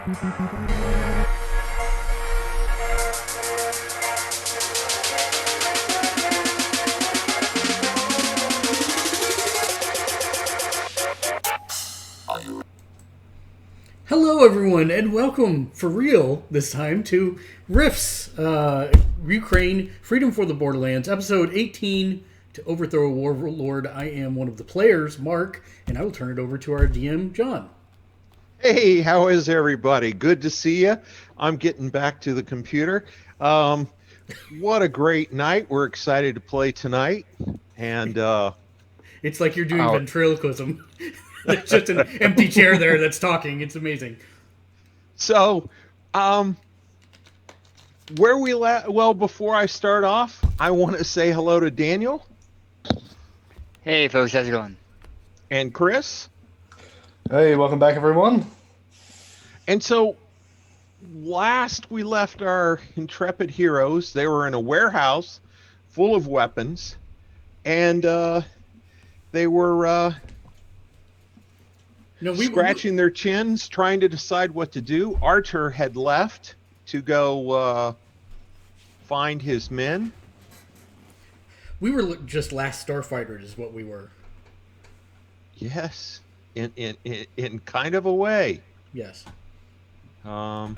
Hello, everyone, and welcome, for real this time, to Riffs, Ukraine, Freedom for the Borderlands, episode 18, to Overthrow a Warlord. I am one of the players, Mark, and I will turn it over to our DM, John. Hey, how is everybody? Good to see you. I'm getting back to the computer. What a great night. We're excited to play tonight. And It's like you're doing ventriloquism. There's just an empty chair there that's talking. It's amazing. so, where we well, before I start off, I want to say hello to Daniel Hey folks, how's it going? and Chris. Hey, welcome back, everyone. And so, last we left our intrepid heroes, they were in a warehouse full of weapons, and they were scratching their chins, trying to decide what to do. Archer had left to go find his men. We were just last starfighters is what we were. Yes, in kind of a way. Yes. So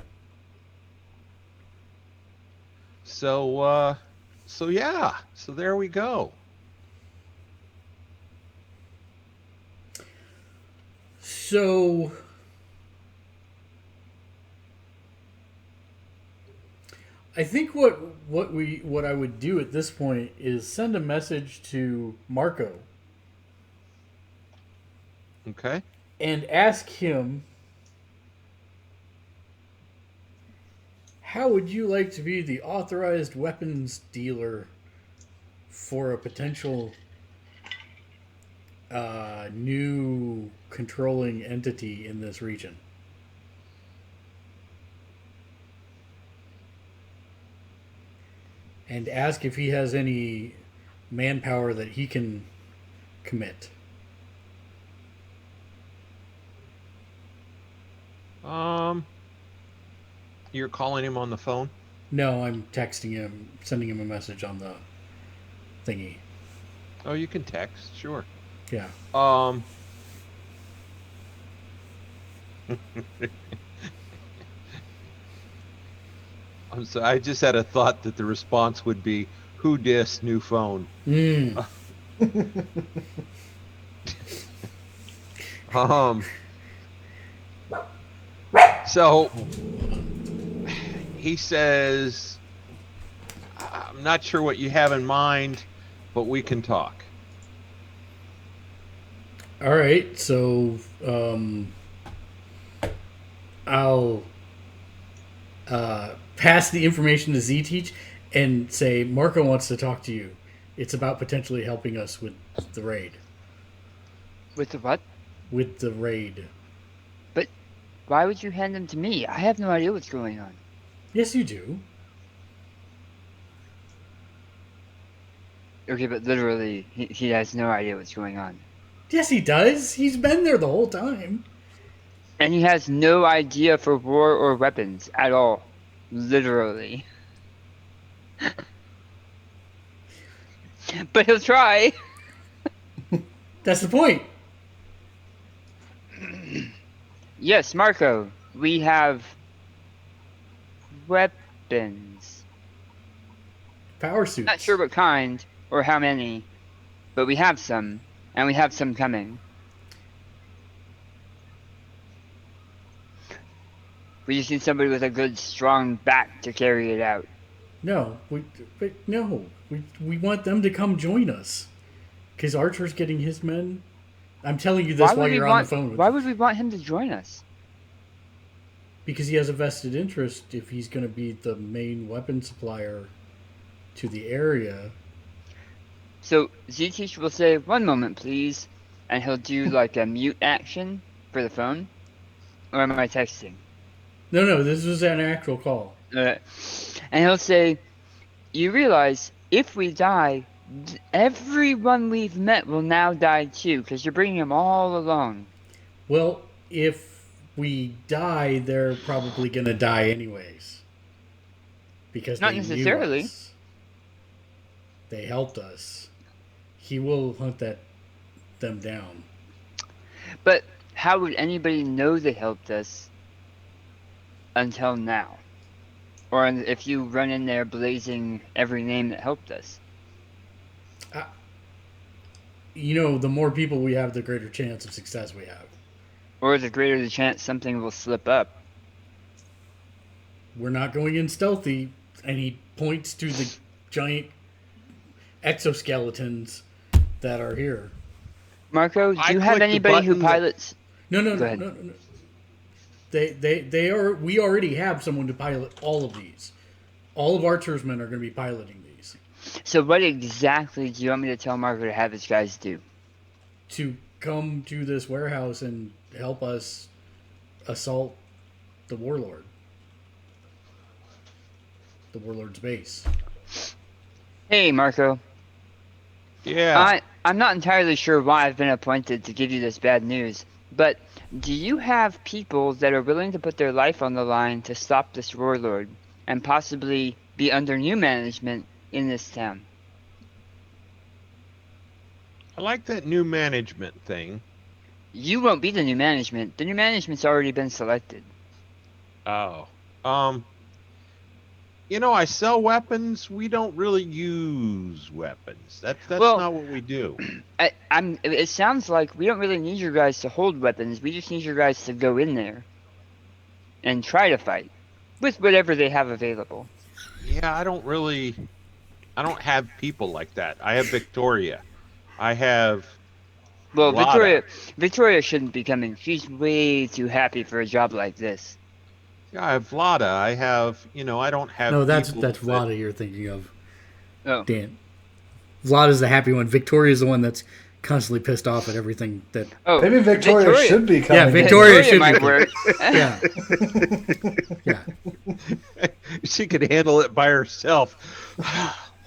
yeah. So there we go. So, I think what I would do at this point is send a message to Marco Okay. and ask him, how would you like to be the authorized weapons dealer for a potential new controlling entity in this region? And ask if he has any manpower that he can commit. You're calling him on the phone? No, I'm texting him, sending him a message on the thingy. Oh, you can text, sure. Yeah. I just had a thought that the response would be, "Who dis new phone?" So he says, "I'm not sure what you have in mind, but we can talk." All right, so I'll pass the information to Z-Teach and say, Marco wants to talk to you. It's about potentially helping us with the raid. With the what? With the raid. But why would you hand them to me? I have no idea what's going on. Yes, you do. Okay, but literally, he has no idea what's going on. Yes, he does. He's been there the whole time. And he has no idea for war or weapons at all. Literally. But he'll try. That's the point. Yes, Marco, we have weapons. Power suits. Not sure what kind or how many, but we have some, and we have some coming. We just need somebody with a good, strong back to carry it out. No, we want them to come join us. Because Archer's getting his men. I'm telling you this while you're on the phone with Why would we want him to join us? Because he has a vested interest if he's going to be the main weapon supplier to the area. So Z-Teach will say, "1 moment, please," and he'll do like a mute action for the phone. Or am I texting? No, this was an actual call. And he'll say, "You realize if we die, everyone we've met will now die too, because you're bringing them all along." Well, if we die, they're probably gonna die anyways. Because Not they necessarily. knew us. They helped us. He will hunt them down. But how would anybody know they helped us until now? Or if you run in there blazing every name that helped us? The more people we have, the greater chance of success we have. Or the greater the chance something will slip up? We're not going in stealthy, and he points to the giant exoskeletons that are here. Marco, do I you have clicked the anybody who button that- pilots? No. Go ahead. No. They are. We already have someone to pilot all of these. All of Archer's men are going to be piloting these So what exactly do you want me to tell Marco to have his guys do? to come to this warehouse and help us assault the Warlord. The Warlord's base. Hey, Marco. Yeah. I'm not entirely sure why I've been appointed to give you this bad news, but do you have people that are willing to put their life on the line to stop this Warlord and possibly be under new management in this town? I like that new management thing. You won't be the new management. The new management's already been selected. Oh. I sell weapons. We don't really use weapons. That's Well- not what we do. It sounds like we don't really need your guys to hold weapons. We just need your guys to go in there and try to fight with whatever they have available. Yeah, I don't have people like that. I have Victoria. I have Well, Lada. Victoria shouldn't be coming. She's way too happy for a job like this. Yeah, I have Vlada. I have, I don't have. No, that's people that- Vlada you're thinking of. Oh, Dan. Vlada's the happy one. Victoria's the one that's constantly pissed off at everything that. oh, Maybe Victoria should be coming. Yeah, Victoria should might be. work. Yeah. Yeah. She could handle it by herself.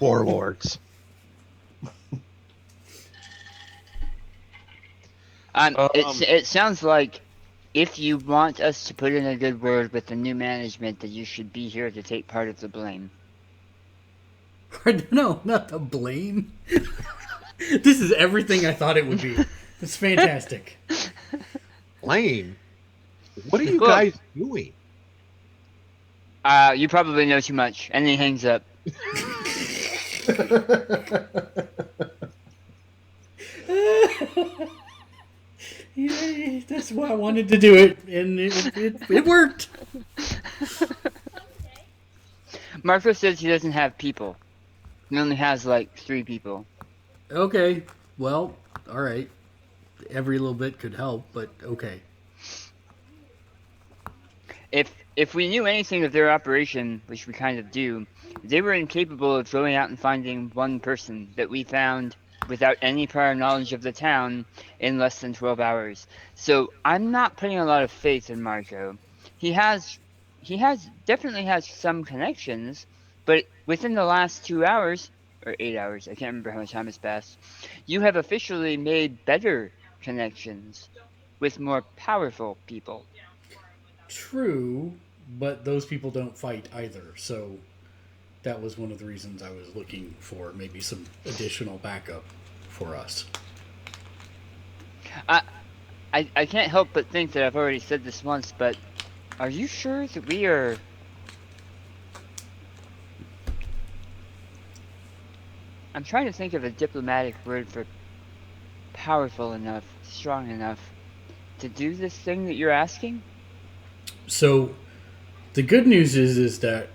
Warlords. It sounds like if you want us to put in a good word with the new management, that you should be here to take part of the blame. No, not the blame. This is everything I thought it would be. It's fantastic. Lane, what are you Look. guys doing? You probably know too much. And he hangs up. Yeah, that's why I wanted to do it, and it worked. Marco says he doesn't have people. He only has like 3 people. Okay, well, all right. Every little bit could help, but okay. If we knew anything of their operation, which we kind of do, they were incapable of going out and finding one person that we found without any prior knowledge of the town in less than 12 hours. So I'm not putting a lot of faith in Marco. He definitely has some connections, but within the last 2 hours, or 8 hours, I can't remember how much time has passed, you have officially made better connections with more powerful people. True, but those people don't fight either, so that was one of the reasons I was looking for maybe some additional backup for us. I can't help but think that I've already said this once, but are you sure that we are... I'm trying to think of a diplomatic word for powerful enough, strong enough to do this thing that you're asking? So, the good news is that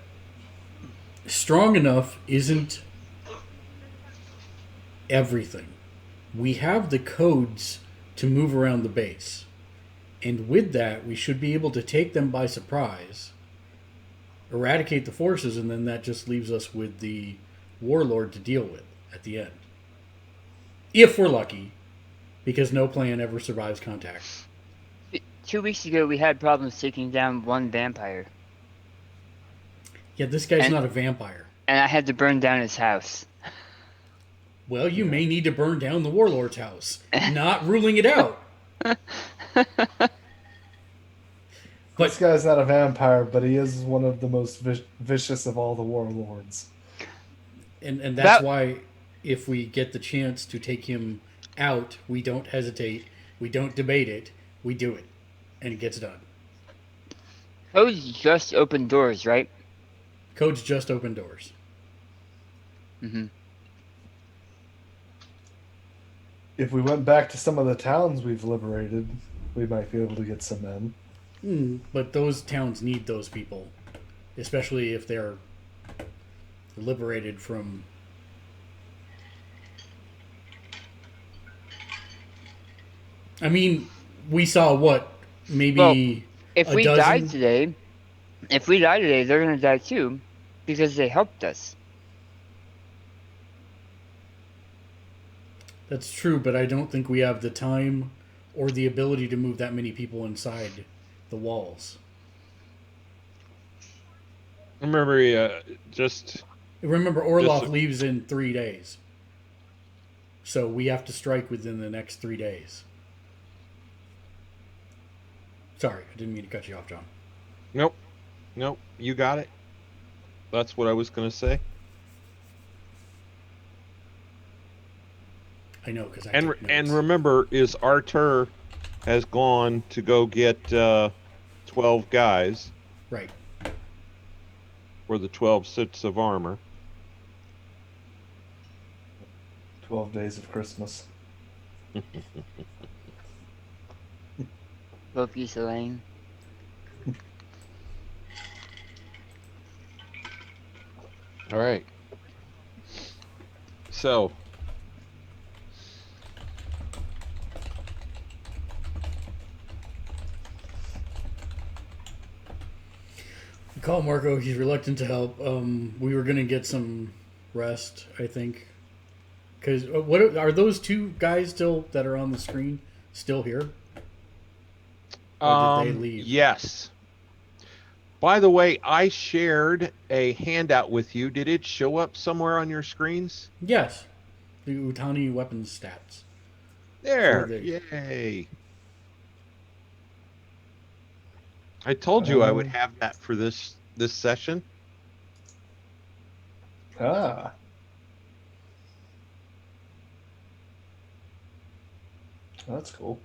strong enough isn't everything. We have the codes to move around the base. And with that, we should be able to take them by surprise, eradicate the forces, and then that just leaves us with the Warlord to deal with at the end. If we're lucky, because no plan ever survives contact. 2 weeks ago, we had problems taking down one vampire, Yeah, this guy's And- not a vampire. and I had to burn down his house. Well, you may need to burn down the Warlord's house. Not ruling it out. This guy's not a vampire, but he is one of the most vicious of all the warlords. And that's why if we get the chance to take him out, we don't hesitate, we don't debate it, we do it, and it gets done. Codes just open doors, right? Codes just open doors. Mm-hmm. If we went back to some of the towns we've liberated, we might be able to get some men. But those towns need those people, especially if they're liberated from... I mean, we saw what? Maybe Well, if we dozen? die today, they're gonna die too, because they helped us. That's true, but I don't think we have the time or the ability to move that many people inside the walls. Remember, Remember, Orloff Just- leaves in 3 days. So we have to strike within the next 3 days. Sorry, I didn't mean to cut you off, John. Nope, you got it. That's what I was gonna say. I know, because I And took notes. and remember, is Artur has gone to go get 12 guys Right. for the 12 sets of armor. 12 days of Christmas. Go piece of lane. All right. So, Call Marco. He's reluctant to help. We were gonna get some rest, I think. Because what are those two guys still that are on the screen still here? Or did they leave? Yes. By the way, I shared a handout with you. Did it show up somewhere on your screens? Yes. The Utani weapons stats. There. For the- Yay. I told you I would have that for this session. Ah. That's cool.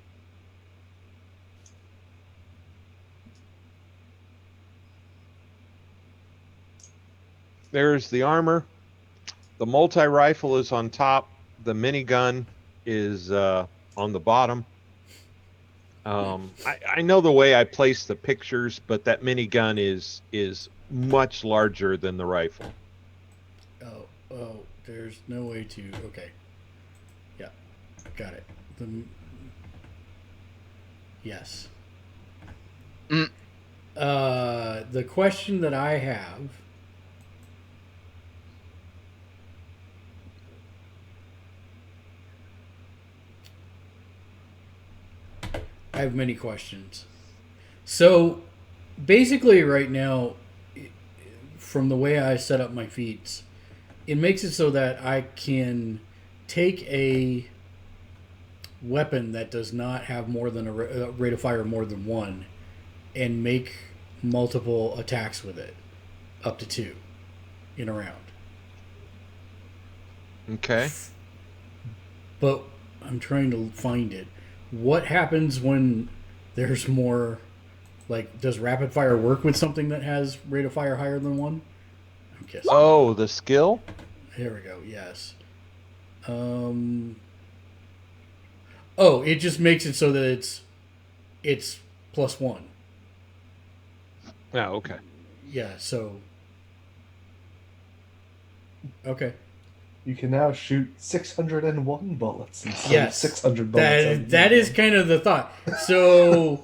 There's the armor. The multi-rifle is on top. The minigun is on the bottom. I know the way I place the pictures, but that minigun is much larger than the rifle. Oh, there's no way to... Okay. Yeah, got it. Yes. The question that I have... I have many questions. So, basically right now, from the way I set up my feats, it makes it so that I can take a weapon that does not have more than a rate of fire more than 1 and make multiple attacks with it, up to 2 in a round. Okay. But I'm trying to find it. What happens when there's more, like, does rapid fire work with something that has rate of fire higher than 1? I'm guessing. Oh, the skill? Here we go, yes. Oh, it just makes it so that it's +1. Oh, okay. Yeah, so... Okay. You can now shoot 601 bullets instead Yes. of 600 bullets. That is kind of the thought. So,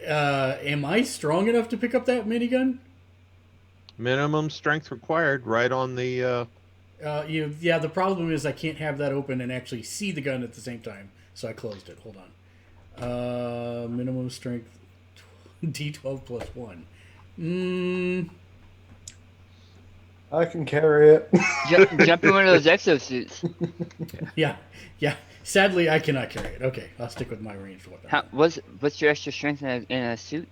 am I strong enough to pick up that minigun? Minimum strength required, right on the. Yeah, the problem is I can't have that open and actually see the gun at the same time, so I closed it. Hold on. Minimum strength D12 plus 1. I can carry it. Jump in one of those exosuits. Yeah. Sadly, I cannot carry it. Okay, I'll stick with my ranged weapon. What's your extra strength in a suit?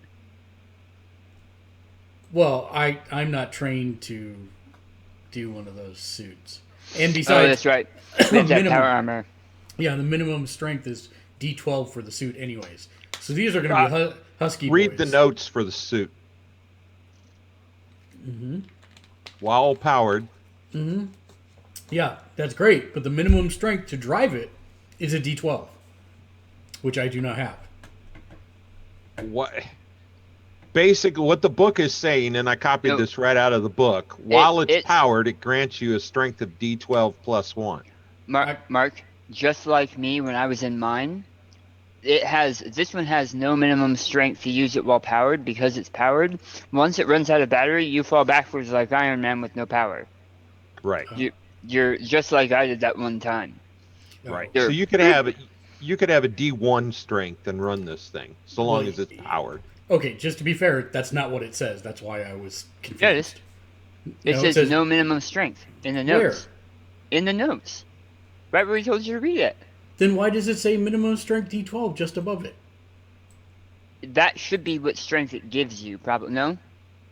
Well, I'm not trained to do one of those suits. And Oh, besides, that's right. We have that minimum- power armor. yeah, the minimum strength is D12 for the suit, anyways. So these are going to be husky Read boys. the notes for the suit. Mm-hmm. While powered, Mm-hmm. Yeah, that's great. But the minimum strength to drive it is a D12, which I do not have. what basically what the book is saying, and I copied No. this right out of the book. While it's It- powered, it grants you a strength of D12 plus 1. Mark, just like me when I was in mine, this one has no minimum strength to use it while powered because it's powered. Once it runs out of battery, you fall backwards like Iron Man with no power. Right. You're just like I did that one time. Right. Oh. So you could have a D1 strength and run this thing, so long as it's powered. Okay, just to be fair, that's not what it says. That's why I was confused. Yeah, it is. It says no minimum strength in the notes. Where? In the notes. Right where we told you to read it. Then why does it say minimum strength D12 just above it? That should be what strength it gives you, probably. No?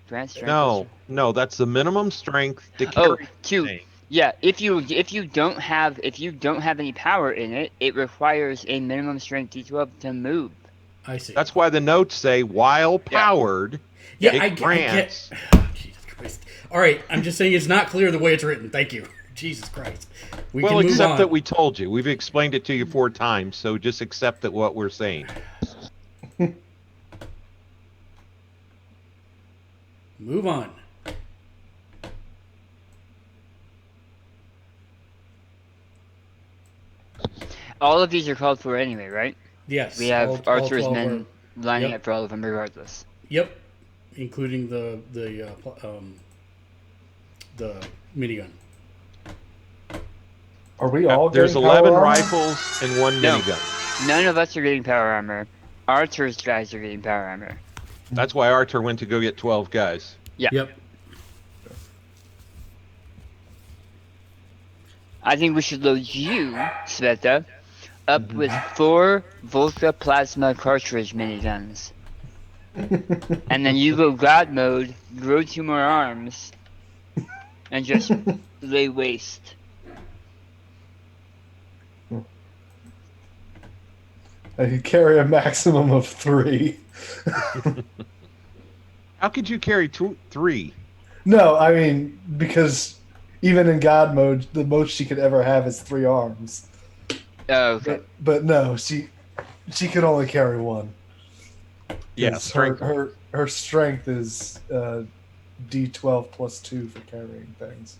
Grant strength. No, that's the minimum strength to Oh, carry. yeah. If you don't have any power in it, it requires a minimum strength D12 to move. I see. That's why the notes say while powered. Yeah, it I grants. get. Jesus Christ! All right, I'm just saying it's not clear the way it's written. Thank you. Jesus Christ. We can move except on. that we told you. We've explained it to you 4 times, so just accept that what we're saying. Move on. All of these are called for anyway, right? Yes. We have all archers 12 men lining Yep. up for all of them regardless. Yep, including the minigun. Are we all There's getting 11 power armor? rifles and 1 No. minigun. None of us are getting power armor. Archer's guys are getting power armor. That's why Archer went to go get 12 guys. Yeah. Yep. I think we should load you, Sveta, up with 4 Volta plasma cartridge miniguns. And then you go God mode, grow 2 more arms, and just lay waste. I could carry a maximum of 3. How could you carry 3? No, I mean, because even in God mode, the most she could ever have is 3 arms. Oh, okay. But no, she can only carry 1. Yeah, 'Cause strength. her strength is D12 plus 2 for carrying things.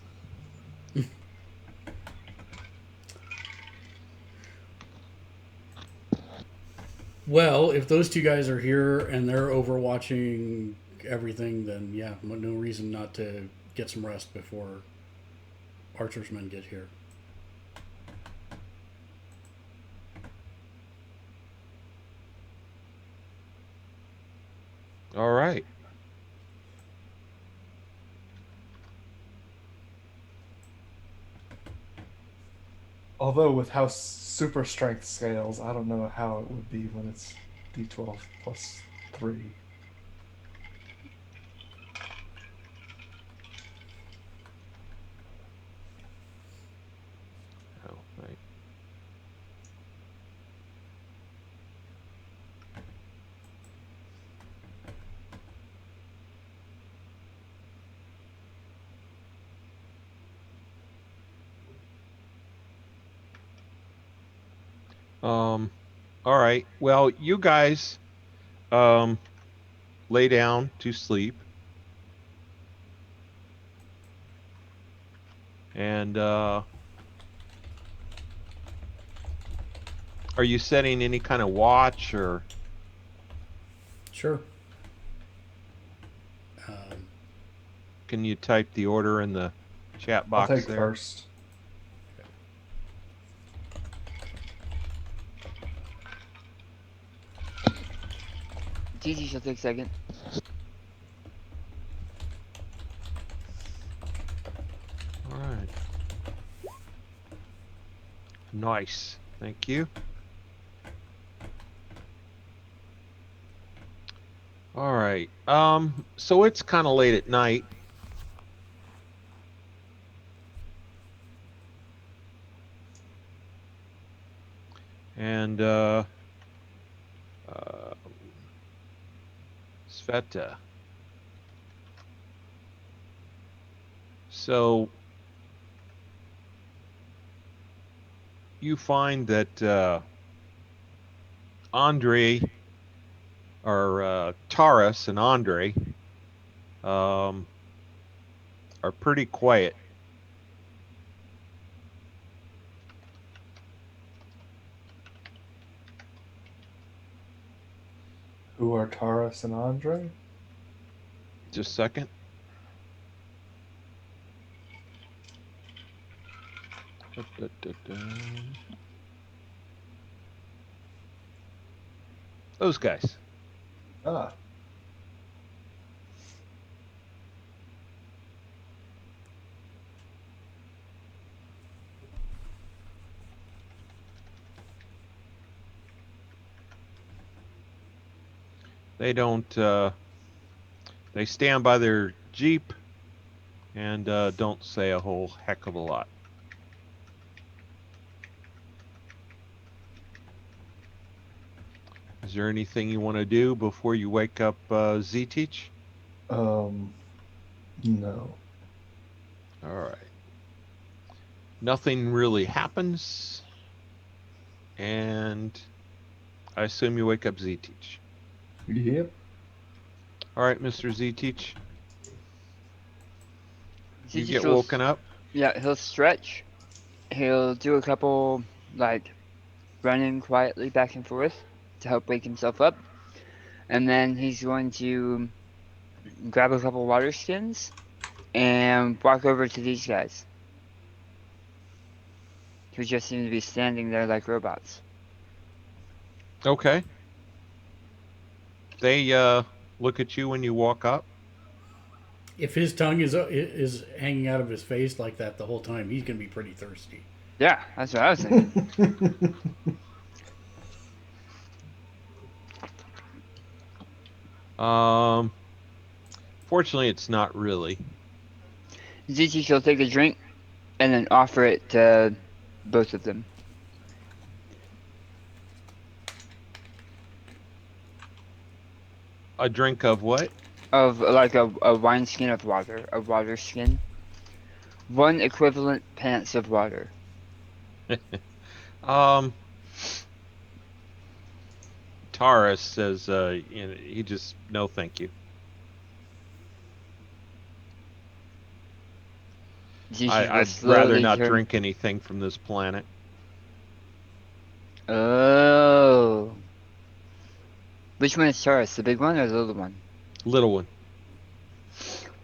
Well, if those 2 guys are here and they're overwatching everything, then yeah, no reason not to get some rest before Archer's men get here. All right. Although with how super strength scales, I don't know how it would be when it's D12 plus 3. Oh, right. All right. Well, you guys lay down to sleep. And are you setting any kind of watch or? Sure. Can you type the order in the chat I'll box take there? first. TT shall take second. All right. Nice. Thank you. All right. So it's kind of late at night. And Sveta. So you find that Andre, or Taurus and Andre, are pretty quiet. Who are Taurus and Andre? Just a second. Those guys. Ah, They don't. They stand by their Jeep and don't say a whole heck of a lot. Is there anything you want to do before you wake up Z-Teach? no. All right. Nothing really happens, and I assume you wake up Z-Teach. Yep. All right, Mr. Z-Teach. You Z-Teach get will woken up. Yeah, he'll stretch. He'll do a couple, like, running quietly back and forth to help wake himself up. And then he's going to grab a couple water skins and walk over to these guys, who just seem to be standing there like robots. Okay. They look at you when you walk up. If his tongue is hanging out of his face like that the whole time, he's gonna be pretty thirsty. Yeah, that's what I was thinking. Fortunately, it's not really. Z-Teach will take a drink and then offer it to both of them. A drink of what? Of, like, a wine skin of water. A water skin. One equivalent pants of water. Taurus says, he just no, thank you. I'd rather not drink anything from this planet. Oh. Which one is Taurus? The big one or the little one? Little one.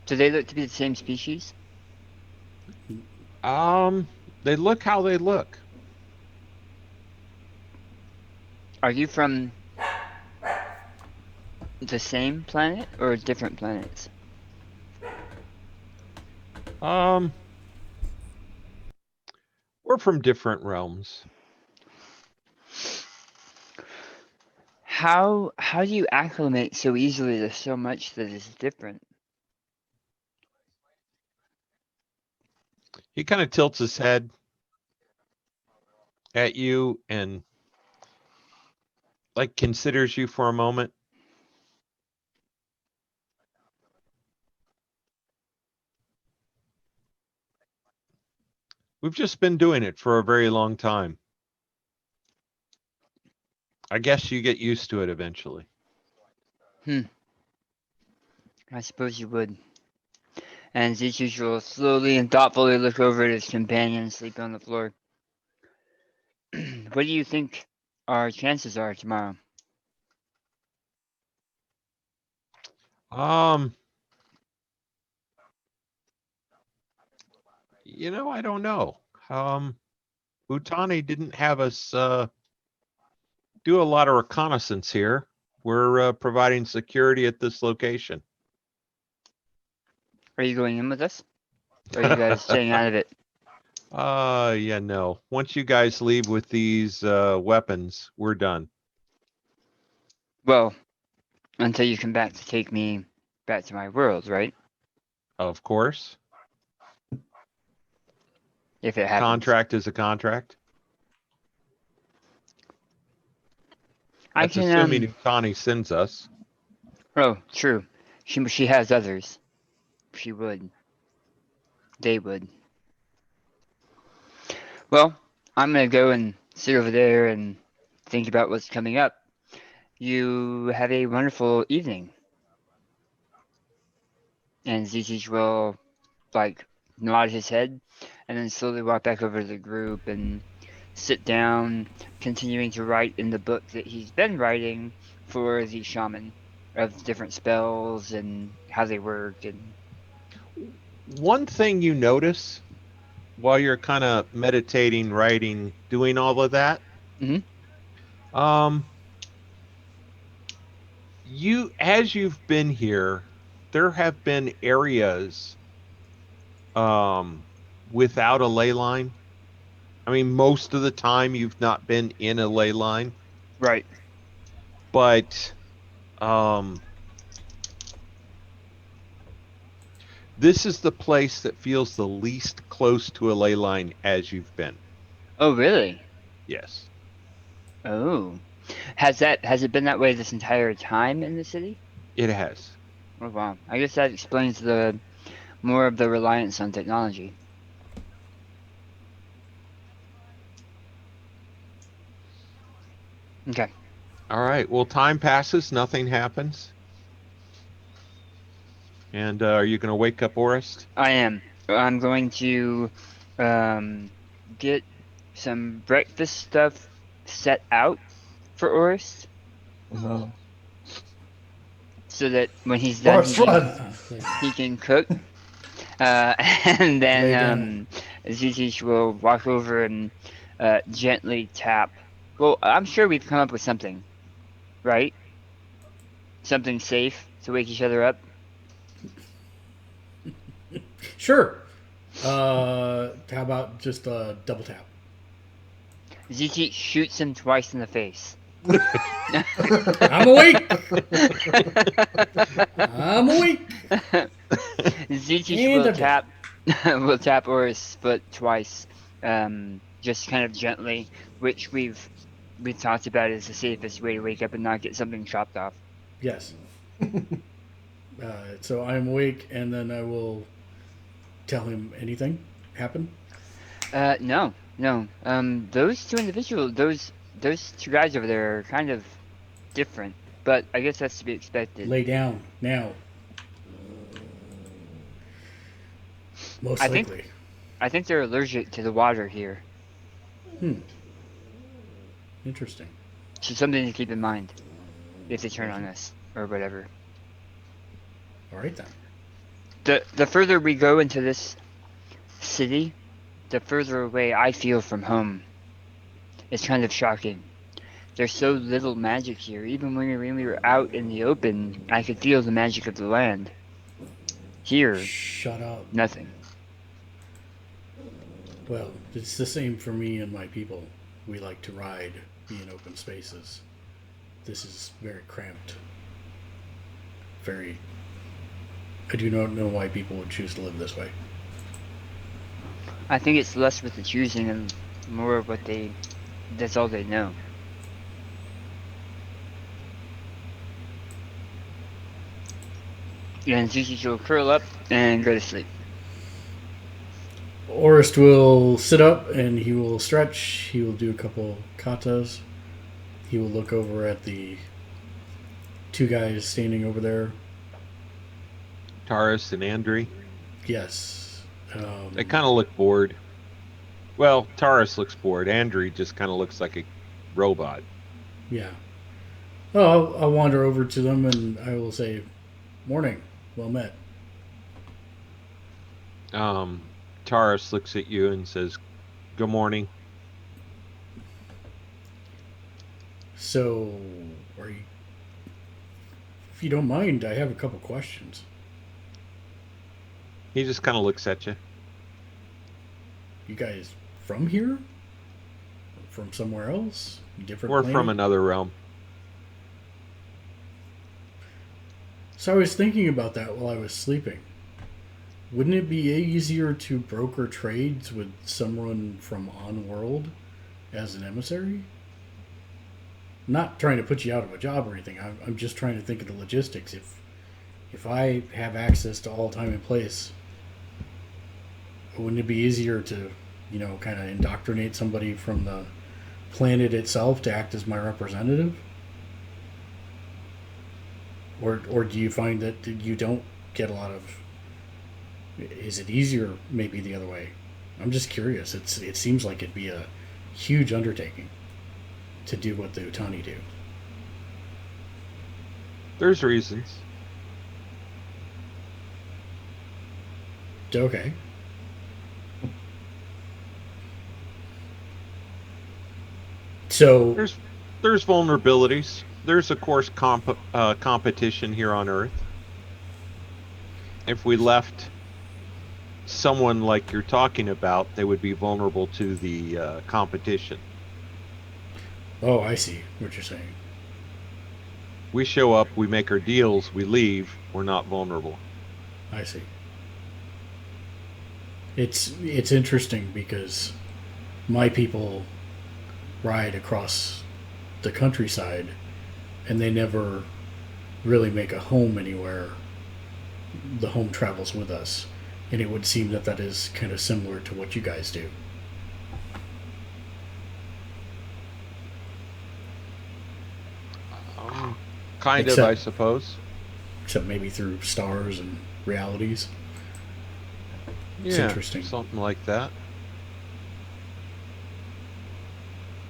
Do they look to be the same species? They look how they look. Are you from the same planet or different planets? We're from different realms. How do you acclimate so easily to so much that is different? He kind of tilts his head at you and like considers you for a moment. We've just been doing it for a very long time. I guess you get used to it eventually. I suppose you would. And Z-Teach will slowly and thoughtfully look over at his companion sleeping on the floor. What do you think our chances are tomorrow? I don't know. Butani didn't have us do a lot of reconnaissance here. We're providing security at this location. Are you going in with us? Or are you guys staying out of it? Yeah, no. Once you guys leave with these weapons, we're done. Well, Until you come back to take me back to my world, right? Of course. If it happens. Contract is a contract. I That's can, assuming Connie sends us. Oh, true. She has others. She would. They would. Well, I'm gonna go and sit over there and think about what's coming up. You have a wonderful evening. And Zizich will, nod his head and then slowly walk back over to the group and sit down, continuing to write in the book that he's been writing for the shaman of different spells and how they work. And One thing you notice while you're kind of meditating, writing, doing all of that, Mhm. As you've been here, there have been areas without a ley line. I mean, most of the time you've not been in a ley line, Right. but this is the place that feels the least close to a ley line as you've been. Oh, really? Yes. Oh. Has it been that way this entire time in the city? It has. Oh, wow. I guess that explains the more of the reliance on technology. Okay. All right. Well, time passes, nothing happens. And are you going to wake up Orist? I am. I'm going to get some breakfast stuff set out for Orist No. so that when he's done Forrest, run! he can cook. And Lay then down. Zizich will walk over and gently tap. Well, I'm sure we've come up with something, right? Something safe to wake each other up. Sure. How about just a double tap? Zizich shoots him twice in the face. I'm awake. I'm awake. Zizich And will I'm dead. will tap Oris' foot twice, just kind of gently, which we've talked about is the safest way to wake up and not get something chopped off. Yes. So I'm awake, and then I will tell him anything happened. No. Those two individuals, those two guys over there are kind of different, but I guess that's to be expected. Lay down now. Most I likely. think they're allergic to the water here. Interesting. So something to keep in mind if they turn on us or whatever. All right then. The further we go into this city, the further away I feel from home. It's kind of shocking. There's so little magic here. Even when we were out in the open, I could feel the magic of the land. Here, Shut up. nothing. Well, it's the same for me and my people. We like to ride, be in open spaces. This is very cramped. Very. I do not know why people would choose to live this way. I think it's less with the choosing and more of what that's all they know. And Zuki will curl up and go to sleep. Orist will sit up and he will stretch. He will do a couple katas. He will look over at the two guys standing over there. Taurus and Andri. Yes. They kind of look bored. Well, Taurus looks bored. Andri just kind of looks like a robot. Yeah. Oh, I'll wander over to them and I will say, "Morning. Well met." Taurus looks at you and says, "Good morning." So, are you? If you don't mind, I have a couple questions. He just kind of looks at you. You guys from here? From somewhere else? Different We're planet? from another realm. So I was thinking about that while I was sleeping. Wouldn't it be easier to broker trades with someone from on-world as an emissary? Not trying to put you out of a job or anything. I'm just trying to think of the logistics. If I have access to all time and place, wouldn't it be easier to, kind of indoctrinate somebody from the planet itself to act as my representative? Or do you find that you don't get a lot of... Is it easier maybe the other way? I'm just curious. It seems like it'd be a huge undertaking to do what the Utani do. There's reasons. Okay. So There's vulnerabilities. There's of course competition here on Earth. If we left someone like you're talking about, they would be vulnerable to the competition. Oh, I see what you're saying. We show up, we make our deals, we leave, we're not vulnerable. I see. It's interesting because my people ride across the countryside and they never really make a home anywhere. The home travels with us, and it would seem that is kind of similar to what you guys do. Kind of, I suppose. Except maybe through stars and realities. It's Yeah, interesting. something like that.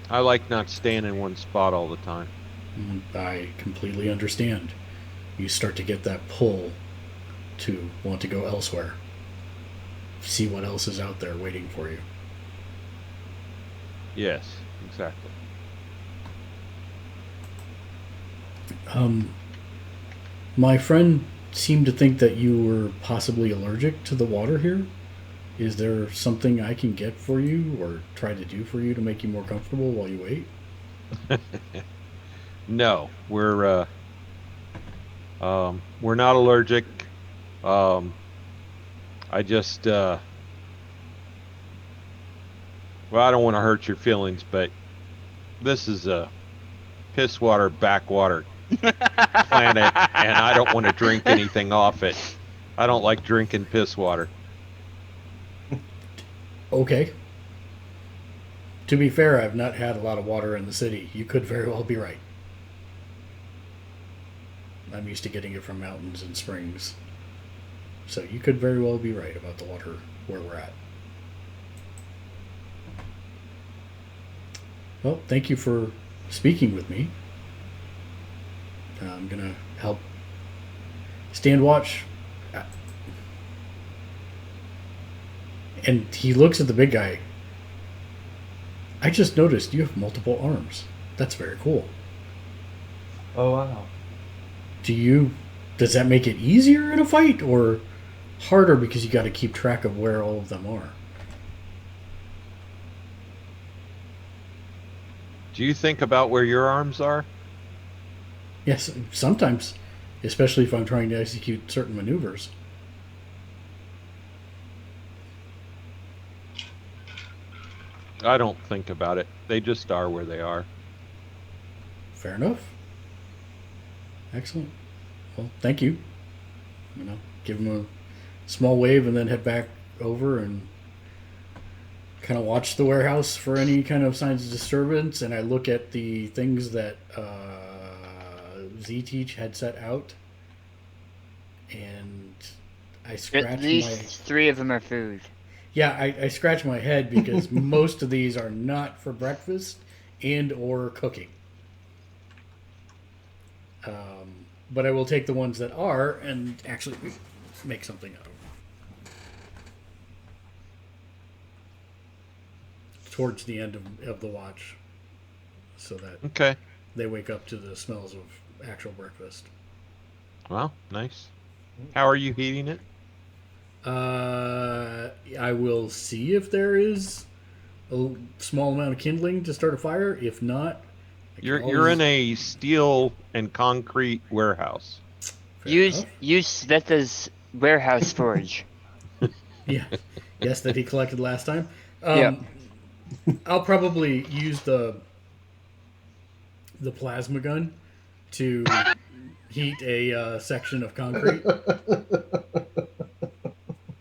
I like not staying in one spot all the time. I completely understand. You start to get that pull to want to go elsewhere. See what else is out there waiting for you. Yes, exactly. My friend seemed to think that you were possibly allergic to the water here. Is there something I can get for you or try to do for you to make you more comfortable while you wait? No, we're not allergic. I just well, I don't want to hurt your feelings, but this is a piss water backwater planet, and I don't want to drink anything off it. I don't like drinking piss water. Okay. To be fair, I've not had a lot of water in the city. You could very well be right. I'm used to getting it from mountains and springs. So you could very well be right about the water where we're at. Well, thank you for speaking with me. I'm going to help stand watch. And he looks at the big guy. I just noticed you have multiple arms. That's very cool. Oh, wow. Does that make it easier in a fight or harder because you got to keep track of where all of them are? Do you think about where your arms are? Yes, sometimes, especially if I'm trying to execute certain maneuvers. I don't think about it. They just are where they are. Fair enough. Excellent. Well, thank you. Give him a small wave and then head back over and kind of watch the warehouse for any kind of signs of disturbance. And I look at the things that Z-Teach had set out, and I scratch At least 3 of them are food. Yeah, I scratch my head because most of these are not for breakfast and or cooking. But I will take the ones that are and actually make something out of them. Towards the end of the watch, so that they wake up to the smells of actual breakfast. Well, nice. How are you heating it? I will see if there is a small amount of kindling to start a fire. If not, You're in a steel and concrete warehouse. Use enough. Sveta's warehouse forge. Yeah. Yes, that he collected last time. Yep. I'll probably use the plasma gun to heat a section of concrete.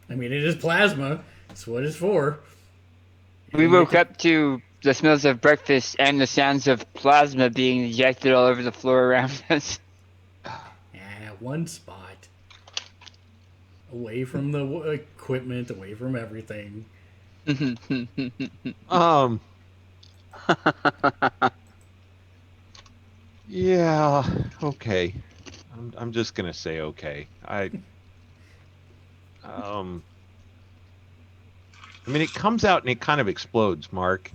I mean, it is plasma. That's what it's for. We It'll make woke it- up to the smells of breakfast and the sounds of plasma being ejected all over the floor around us. One spot. Away from the equipment, away from everything. Um. Yeah. Okay. I'm just gonna say okay. I mean, it comes out and it kind of explodes, Mark.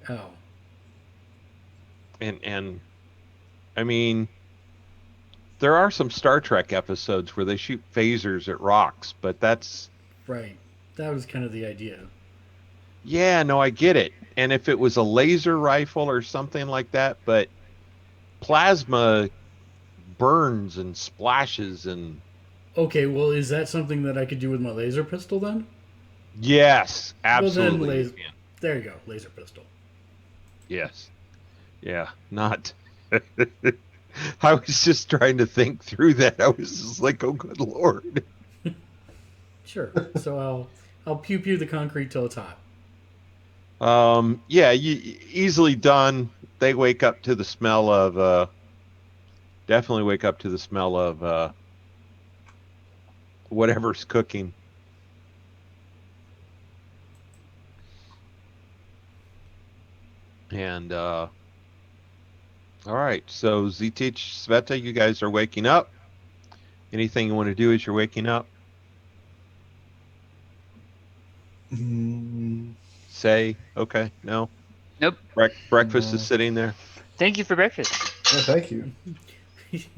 Oh. And I mean, there are some Star Trek episodes where they shoot phasers at rocks, but that's Right. That was kind of the idea. yeah, no, I get it. And if it was a laser rifle or something like that, but plasma burns and splashes and Okay, well, is that something that I could do with my laser pistol then? yes, Well, then, absolutely. you can. there you go, laser pistol. Yes. Yeah, not. I was just trying to think through that. I was just like, oh, good Lord. Sure. So I'll pew pew the concrete till it's hot. Yeah, easily done. They wake up to the smell of, definitely wake up to the smell of whatever's cooking. And, all right. So, Ztich, Sveta, you guys are waking up. Anything you want to do as you're waking up? Say, okay, no. Nope. Breakfast No. is sitting there. Thank you for breakfast. Oh, thank you.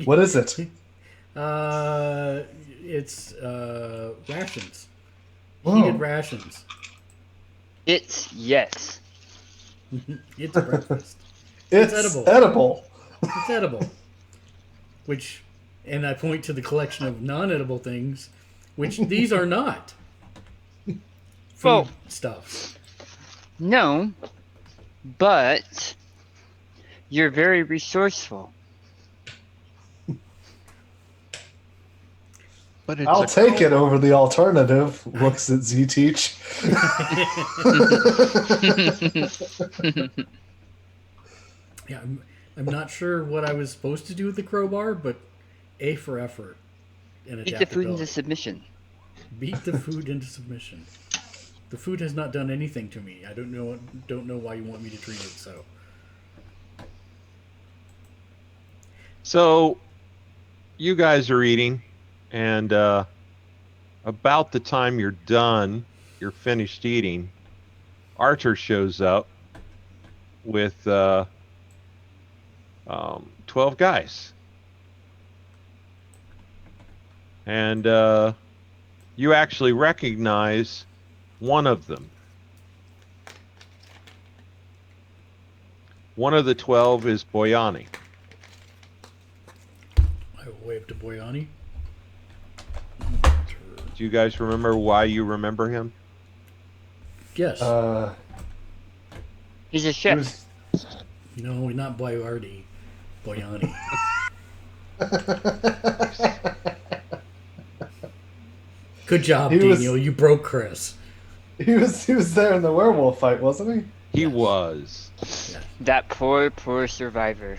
What is it? It's rations. Oh. Heated rations. It's yes. It's breakfast. It's edible. edible. It's edible. Which, and I point to the collection of non-edible things, which these are not. Food Well- stuffs. No, but you're very resourceful. But it's I'll take it over the alternative. Looks at Z Teach. Yeah, I'm not sure what I was supposed to do with the crowbar, but A for effort and Eat the food into adaptability. submission. Beat the food into submission. The food has not done anything to me. I don't know why you want me to treat it so. So, you guys are eating, and about the time you're done, you're finished eating, Archer shows up with 12 guys. And you actually recognize one of them. One of the 12 is Boyani. I will wave to Boyani. Do you guys remember why you remember him? Yes. He's a He chef. was- No, not Boyardi. Boyani. Good job, He was- Daniel. You broke Chris. he was there in the werewolf fight, wasn't he? He was. That poor survivor.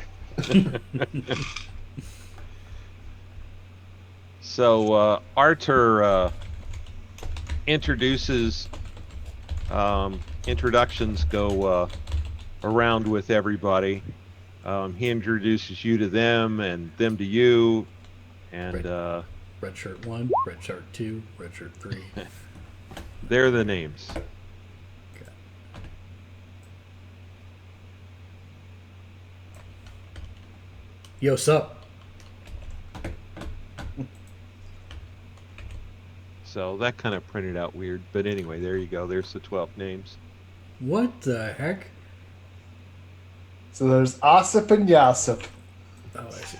So Arthur introduces. Introductions go around with everybody. He introduces you to them and them to you, and Red shirt 1, red shirt 2, red shirt 3. they're the names. Okay. Yo, sup? So that kind of printed out weird, but anyway, there you go. There's the 12 names. What the heck? So there's Ossip and Yassip. Oh, I see.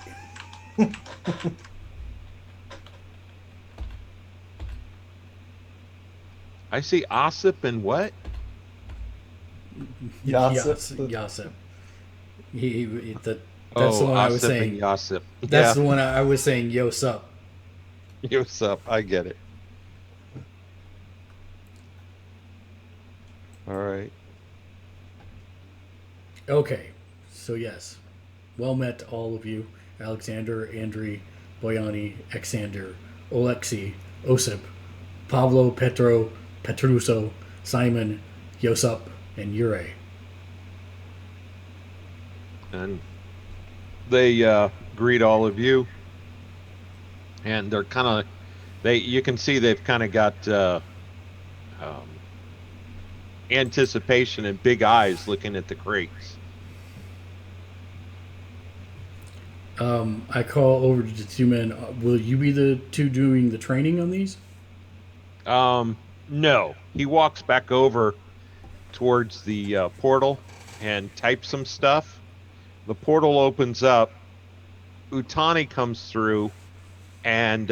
I see Ossip and what? Yasip. Yasip. That's the Oh, one I was Ossip and saying. Yassip. That's Yeah. the one I was saying. Yo, sup. What's up? I get it. All right. Okay, so yes, well met to all of you, Alexander, Andriy, Boyani, Exander, Oleksiy, Osip, Pavlo, Petro, Petruso, Simon, Yosip, and Ure. And they greet all of you, and they're kind of you can see they've kind of got um, anticipation and big eyes looking at the crates. I call over to the two men. Will you be the two doing the training on these? No, he walks back over towards the portal and types some stuff. The portal opens up. Utani comes through, and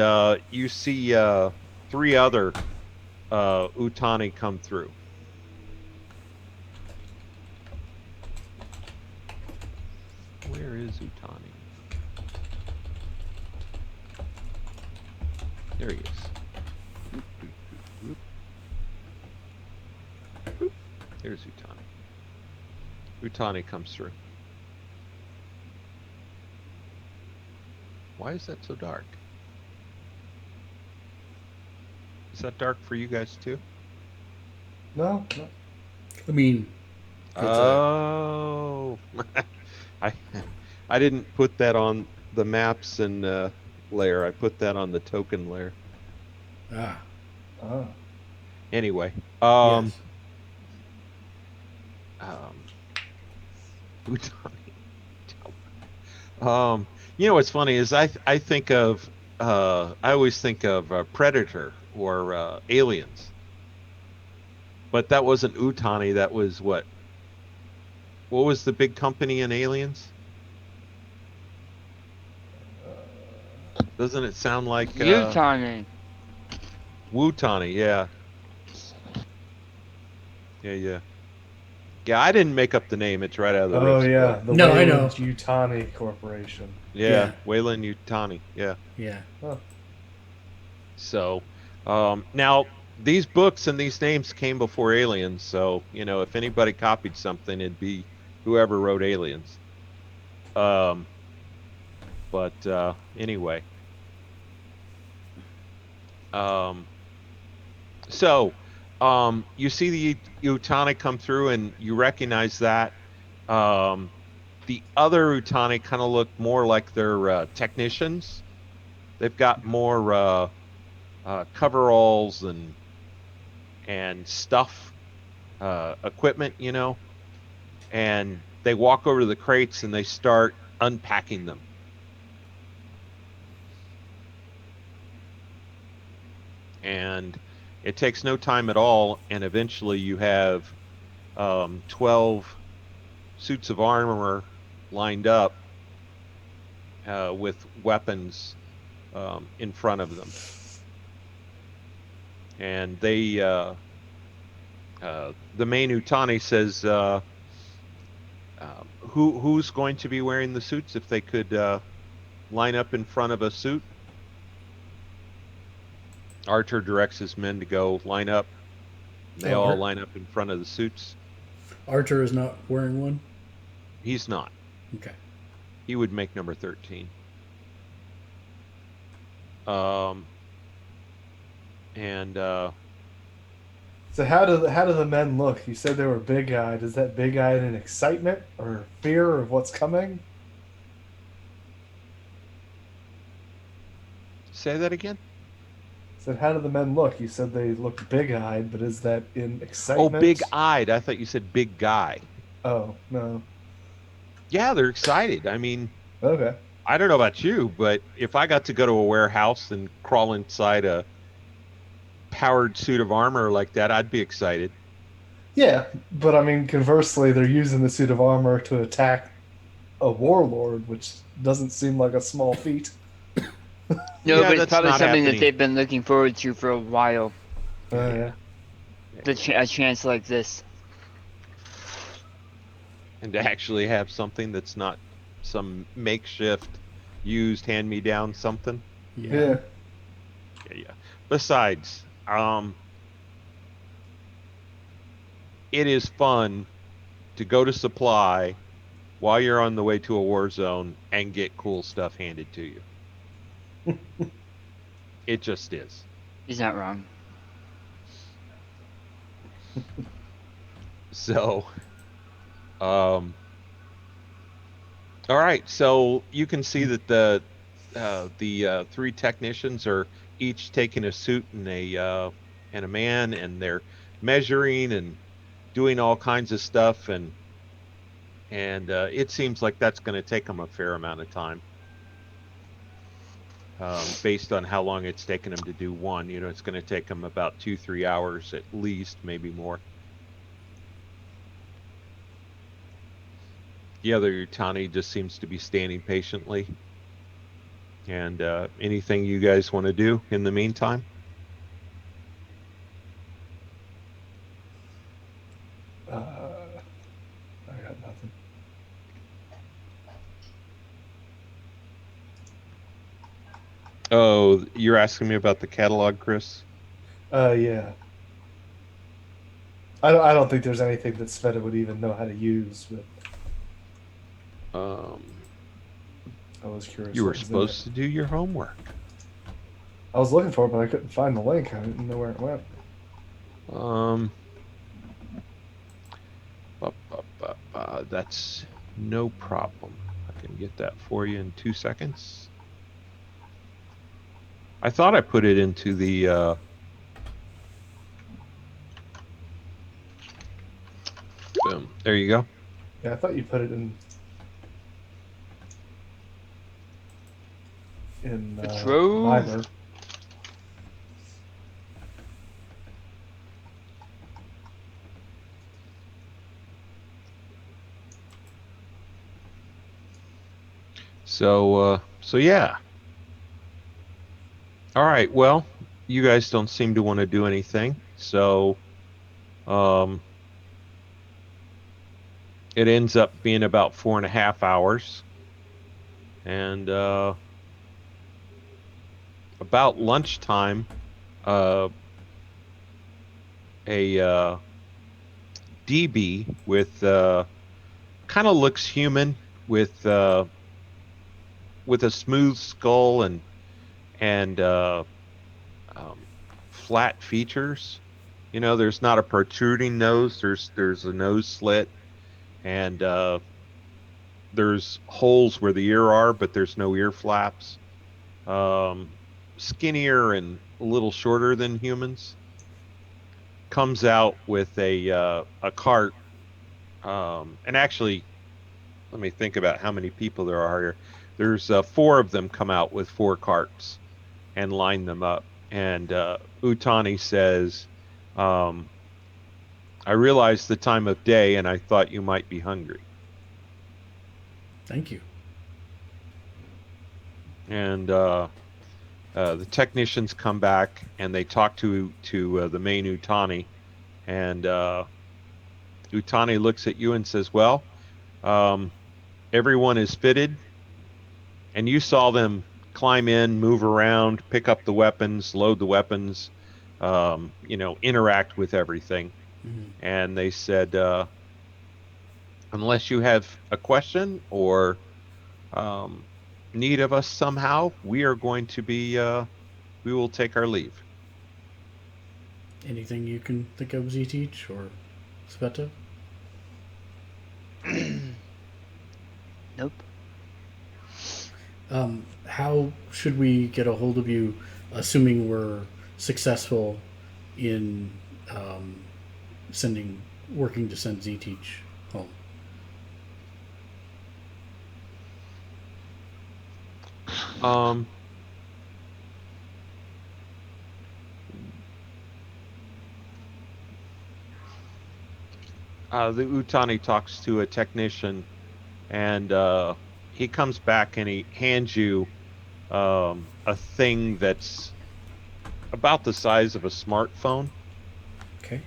you see 3 other Utani come through. Where is Utani? There he is. There's Utani. Utani comes through. Why is that so dark? Is that dark for you guys too? No, no. I mean, Oh, I I didn't put that on the maps and layer. I put that on the token layer. Oh. Anyway, yes. you know what's funny is I think of I always think of Predator or Aliens, but that wasn't Utani. That was what? What was the big company in Aliens? Doesn't it sound like Utani. Wutani? Yeah. Yeah. Yeah, I didn't make up the name. It's right out of the Oh Rift's yeah, book. the No, I Wayland know. Yutani Corporation. Yeah, Wayland Yutani. Yeah. Yeah. Oh. So, now these books and these names came before Aliens. So, if anybody copied something, it'd be whoever wrote Aliens. But anyway. So, you see the Utani come through, and you recognize that. The other Utani kind of look more like they're technicians. They've got more coveralls and stuff, equipment, and they walk over to the crates and they start unpacking them. And it takes no time at all, and eventually you have 12 suits of armor lined up with weapons in front of them. And they, the main Utani says, who's going to be wearing the suits if they could line up in front of a suit? Archer directs his men to go line up. They all line up in front of the suits. Archer is not wearing one? He's not. Okay. He would make number 13. So how do the men look? You said they were big-eyed. Is that big-eyed in excitement or fear of what's coming? Say that again? Said how do the men look? You said they looked big-eyed, but is that in Oh, excitement? big-eyed. I thought you said big guy. Oh, no. Yeah, they're excited. I mean, Okay. I don't know about you, but if I got to go to a warehouse and crawl inside a powered suit of armor like that, I'd be excited. Yeah, but I mean, conversely, they're using the suit of armor to attack a warlord, which doesn't seem like a small feat. No, Yeah, but it's that's probably not something happening. that they've been looking forward to for a while. Yeah. a chance like this. And to actually have something that's not some makeshift, used hand-me-down something. Yeah. Yeah. Besides, it is fun to go to supply while you're on the way to a war zone and get cool stuff handed to you. It just is. He's not wrong. So, all right. So you can see that the three technicians are each taking a suit and a man, and they're measuring and doing all kinds of stuff, and it seems like that's going to take them a fair amount of time. Based on how long it's taken them to do one, it's going to take them about 2-3 hours at least, maybe more. The other Utani just seems to be standing patiently. And anything you guys want to do in the meantime? I got nothing. Oh, you're asking me about the catalog, Chris? Yeah. I don't think there's anything that Sveta would even know how to use, but I was curious. You were what was in supposed it. to do your homework. I was looking for it, but I couldn't find the link. I didn't know where it went. That's no problem. I can get that for you in 2 seconds. I thought I put it into the boom. There you go. Yeah, I thought you put it in The trove. Viber. So yeah. All right. Well, you guys don't seem to want to do anything, so it ends up being about 4.5 hours, and about lunchtime, a DB with kind of looks human with a smooth skull and flat features. There's not a protruding nose. There's a nose slit, and there's holes where the ear are, but there's no ear flaps. Skinnier and a little shorter than humans. Comes out with a cart, and actually, let me think about how many people there are here. There's 4 of them come out with 4 carts and line them up. And Utani says, I realized the time of day, and I thought you might be hungry. Thank you. And the technicians come back and they talk to the main Utani, and Utani looks at you and says, "Well, everyone is fitted, and you saw them climb in, move around, pick up the weapons, load the weapons, interact with everything." Mm-hmm. And they said, "Unless you have a question or need of us somehow, we are going to be, we will take our leave." Anything you can think of, Z-Teach or Sveta? Nope. How should we get a hold of you, assuming we're successful in working to send Z-Teach home? The Utani talks to a technician, and he comes back and he hands you a thing that's about the size of a smartphone. Okay.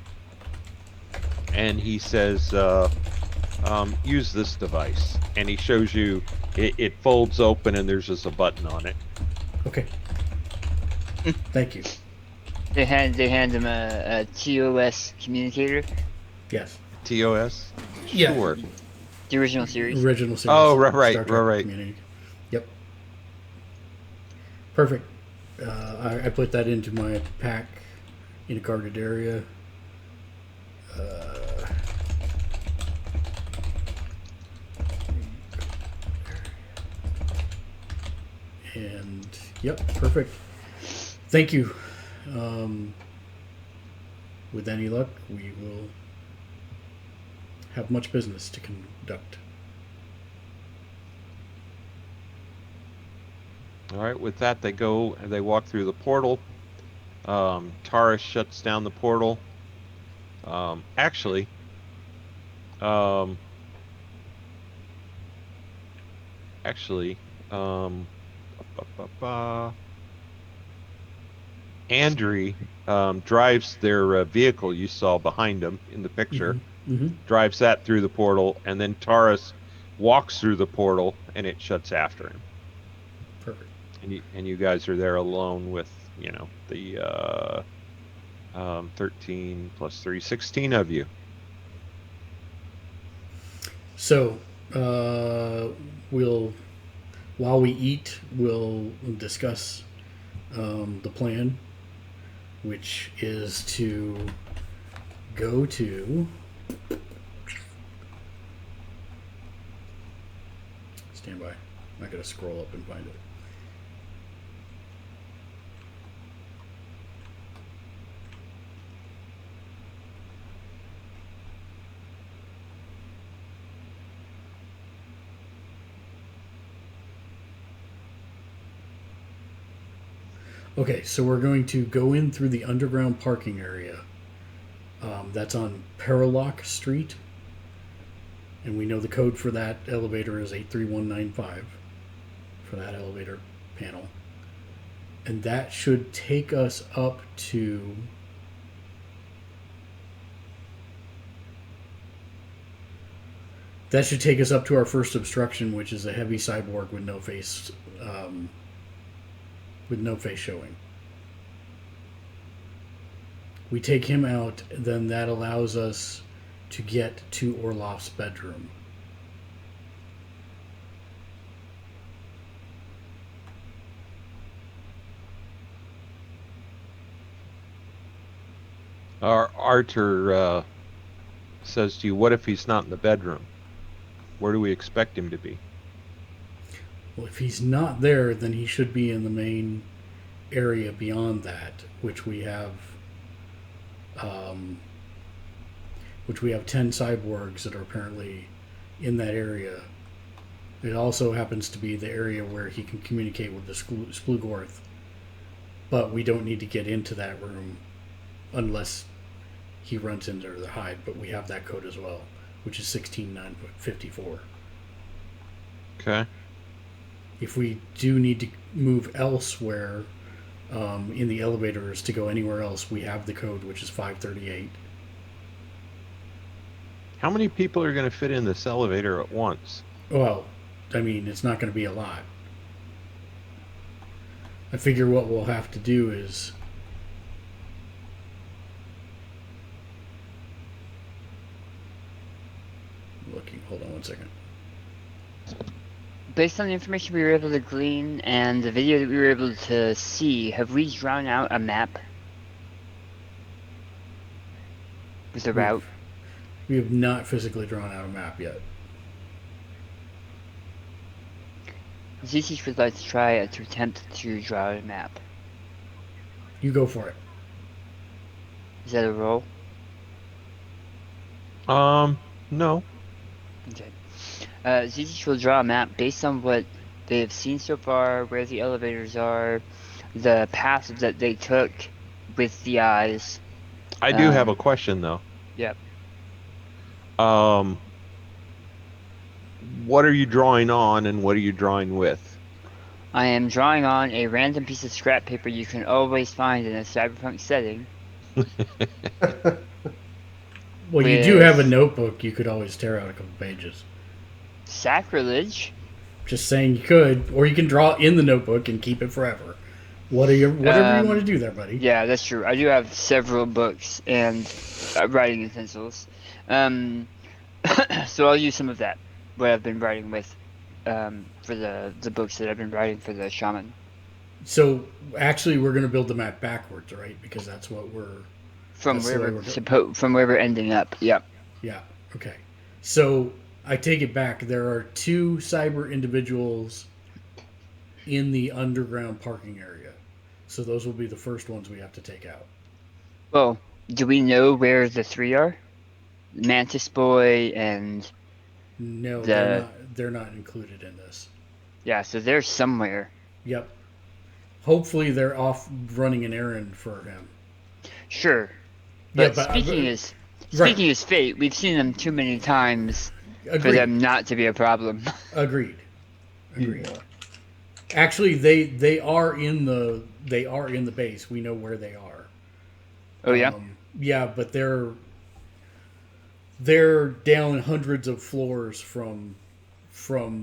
and he says, use this device. And he shows you, it folds open and there's just a button on it. Okay. Thank you. They hand him a TOS communicator, Yes. TOS? Yeah. Sure. the original series. Original series. Oh, right, Star Trek right. Community. Yep. Perfect. I put that into my pack in a guarded area. And yep, perfect. Thank you. With any luck, we will have much business to conduct. All right, with that, they go and they walk through the portal. Taurus shuts down the portal. Actually, um, Andrew drives their vehicle you saw behind him in the picture, drives that through the portal, and then Taurus walks through the portal, and it shuts after him. Perfect. And you guys are there alone with, the 13 plus 3, 16 of you. So, while we eat, we'll discuss the plan, which is to go to stand by. I gotta scroll up and find it. Okay, so we're going to go in through the underground parking area. That's on Paralock Street. And we know the code for that elevator is 83195 for that elevator panel. And that should take us up to... That should take us up to our first obstruction, which is a heavy cyborg with no face... with no face showing. We take him out, then that allows us to get to Orloff's bedroom. Arthur says to you, what if he's not in the bedroom? Where do we expect him to be? Well, if he's not there, then he should be in the main area beyond that, which we have 10 cyborgs that are apparently in that area. It also happens to be the area where he can communicate with the Splugorth, but we don't need to get into that room unless he runs into the hide, but we have that code as well, which is 16954. Okay. If we do need to move elsewhere in the elevators to go anywhere else, we have the code, which is 538. How many people are going to fit in this elevator at once? Well, I mean, it's not going to be a lot. I figure what we'll have to do is... Hold on one second. Based on the information we were able to glean and the video that we were able to see, have we drawn out a map with the route? We have not physically drawn out a map yet. ZC would like to try to attempt to draw a map. You go for it. Is that a roll? No. Okay. ZC will draw a map based on what they have seen so far, where the elevators are, the paths that they took with the eyes. I do have a question, though. Yep. What are you drawing on and what are you drawing with? I am drawing on a random piece of scrap paper you can always find in a cyberpunk setting. Well, you do have a notebook. You could always tear out a couple pages. Sacrilege. Just saying you could, or you can draw in the notebook and keep it forever. Whatever you want to do there, buddy. Yeah, that's true. I do have several books and writing utensils. So I'll use some of that, what I've been writing with, for the books that I've been writing for the shaman. So actually, we're going to build the map backwards, right? Because that's what we're from where we're ending up. Yep. Yeah. Okay. So I take it back. There are 2 cyber individuals in the underground parking area. So those will be the first ones we have to take out. Well, do we know where the 3 are? Mantis Boy and... No, they're not included in this. Yeah, so they're somewhere. Yep. Hopefully they're off running an errand for him. Sure. But, yeah, speaking as fate, we've seen them too many times for them not to be a problem. Agreed. Yeah. Actually, they are in the base. We know where they are. Oh yeah. Yeah, but they're down hundreds of floors from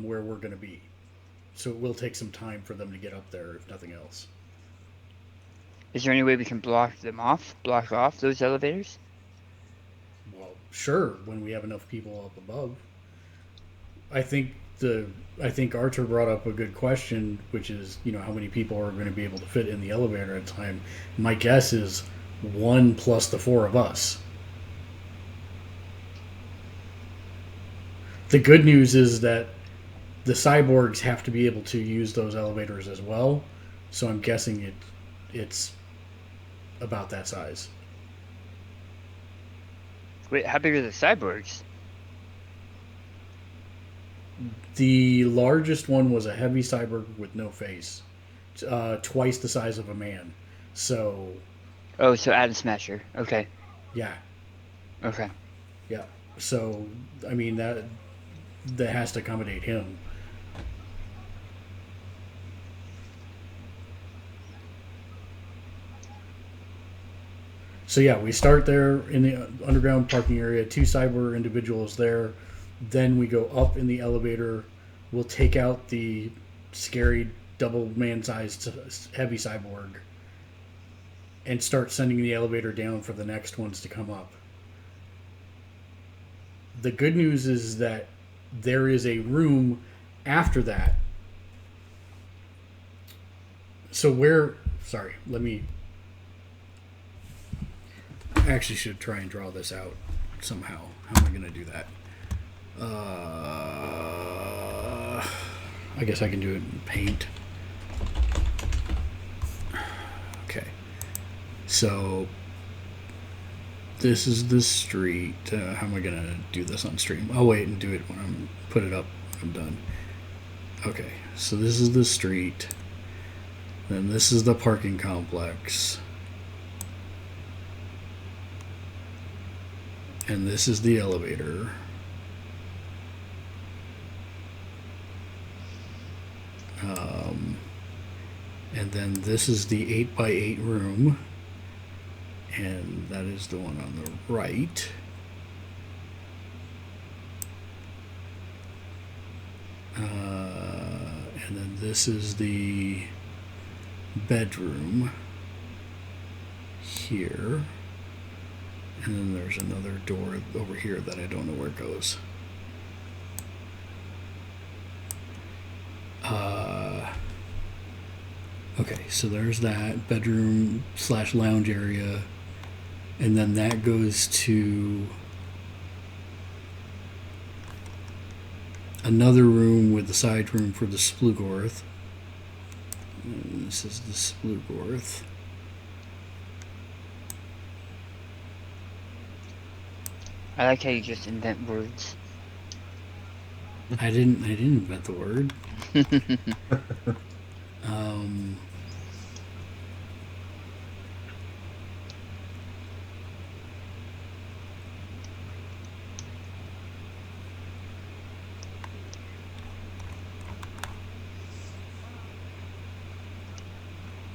where we're going to be. So it will take some time for them to get up there, if nothing else. Is there any way we can block off those elevators? Well, sure, when we have enough people up above. I think Archer brought up a good question, which is, how many people are going to be able to fit in the elevator at a time. My guess is 1 plus the 4 of us. The good news is that the cyborgs have to be able to use those elevators as well, so I'm guessing it's about that size. Wait, how big are the cyborgs? The largest one was a heavy cyborg with no face, twice the size of a man. So. Oh, so Atom Smasher. Okay. Yeah. Okay. Yeah. So I mean that has to accommodate him. So yeah, we start there in the underground parking area, 2 cyber individuals there. Then we go up in the elevator. We'll take out the scary double man-sized heavy cyborg and start sending the elevator down for the next ones to come up. The good news is that there is a room after that. So I actually should try and draw this out somehow. How am I going to do that? I guess I can do it in paint. Okay. So this is the street. How am I going to do this on stream? I'll wait and do it when I'm put it up when I'm done. Okay. So this is the street. Then this is the parking complex. And this is the elevator. And then this is the 8x8 room. And that is the one on the right. And then this is the bedroom here. And then there's another door over here that I don't know where it goes. Okay, so there's that bedroom / lounge area. And then that goes to another room with the side room for the Splugorth. And this is the Splugorth. I like how you just invent words. I didn't invent the word.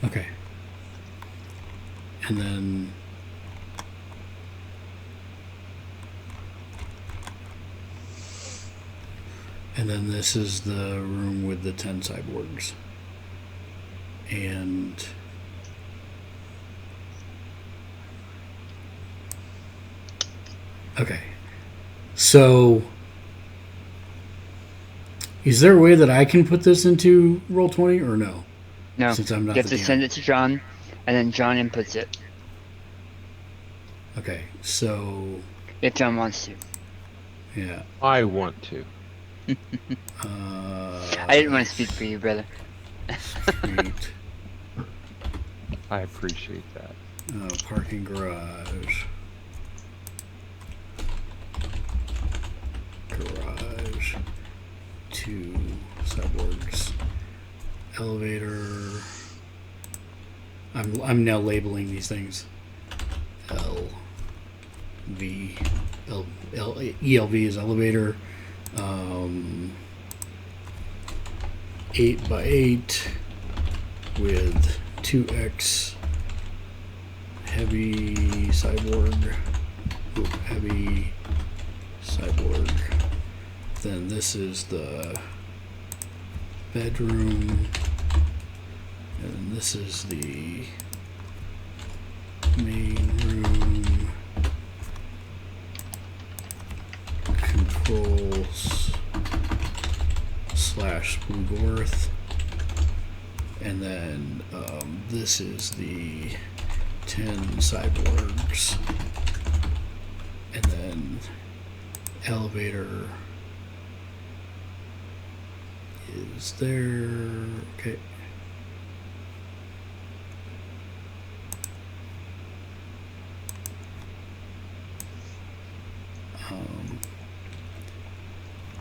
Okay. And then And then this is the room with the 10 cyborgs. And okay. So is there a way that I can put this into Roll20 or no? No. Since I'm not You have the to DM. send it to John, and then John inputs it. Okay, so If John wants to. yeah. I want to. I didn't want to speak for you, brother. Street, I appreciate that. parking garage. Garage. 2 cyborgs. Elevator. I'm now labeling these things. ELV is elevator. 8x8 with 2x heavy cyborg. Ooh, heavy cyborg. Then this is the bedroom. And this is the main room. Controls / Blugorth. And then this is the 10 cyborgs. And then elevator is there. Okay.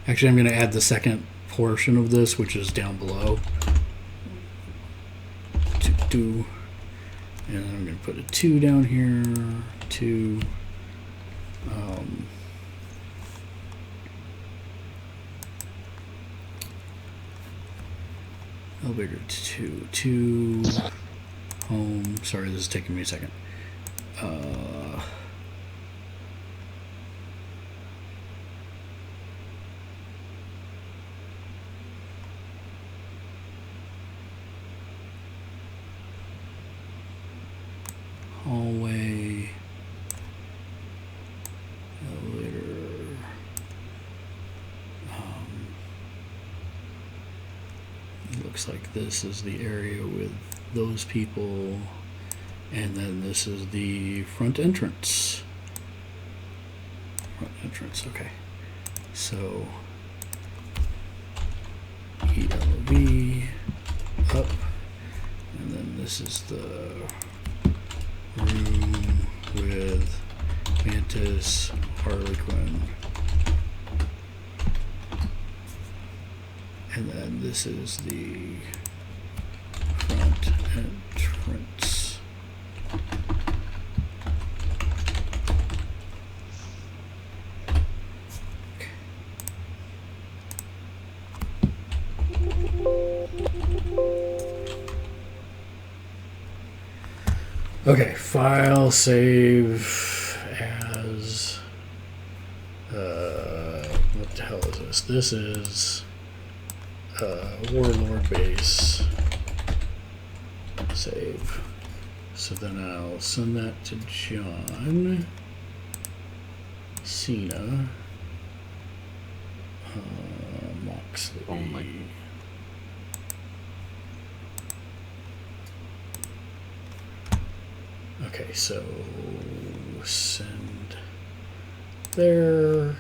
Actually, I'm going to add the second portion of this, which is down below. And then I'm going to put a 2 down here. 2. Elevator 2. 2. Home. Sorry, this is taking me a second. Hallway, elevator, looks like this is the area with those people, and then this is the front entrance. Okay. So ELV up, and then this is the room with Mantis, Harlequin, and then this is the front entrance. Okay, file save as what the hell is this? This is Warlord base. Save. So then I'll send that to John. Cena. Moxley. Oh my. Okay, so send there.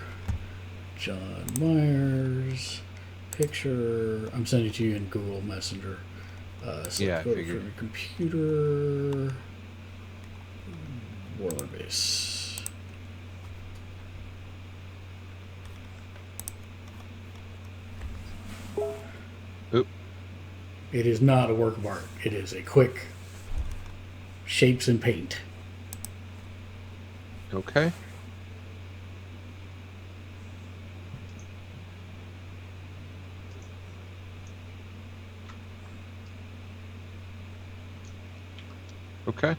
John Myers. Picture. I'm sending it to you in Google Messenger. So Yeah, I go figured. from your computer. Warlord base. Oop. It is not a work of art. It is a quick shapes and paint. Okay. Okay.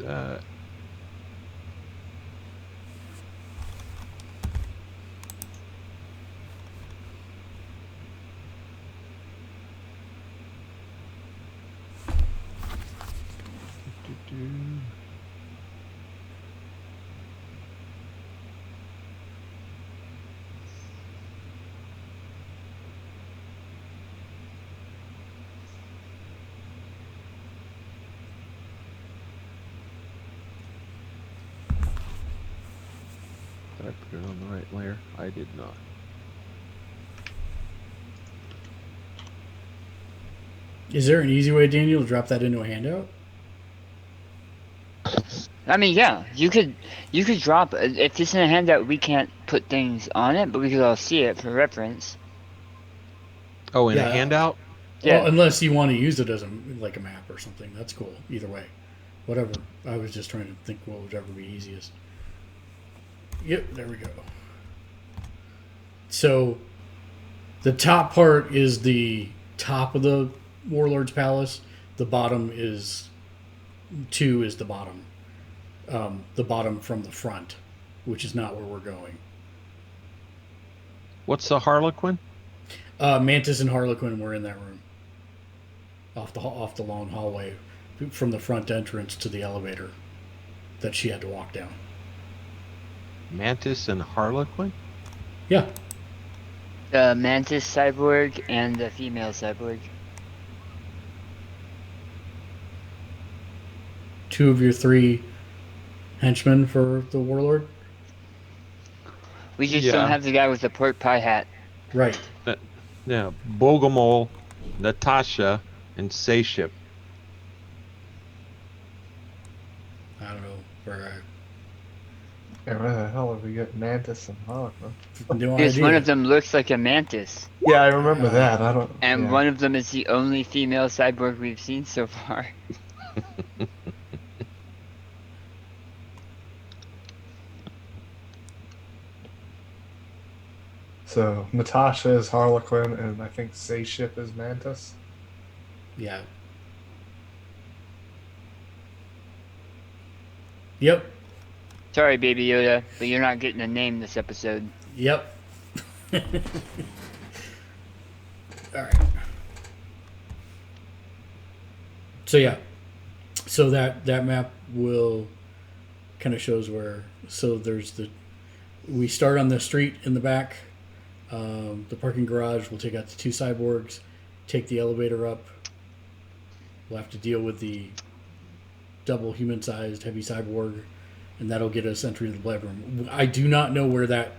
that. Did I put it on the right layer? I did not. Is there an easy way, Daniel, to drop that into a handout? I mean, yeah, you could drop if it's in a handout. We can't put things on it, but we could all see it for reference. Oh, in Yeah. a handout? Yeah. Well, unless you want to use it as a map or something, that's cool. Either way, whatever. I was just trying to think what would ever be easiest. Yep, there we go. So, the top part is the top of the Warlord's Palace. The bottom is 2 is the bottom. The bottom from the front, which is not where we're going. What's the Harlequin? Mantis and Harlequin were in that room. Off the long hallway, from the front entrance to the elevator that she had to walk down. Mantis and Harlequin? Yeah. The Mantis cyborg and the female cyborg. 2 of your 3 henchmen for the Warlord? We just Yeah. don't have the guy with the pork pie hat. Right. Yeah, Bogomol, Natasha, and Sayship. I don't know where And where the hell have we got Mantis and Harlequin? no Because idea. one of them looks like a mantis, Yeah, I remember that. I don't. and yeah. one of them is the only female cyborg we've seen so far. So Natasha is Harlequin, and I think Sayship is Mantis. Yeah. Yep. Sorry, Baby Yoda, but you're not getting a name this episode. Yep. All right. So yeah. So that map will kind of shows where. So there's we start on the street in the back. The parking garage. We'll take out the 2 cyborgs. Take the elevator up. We'll have to deal with the double human-sized heavy cyborg, and that'll get us entry to the bedroom. I do not know where that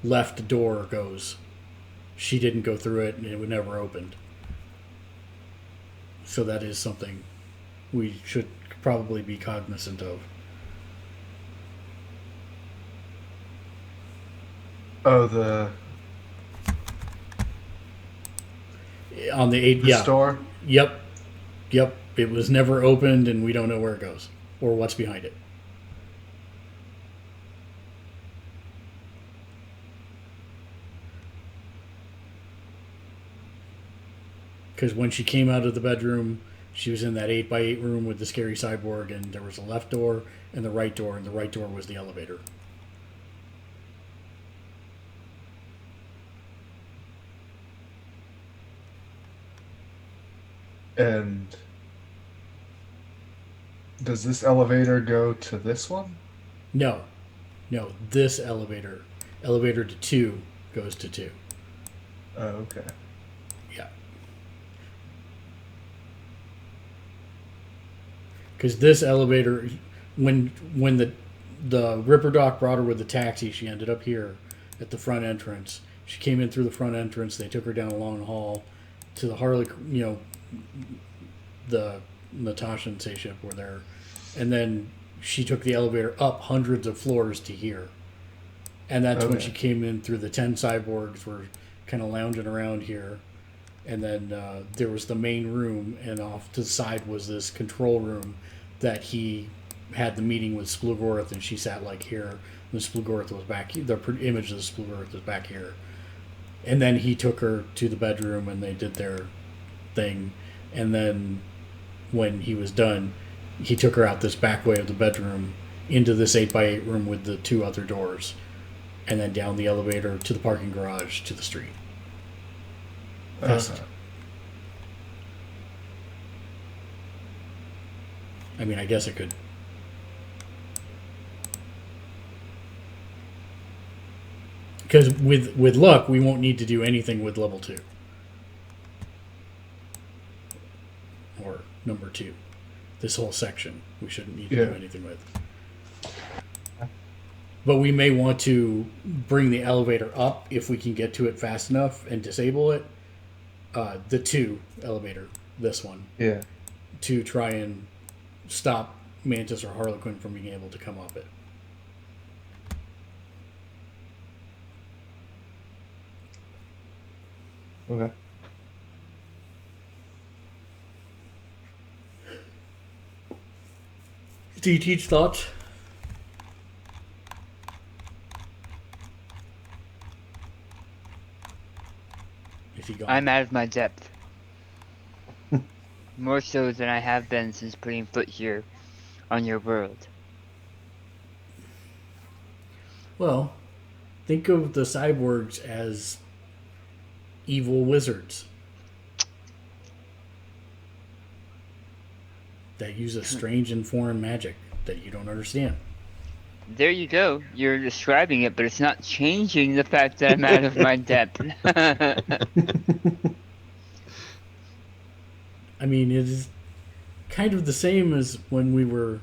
left door goes. She didn't go through it, and it never opened. So that is something we should probably be cognizant of. Oh, the On the 8, yeah. store. Yep. It was never opened, and we don't know where it goes or what's behind it. Because when she came out of the bedroom, she was in that 8x8 room with the scary cyborg, and there was a left door and the right door, and the right door was the elevator. And does this elevator go to this one? No. This elevator to 2 goes to 2. Oh, okay. Yeah. Because this elevator, when the Ripper Doc brought her with the taxi, she ended up here at the front entrance. She came in through the front entrance. They took her down a long hall to the the Natasha and Sayship were there, and then she took the elevator up hundreds of floors to here. And that's when Okay. she came in through the 10 cyborgs were kind of lounging around here. And then there was the main room, and off to the side was this control room that he had the meeting with Splugorth, and she sat like here. And the Splugorth was back here. The image of the Splugorth was back here. And then he took her to the bedroom, and they did their thing. And then when he was done, he took her out this back way of the bedroom into this 8x8 room with the 2 other doors, and then down the elevator to the parking garage to the street. Fast. I mean, I guess it could. Because with luck, we won't need to do anything with level 2. Or number 2. This whole section, we shouldn't need to do anything with. But we may want to bring the elevator up if we can get to it fast enough and disable it. The 2 elevator, this one. Yeah. To try and stop Mantis or Harlequin from being able to come up it. Okay. Do you teach thoughts? Is he gone? I'm out of my depth. More so than I have been since putting foot here on your world. Well, think of the cyborgs as evil wizards that use a strange and foreign magic that you don't understand. There you go. You're describing it, but it's not changing the fact that I'm out of my depth. I mean, it is kind of the same as when we were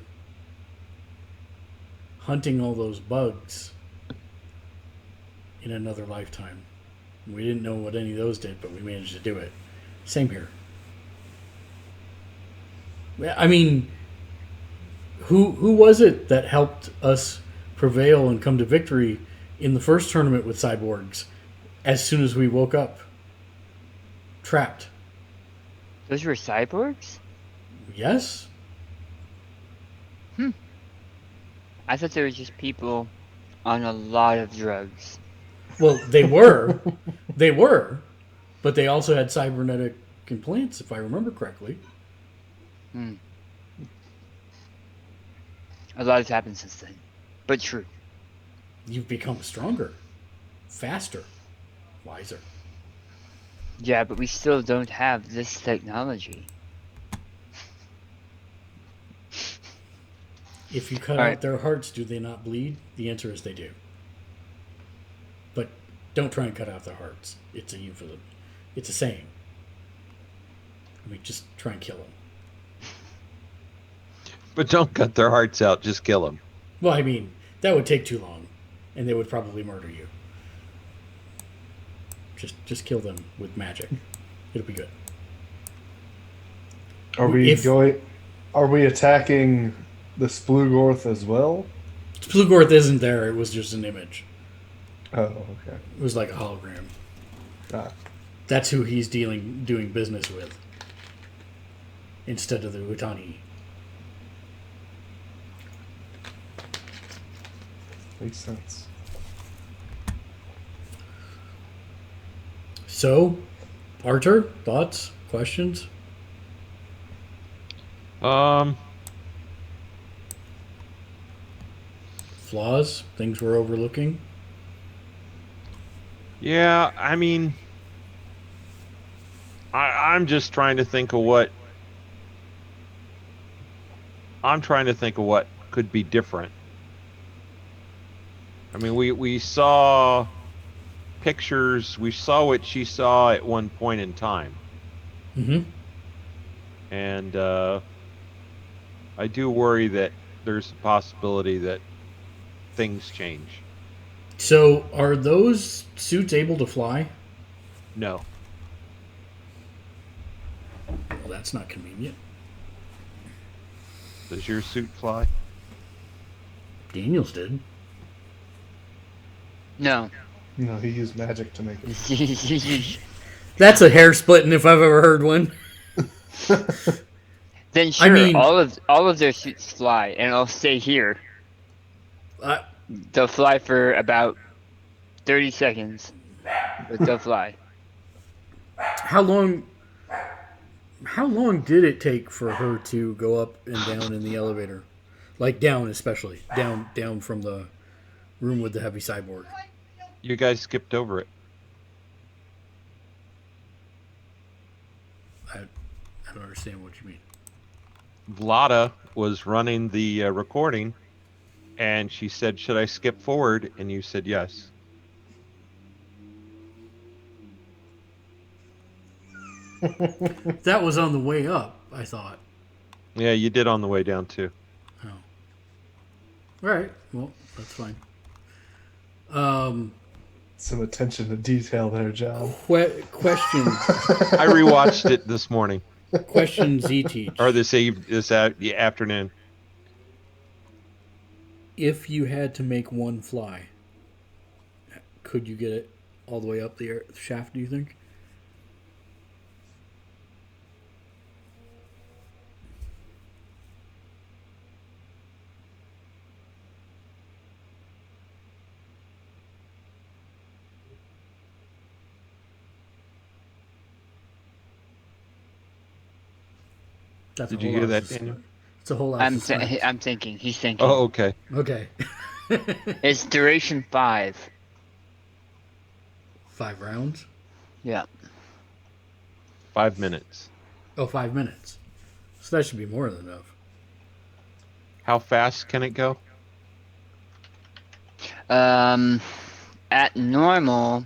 hunting all those bugs in another lifetime. We didn't know what any of those did, but we managed to do it. Same here. I mean, who was it that helped us prevail and come to victory in the first tournament with cyborgs as soon as we woke up? Trapped. Those were cyborgs? Yes? I thought they were just people on a lot of drugs. Well, they were. They were. But they also had cybernetic implants, if I remember correctly. A lot has happened since then. But true. You've become stronger, faster, wiser. Yeah, but we still don't have this technology. If you cut All out right. their hearts, do they not bleed? The answer is they do. But don't try and cut out their hearts. It's a euphemism. It's a saying. I mean, just try and kill them. But don't cut their hearts out. Just kill them. Well, I mean, that would take too long, and they would probably murder you. Just kill them with magic. It'll be good. Are we attacking the Splugorth as well? Splugorth isn't there. It was just an image. Oh, okay. It was like a hologram. Ah. That's who he's doing business with. Instead of the Utani. Makes sense. So, Arthur, thoughts, questions? Flaws, things we're overlooking? Yeah, I mean, I'm just trying to think of what. I'm trying to think of what could be different. I mean, we saw pictures. We saw what she saw at one point in time. Mm-hmm. And I do worry that there's a possibility that things change. So, are those suits able to fly? No. Well, that's not convenient. Does your suit fly? Daniel's did. No. No, he used magic to make it. That's a hair splitting if I've ever heard one. Then sure, I mean- all of their suits fly, and I'll stay here. They'll fly for about 30 seconds, but they'll fly. How long How long did it take for her to go up and down in the elevator? Like down, especially down from the room with the heavy cyborg. You guys skipped over it. I don't understand what you mean. Vlada was running the recording, and she said, "Should I skip forward?" And you said yes. That was on the way up, I thought. Yeah, you did on the way down too. Oh. All right. Well, that's fine. Some attention to detail there, John. Question. I rewatched it this morning Question Z teach. or this afternoon. If you had to make one fly, could you get it all the way up the shaft, do you think? That's Did you hear that, Daniel? It's a whole lot. I'm thinking. He's thinking. Oh, okay. Okay. It's duration 5. 5 rounds? Yeah. 5 minutes. Oh, 5 minutes. So that should be more than enough. How fast can it go? At normal,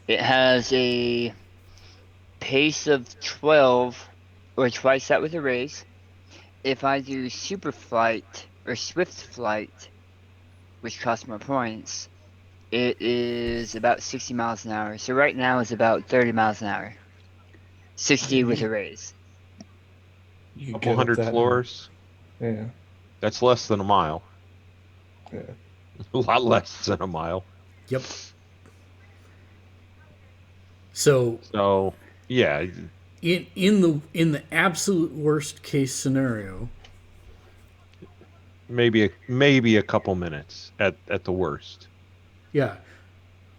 it has a pace of 12, or twice that with a raise. If I do super flight or swift flight, which costs more points, it is about 60 miles an hour. So right now it's about 30 miles an hour. 60 with a raise. You Couple hundred floors. Yeah. That's less than a mile. Yeah. A lot less than a mile. Yep. So yeah. in the absolute worst case scenario, Maybe a couple minutes at the worst. yeah.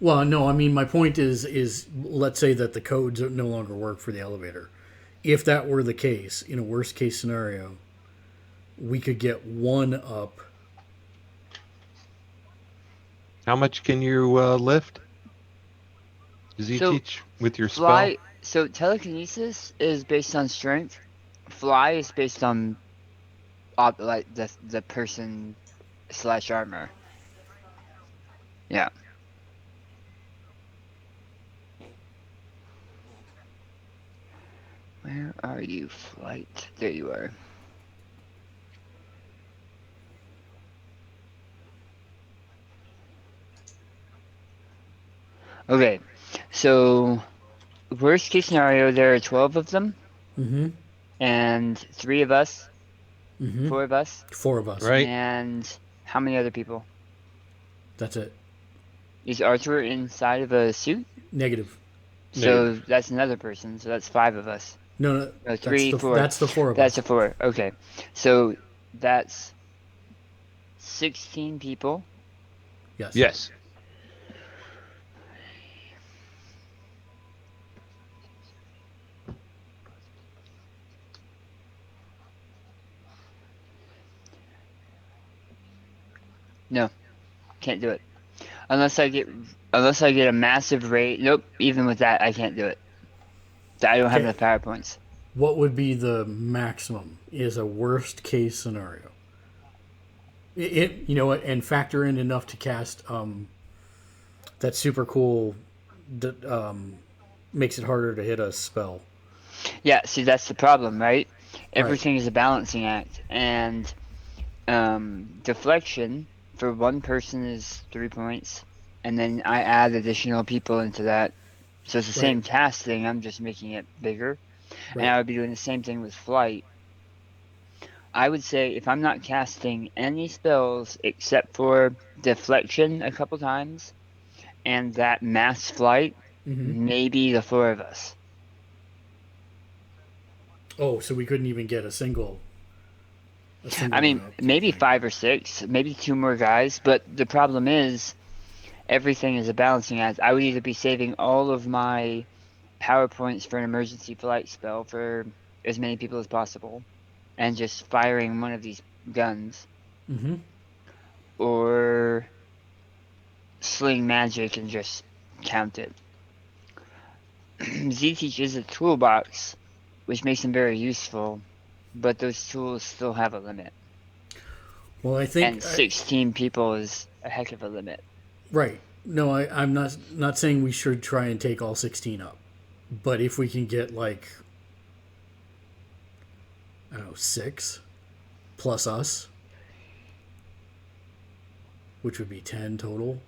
Well, no, I mean my point is let's say that the codes no longer work for the elevator. If that were the case, in a worst case scenario, we could get one up. How much can you lift? Does he teach with your Fly. spell? So telekinesis is based on strength. Fly is based on like the person / armor. Yeah. Where are you, flight? There you are. Okay, so worst case scenario, there are 12 of them, and 3 of us, 4 of us, 4 of us, right? And how many other people? That's it. Is Arthur inside of a suit? Negative. So that's another person. So that's 5 of us. No, No, 3, 4. That's the 4 of That's us. the 4. Okay, so that's 16 people. Yes. Yes. No, can't do it. Unless I get a massive rate. Nope. Even with that, I can't do it. I don't have Okay. enough power points. What would be the maximum is a worst case scenario. And factor in enough to cast that super cool that makes it harder to hit a spell. Yeah. See, that's the problem, right? Everything is a balancing act, and deflection for one person is 3 points, and then I add additional people into that. So it's the same task thing. I'm just making it bigger. And I would be doing the same thing with flight. I would say if I'm not casting any spells except for deflection a couple times and that mass flight, maybe the 4 of us. Oh, so we couldn't even get a single I mean, maybe 5 or 6, maybe 2 more guys. But the problem is everything is a balancing act. I would either be saving all of my power points for an emergency flight spell for as many people as possible and just firing one of these guns, Mm-hmm. or sling magic and just count it. Z-Teach is a toolbox, which makes them very useful, but those tools still have a limit. Well, I And think 16 people is a heck of a limit. right. No, I'm not saying we should try and take all 16 up, but if we can get like, I don't know, 6 plus us, which would be 10 total.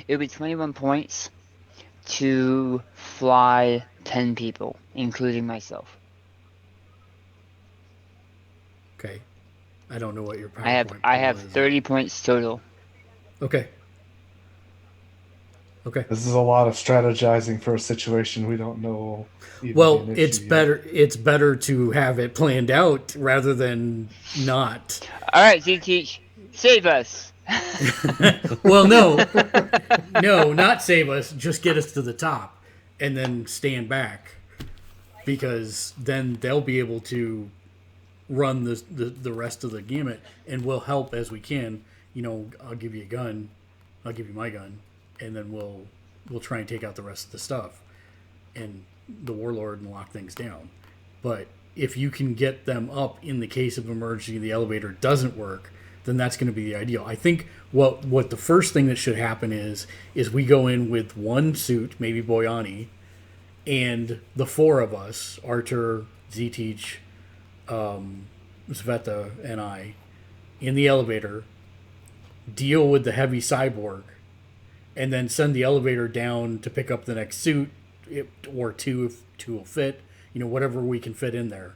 It would be 21 points to fly 10 people, including myself. Okay. I don't know what your I have PowerPoint I poll have is. 30 points total. Okay. Okay. This is a lot of strategizing for a situation we don't know. Even Well, be an it's issue yet. better. It's better to have it planned out rather than not. All right, Z-Teach, save us. Well, no, not save us. Just get us to the top, and then stand back, because then they'll be able to run the rest of the gamut, and we'll help as we can. You know, I'll give you a gun, I'll give you my gun, and then we'll try and take out the rest of the stuff, and the Warlord, and lock things down. But if you can get them up in the case of emergency, the elevator doesn't work, then that's going to be the ideal. I think what the first thing that should happen is we go in with one suit, maybe Boyani, and the 4 of us, Archer, Z-Teach, Sveta, and I, in the elevator, deal with the heavy cyborg, and then send the elevator down to pick up the next suit, or 2 if 2 will fit, whatever we can fit in there,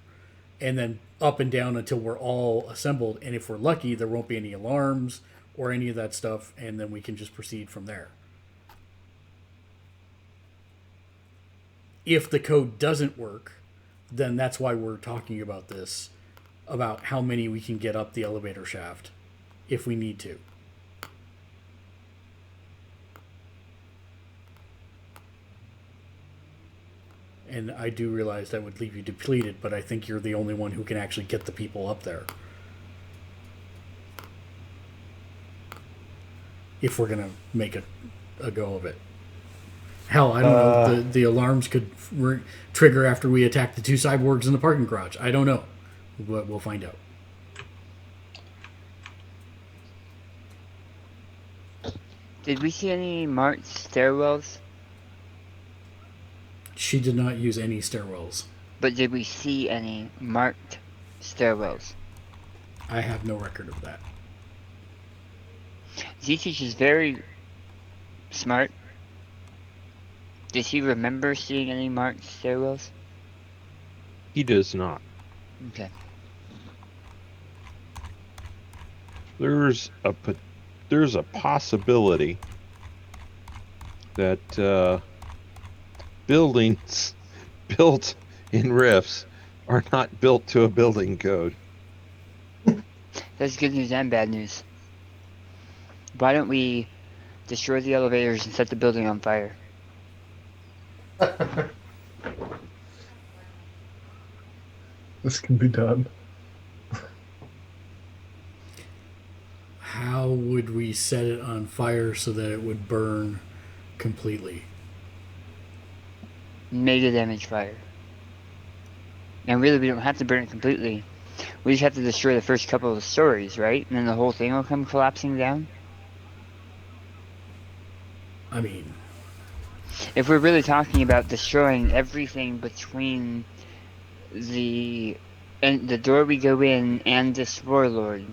and then up and down until we're all assembled. And if we're lucky, there won't be any alarms or any of that stuff, and then we can just proceed from there. If the code doesn't work, then that's why we're talking about this, about how many we can get up the elevator shaft if we need to. And I do realize that would leave you depleted, but I think you're the only one who can actually get the people up there. If we're going to make a go of it. Hell, I don't know. The alarms could trigger after we attack the 2 cyborgs in the parking garage. I don't know. But we'll find out. Did we see any marked stairwells? She did not use any stairwells. But did we see any marked stairwells? I have no record of that. Z-Teach is very smart. Does he remember seeing any marked stairwells? He does not. Okay. There's a possibility that buildings built in rifts are not built to a building code. That's good news and bad news. Why don't we destroy the elevators and set the building on fire? This can be done. How would we set it on fire so that it would burn completely? Mega damage fire. And really, we don't have to burn it completely. We just have to destroy the first couple of stories, right? And then the whole thing will come collapsing down? I mean, if we're really talking about destroying everything between the door we go in and this Warlord.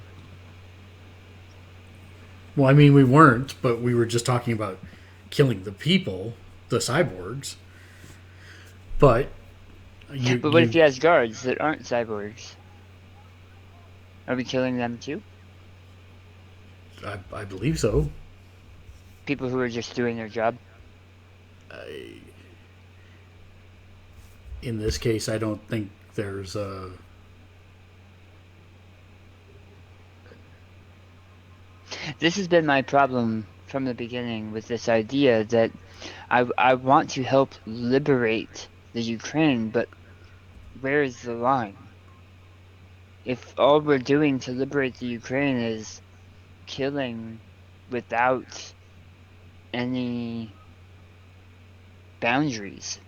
well, I mean, we weren't, but we were just talking about killing the people, the cyborgs. But But what if he has guards that aren't cyborgs? Are we killing them too? I believe so. People who are just doing their job? In this case, I don't think there's a... This has been my problem from the beginning with this idea that I want to help liberate the Ukraine, but where is the line? If all we're doing to liberate the Ukraine is killing without any boundaries,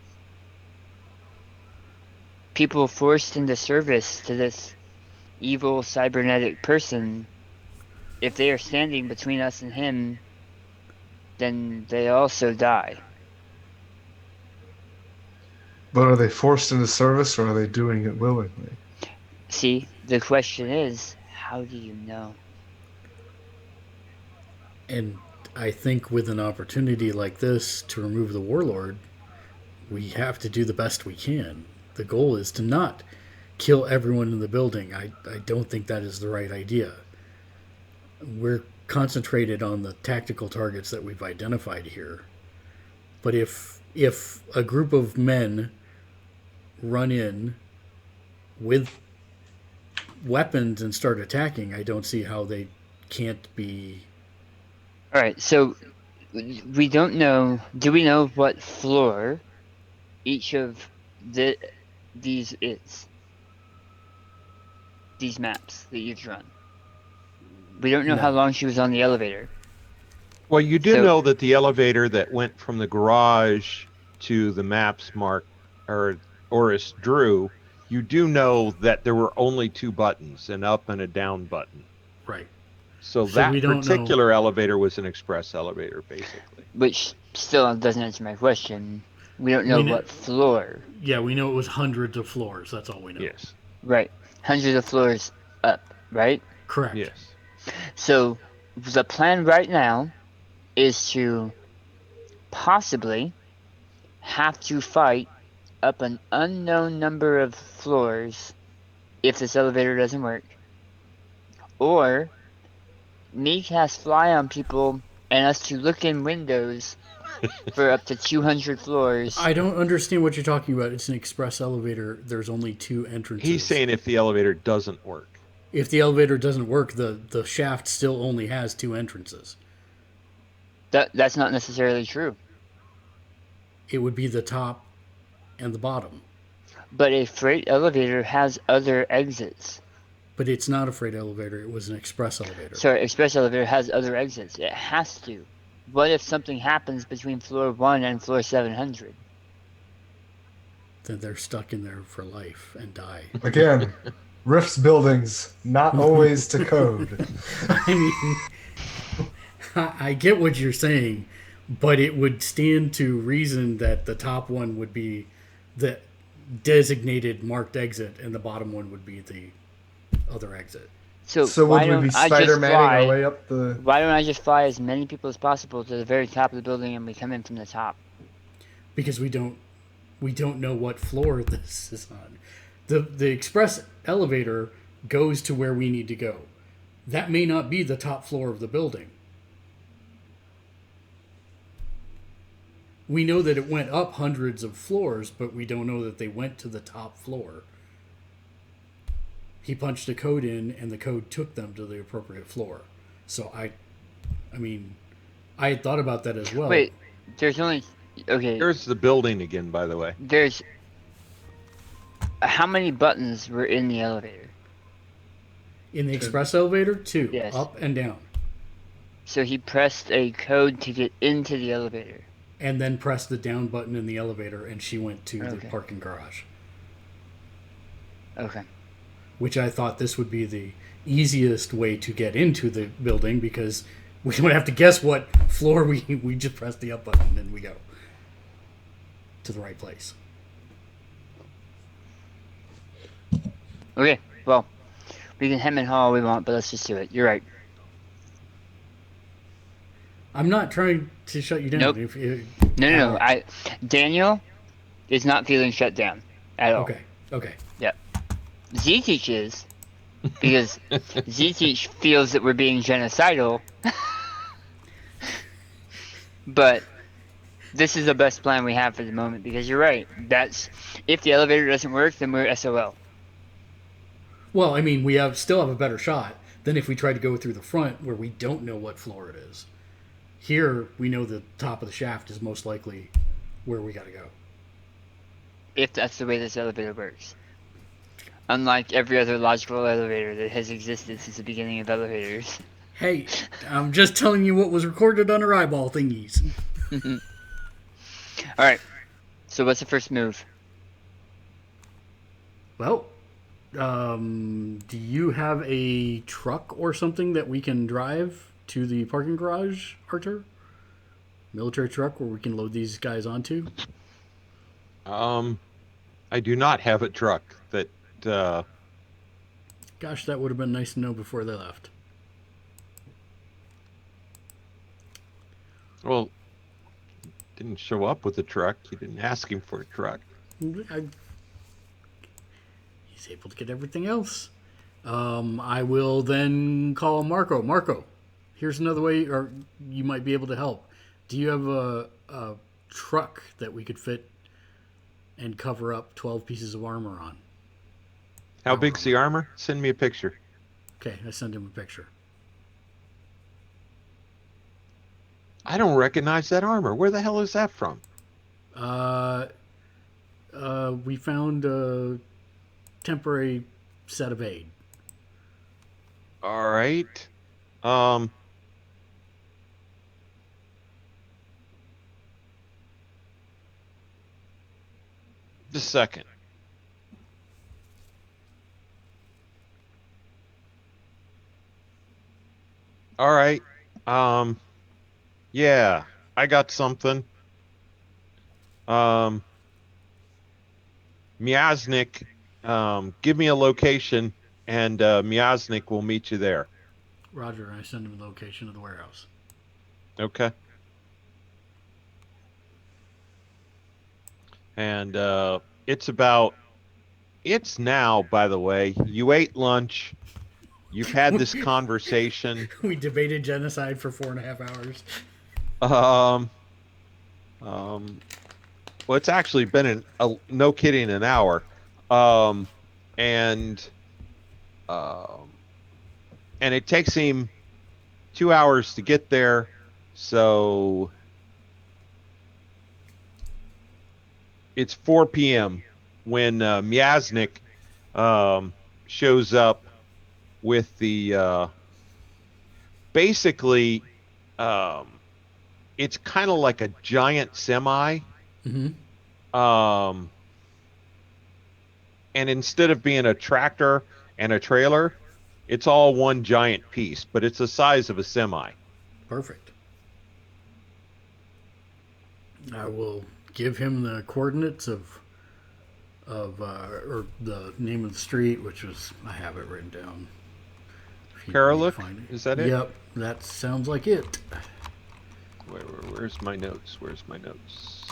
people forced into service to this evil cybernetic person, if they are standing between us and him, then they also die. But are they forced into service, or are they doing it willingly? See, the question is, how do you know? And I think with an opportunity like this to remove the Warlord, we have to do the best we can. The goal is to not kill everyone in the building. I don't think that is the right idea. We're concentrated on the tactical targets that we've identified here. But if a group of men run in with weapons and start attacking, I don't see how they can't be. All right, so we don't know. Do we know what floor each of these is? These maps that you've run. We don't know No. how long she was on the elevator. Well, you do So- know that the elevator that went from the garage to the maps mark or Oris drew, you do know that there were only two buttons, an up and a down button. Right. So So that we don't particular elevator was an express elevator, basically. Which still doesn't answer my question. We don't know We know- what floor. Yeah, we know it was hundreds of floors. That's all we know. Yes. Right. Hundreds of floors up, right? Correct. Yes. So the plan right now is to possibly have to fight up an unknown number of floors if this elevator doesn't work. Or me cast fly on people and us to look in windows for up to 200 floors. I don't understand what you're talking about. It's an express elevator. There's only two entrances. He's saying if the elevator doesn't work. if the elevator doesn't work, the shaft still only has two entrances. That's not necessarily true. It would be the top and the bottom. But a freight elevator has other exits. But it's not a freight elevator. It was an express elevator. Sorry, express elevator has other exits. It has to. What if something happens between floor 1 and floor 700? Then they're stuck in there for life and die. Again, Rift's buildings, not always to code. I mean, I get what you're saying, but it would stand to reason that the top one would be the designated marked exit and the bottom one would be the other exit. So why would we don't be I just Spider-Manning fly? our way up the... Why don't I just fly as many people as possible to the very top of the building and we come in from the top? Because we don't know what floor this is on. The express elevator goes to where we need to go. That may not be the top floor of the building. We know that it went up hundreds of floors, but we don't know that they went to the top floor. He punched a code in, and the code took them to the appropriate floor. So I mean, I had thought about that as well. Wait, there's only... Okay, Here's the building again, by the way. there's... How many buttons were in the elevator? In the express elevator, 2, Yes. up and down, So he pressed a code to get into the elevator. and then pressed the down button in the elevator, and she went to the Okay. parking garage. Okay. Which I thought this would be the easiest way to get into the building because we don't have to guess what floor we just press the up button and we go to the right place. Okay, well, we can hem and haw all we want, but let's just do it. You're right. I'm not trying to shut you down. Nope. No. Daniel is not feeling shut down at all. Okay. Z-Teach is, because Z-Teach feels that we're being genocidal. But this is the best plan we have for the moment, because you're right. That's, if the elevator doesn't work, then we're SOL. Well, I mean, still have a better shot than if we try to go through the front where we don't know what floor it is. Here, we know the top of the shaft is most likely where we got to go. If that's the way this elevator works. Unlike every other logical elevator that has existed since the beginning of elevators. Hey, I'm just telling you what was recorded on our eyeball thingies. Alright, so what's the first move? Well, do you have a truck or something that we can drive to the parking garage, Arthur? Military truck where we can load these guys onto? I do not have a truck that. Gosh, that would have been nice to know before they left. Well, didn't show up with a truck. You didn't ask him for a truck. He's able to get everything else. I will then call Marco. Marco, here's another way, or you might be able to help. Do you have a truck that we could fit and cover up 12 pieces of armor on? How big's the armor? Send me a picture. Okay, I sent him a picture. I don't recognize that armor. Where the hell is that from? We found a temporary set of aid. All right. Just a second. All right. Yeah, I got something. Miaznik, give me a location, and Miaznik will meet you there. Roger, I send him the location of the warehouse. Okay. And it's now, by the way, you ate lunch. You've had this conversation. We debated genocide for 4.5 hours. Well, it's actually been no kidding, an hour. And it takes him 2 hours to get there. So it's 4 p.m. when Miaznik shows up with the basically it's kind of like a giant semi. Mm-hmm. And instead of being a tractor and a trailer, it's all one giant piece, but it's the size of a semi. Perfect. I will give him the coordinates of or the name of the street, which was, I have it written down. Paralook? Is that it? Yep, that sounds like it. Where's my notes? Where's my notes?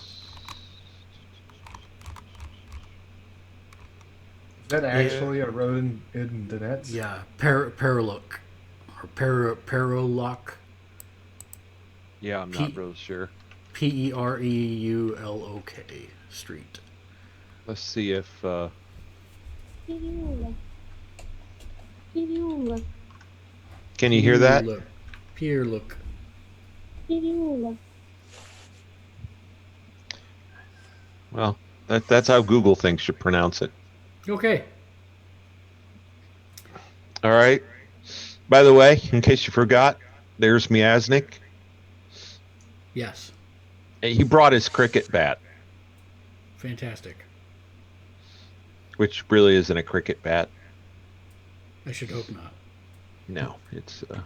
Is that actually a road in Donetsk? Yeah, Paralook. Or Paralock. Yeah, I'm not real sure. Pereulok Street. Let's see if... Can you hear that? Paralook. Well, that's how Google thinks you pronounce it. Okay. All right. By the way, in case you forgot, there's Miaznik. Yes. He brought his cricket bat. Fantastic. Which really isn't a cricket bat. I should hope not. No, it's a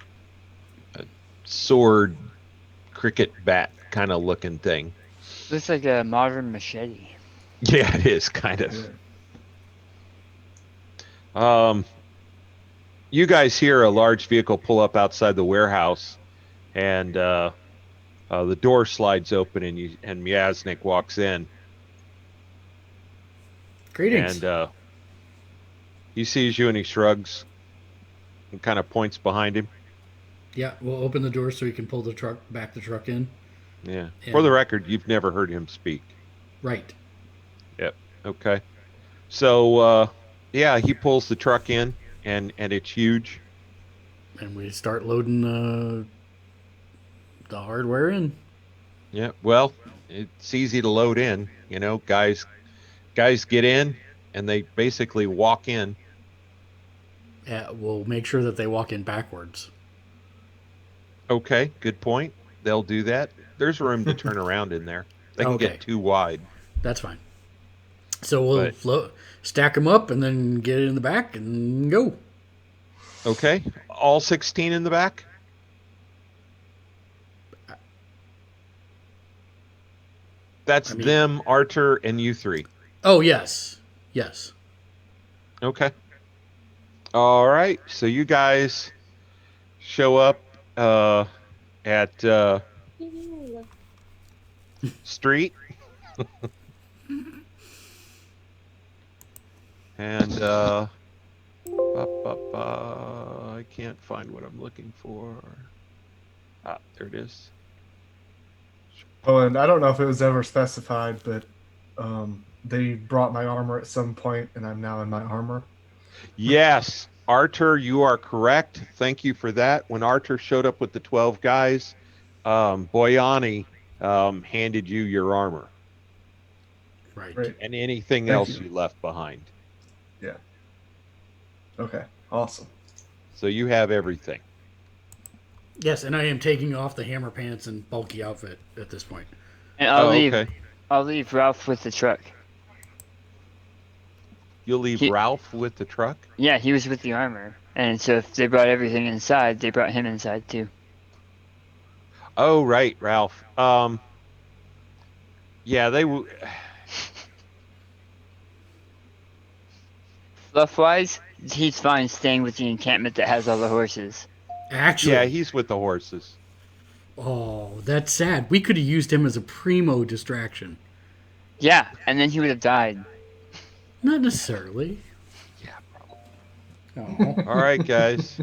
sword cricket bat kind of looking thing. Looks like a modern machete. Yeah, it is kind of. You guys hear a large vehicle pull up outside the warehouse, and the door slides open, and Miaznik walks in. Greetings. And he sees you and he shrugs and kind of points behind him. Yeah, we'll open the door so he can pull the truck in. Yeah. For the record, you've never heard him speak. Right. Yep. Okay. So, yeah, he pulls the truck in, and it's huge. and we start loading the hardware in. Yeah. Well, it's easy to load in. Guys get in and they basically walk in. Yeah, we'll make sure that they walk in backwards. Okay, good point. They'll do that. There's room to turn around in there. They can Okay, get too wide. that's fine. So we'll But stack them up and then get it in the back and go. okay, all 16 in the back? That's I mean, them, Arthur, and you three. oh yes, yes. Okay. All right. So you guys show up at Street. And I can't find what I'm looking for. Ah, there it is. Oh, and I don't know if it was ever specified, but they brought my armor at some point, and I'm now in my armor. Yes, Arthur, you are correct. Thank you for that. When Arthur showed up with the 12 guys, Boyani handed you your armor Right. Right. and anything Thank else you. you left behind. Yeah. Okay. Awesome. So you have everything. Yes, and I am taking off the hammer pants and bulky outfit at this point. And Okay. I'll leave Ralph with the truck. You'll leave Ralph with the truck? Yeah, he was with the armor. And so if they brought everything inside, they brought him inside too. Oh, right, Ralph. Yeah, they will. Fluff-wise, he's fine staying with the encampment that has all the horses. Actually, Yeah, he's with the horses. oh, that's sad. We could have used him as a primo distraction. Yeah, and then he would have died. Not necessarily. Yeah, probably. Oh. All right, guys.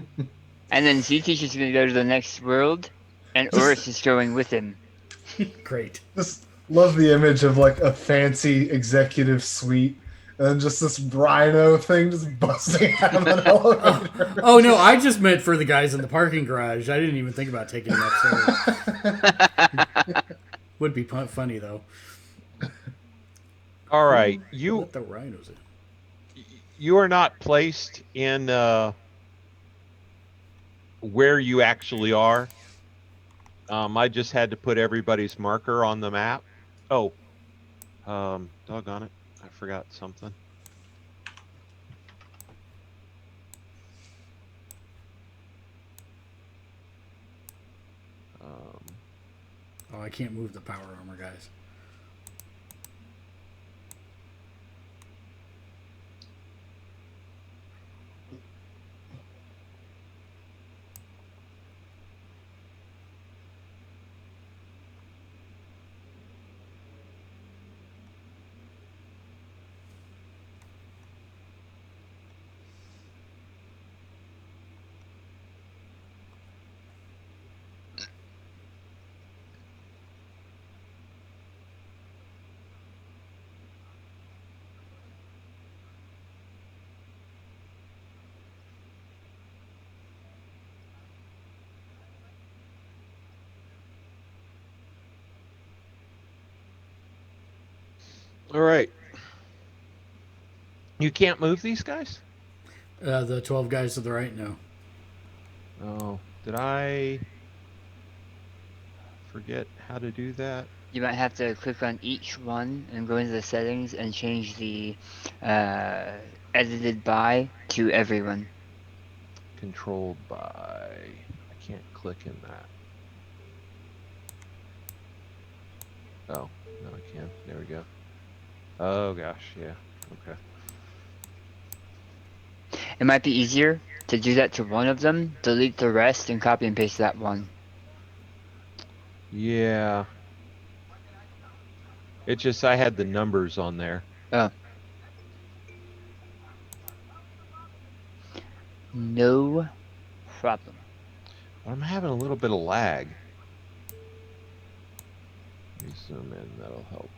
And then Z-Teach is going to go to the next world, and Oris is going with him. Great. Just love the image of like a fancy executive suite, and then just this rhino thing just busting out of an elevator. Oh no, I just meant for the guys in the parking garage. I didn't even think about taking them upstairs. Would be funny though. All right, Let the rhinos in. you are not placed in where you actually are. I just had to put everybody's marker on the map. Oh, doggone it, I forgot something. Oh, I can't move the power armor, guys. All right, you can't move these guys? The 12 guys to the right, no. Oh, did I forget how to do that? You might have to click on each one and go into the settings and change the edited by to everyone. Controlled by. I can't click in that. Oh, no, I can. There we go. Oh gosh, yeah. Okay. It might be easier to do that to one of them, delete the rest, and copy and paste that one. Yeah. It's just I had the numbers on there. Oh. No problem. I'm having a little bit of lag. Let me zoom in, that'll help.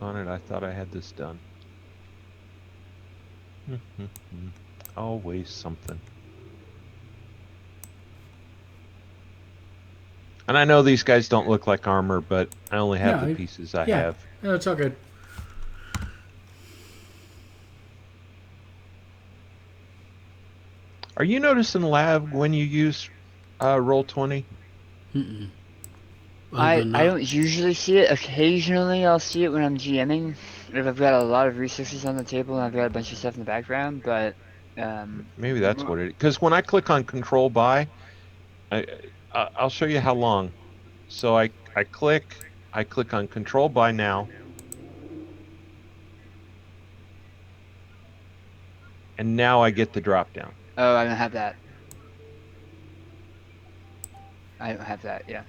on it. I thought I had this done. Always something. And I know these guys don't look like armor, but I only have the pieces I have. No, it's all good. Are you noticing lag when you use Roll20? Mm-mm. I don't usually see it. Occasionally I'll see it when I'm GMing. If I've got a lot of resources on the table and I've got a bunch of stuff in the background, but maybe that's what it is. Because when I click on Control Buy, I'll show you how long. So I click on Control Buy now. And now I get the drop down. Oh, I don't have that. I don't have that, yeah.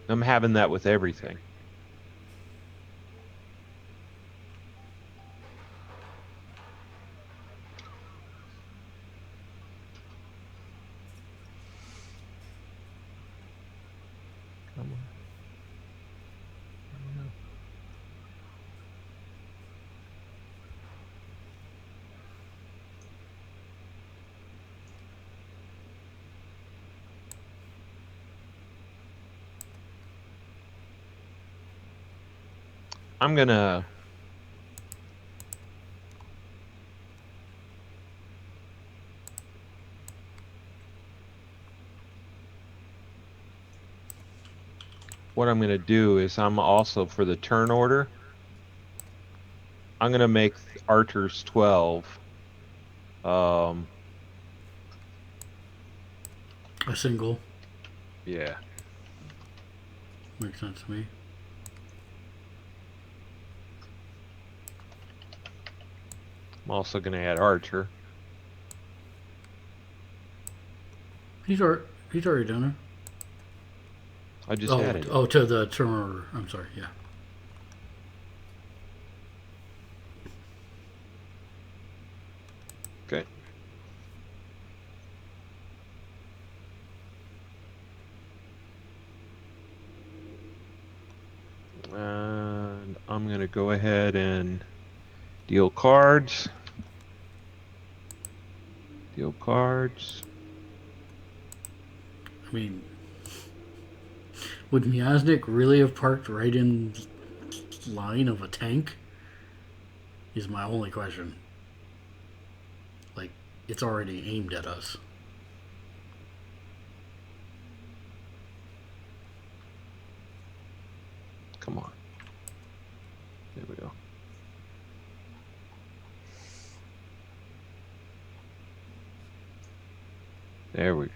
I'm having that with everything. Come on. I'm gonna what I'm gonna do is I'm also for the turn order. I'm gonna make Archer's 12. A single. Yeah. Makes sense to me. I'm also gonna add Archer. He's already done it. I just added it. Oh, to the turn order. I'm sorry. Yeah. Okay. And I'm gonna go ahead and deal cards. Deal cards. I mean, would Miasnik really have parked right in line of a tank? Is my only question. Like, it's already aimed at us. Come on. There we go. There we go.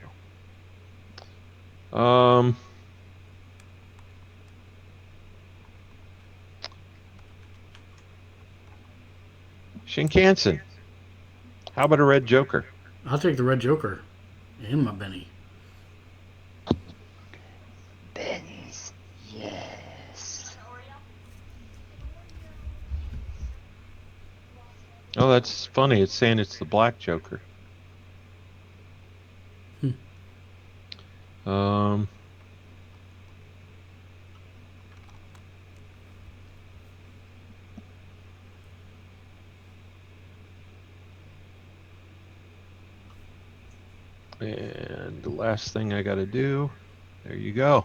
Shinkansen. How about a red Joker? I'll take the red Joker and my Benny. Benny's, yes. Oh, that's funny. It's saying it's the black Joker. And the last thing I got to do, there you go.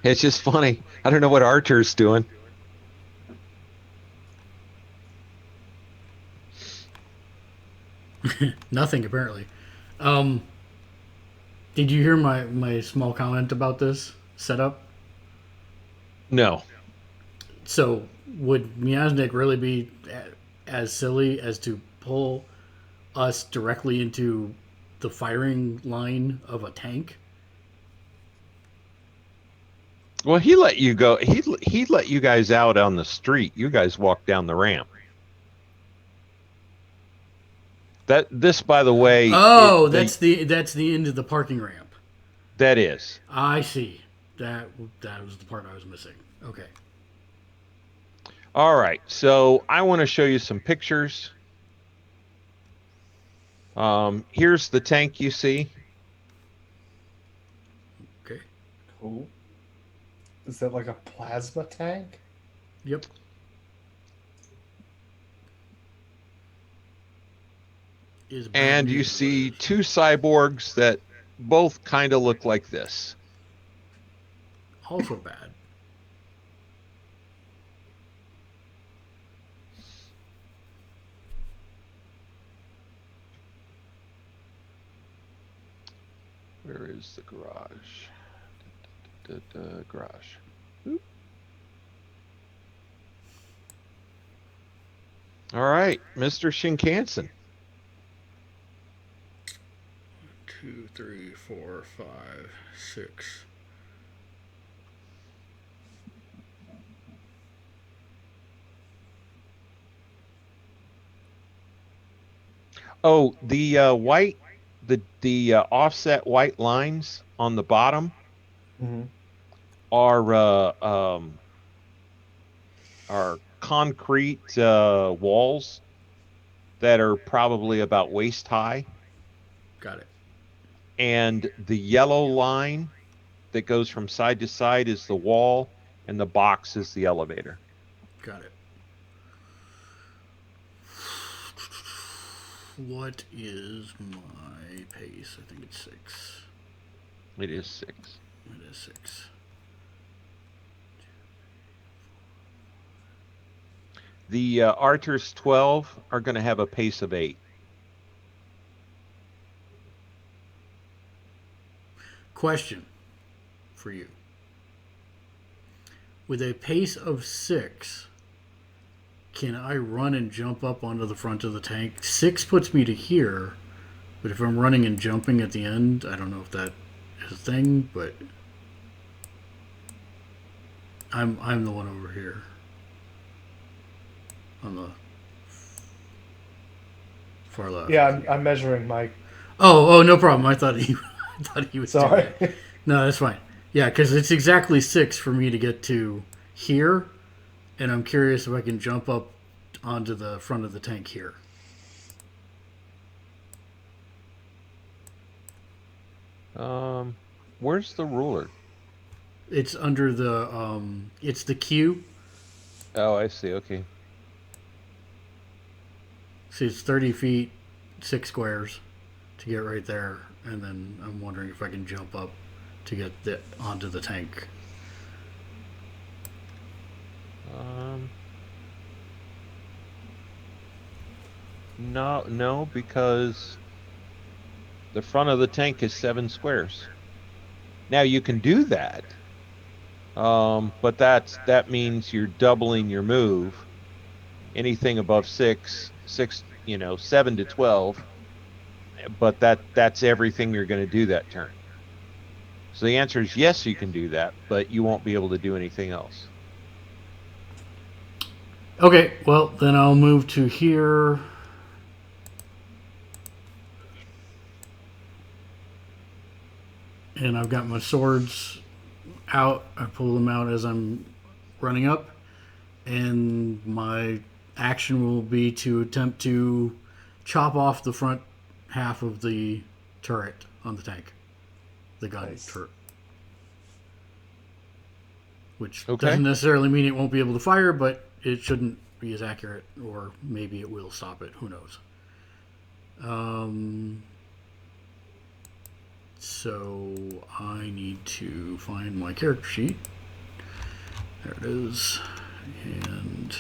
It's just funny. I don't know what Archer's doing. Nothing, apparently. Did you hear my small comment about this setup? No. So, would Miasnik really be as silly as to pull us directly into the firing line of a tank? Well, he let you go. He let you guys out on the street. You guys walked down the ramp. This, by the way. Oh, that's the end of the parking ramp. That is. I see. That was the part I was missing. Okay. All right. So I want to show you some pictures. Here's the tank you see. Okay. Cool. Is that like a plasma tank? Yep. Is bad And you news. see two cyborgs that both kind of look like this. Also bad. Where is the garage? Garage. Oop. All right, Mr. Shinkansen. 2, 3, 4, 5, 6. Oh, the white, the offset white lines on the bottom Mm-hmm. are concrete walls that are probably about waist high, Got it. and the yellow line that goes from side to side is the wall, and the box is the elevator. Got it. What is my pace? I think it's 6. It is 6. It is 6. The Arters 12 are going to have a pace of 8. Question for you. With a pace of 6, can I run and jump up onto the front of the tank? 6 puts me to here, but if I'm running and jumping at the end, I don't know if that is a thing, but I'm the one over here. On the far left. Yeah, I'm measuring Mike. Oh, no problem. I thought he was Sorry. doing that. No, that's fine. Yeah, because it's exactly 6 for me to get to here, and I'm curious if I can jump up onto the front of the tank here. Where's the ruler? It's under the it's the Q. Oh, I see. Okay. See, it's 30 feet, 6 squares to get right there, and then I'm wondering if I can jump up to get onto the tank. No, because the front of the tank is 7 squares. Now you can do that, but that means you're doubling your move. Anything above 6, 7 to 12. But that's everything you're going to do that turn. So the answer is yes, you can do that, but you won't be able to do anything else. Okay, well, then I'll move to here. And I've got my swords out. I pull them out as I'm running up. And my action will be to attempt to chop off the front half of the turret on the tank. The gun turret. Which doesn't necessarily mean it won't be able to fire, but it shouldn't be as accurate, or maybe it will stop it. Who knows? So I need to find my character sheet. There it is. And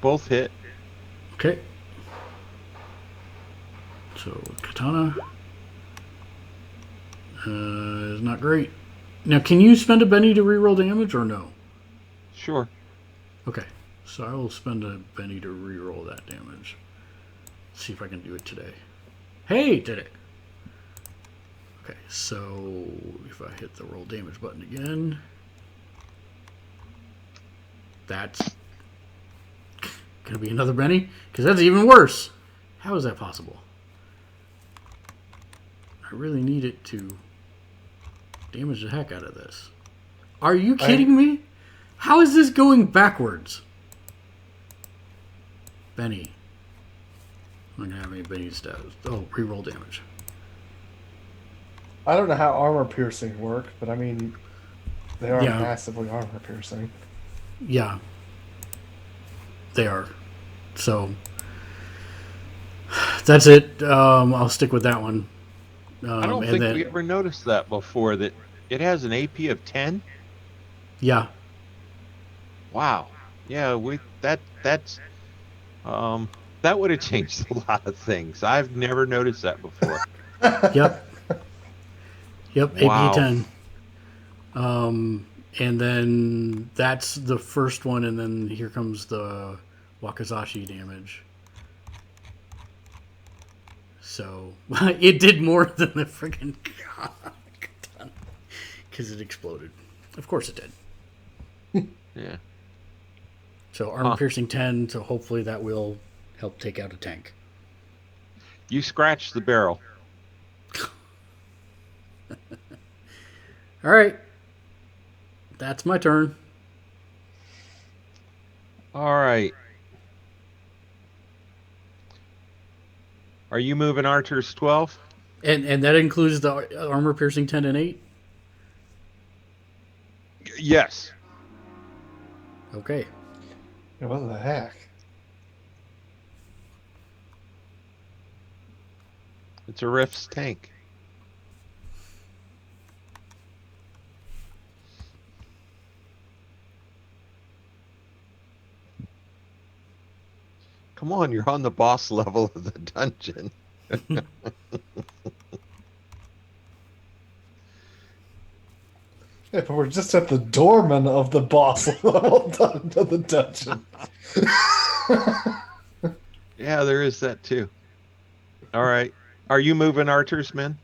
both hit. okay. So katana is not great. Now, can you spend a Benny to reroll damage or no? Sure. Okay, so I will spend a Benny to reroll that damage. See if I can do it today. Hey, did it. Okay, so if I hit the roll damage button again, that's gonna be another Benny, because that's even worse. How is that possible? I really need it to damage the heck out of this. Are you kidding me? How is this going backwards? Benny. I'm not going to have any Benny stats. Oh, reroll damage. I don't know how armor piercing work, but I mean, they are Yeah. massively armor piercing. Yeah. They are. So, that's it. I'll stick with that one. I don't think we ever noticed that before, that it has an AP of 10. Yeah. Wow. Yeah, that's that would have changed a lot of things. I've never noticed that before. Yep. Yep. Wow. AP 10. And then that's the first one, and then here comes the Wakizashi damage. So it did more than the freaking because it exploded. Of course it did. Yeah. So armor piercing 10. So hopefully that will help take out a tank. You scratched the barrel. All right. That's my turn. All right. Are you moving Archer's 12? And that includes the armor piercing 10 and 8? Yes. Okay. Yeah, what the heck? It's a Rift's tank. Come on, you're on the boss level of the dungeon. Yeah, but we're just at the doorman of the boss level of the dungeon. Yeah, there is that too. All right. Are you moving Archer's men?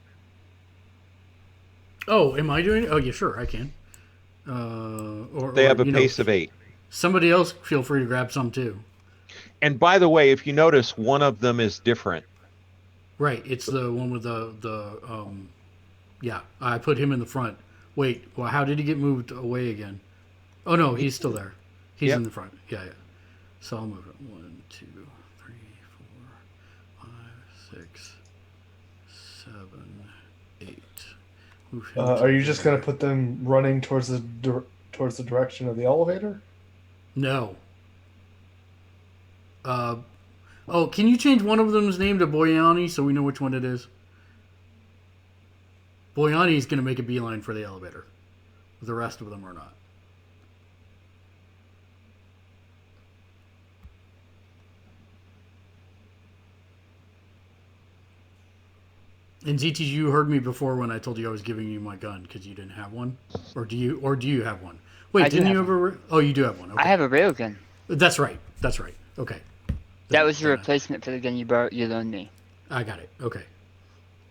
Oh, am I doing it? Oh, yeah, sure, I can. Or They have a you pace know, of 8. Somebody else feel free to grab some too. And by the way, if you notice, one of them is different. Right, it's the one with yeah, I put him in the front. Wait, well, how did he get moved away again? Oh no, he's still there. He's Yep. in the front. Yeah, yeah. So I'll move it. 1, 2, 3, 4, 5, 6, 7, 8. Move him to Are you just there. going to put them running towards the direction of the elevator? No. Oh, can you change one of them's name to Boyani so we know which one it is? Boyani is going to make a beeline for the elevator. The rest of them are not. And ZT, you heard me before when I told you I was giving you my gun because you didn't have one, or do you? Or do you have one? Wait, I do didn't you have ever? Oh, you do have one. Okay. I have a railgun. That's right. That's right. Okay. That was the Then replacement for the gun you loaned me. I got it. Okay.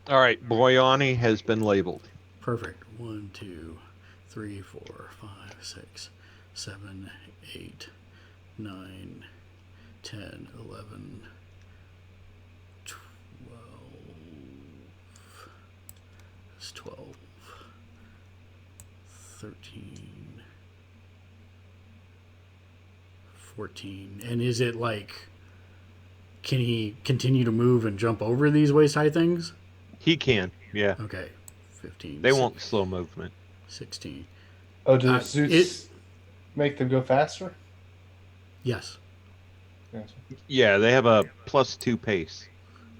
All right. Boyani has been labeled. Perfect. 1, 2, 3, 4, 5, 6, 7, 8, 9, 10, 11, 12. That's 12. 13. 14. And is it like, can he continue to move and jump over these waist high things? He can. Yeah. Okay. 15. They won't slow movement. 16. Oh, do the suits make them go faster? Yes. Yes. Yeah, they have a +2 pace.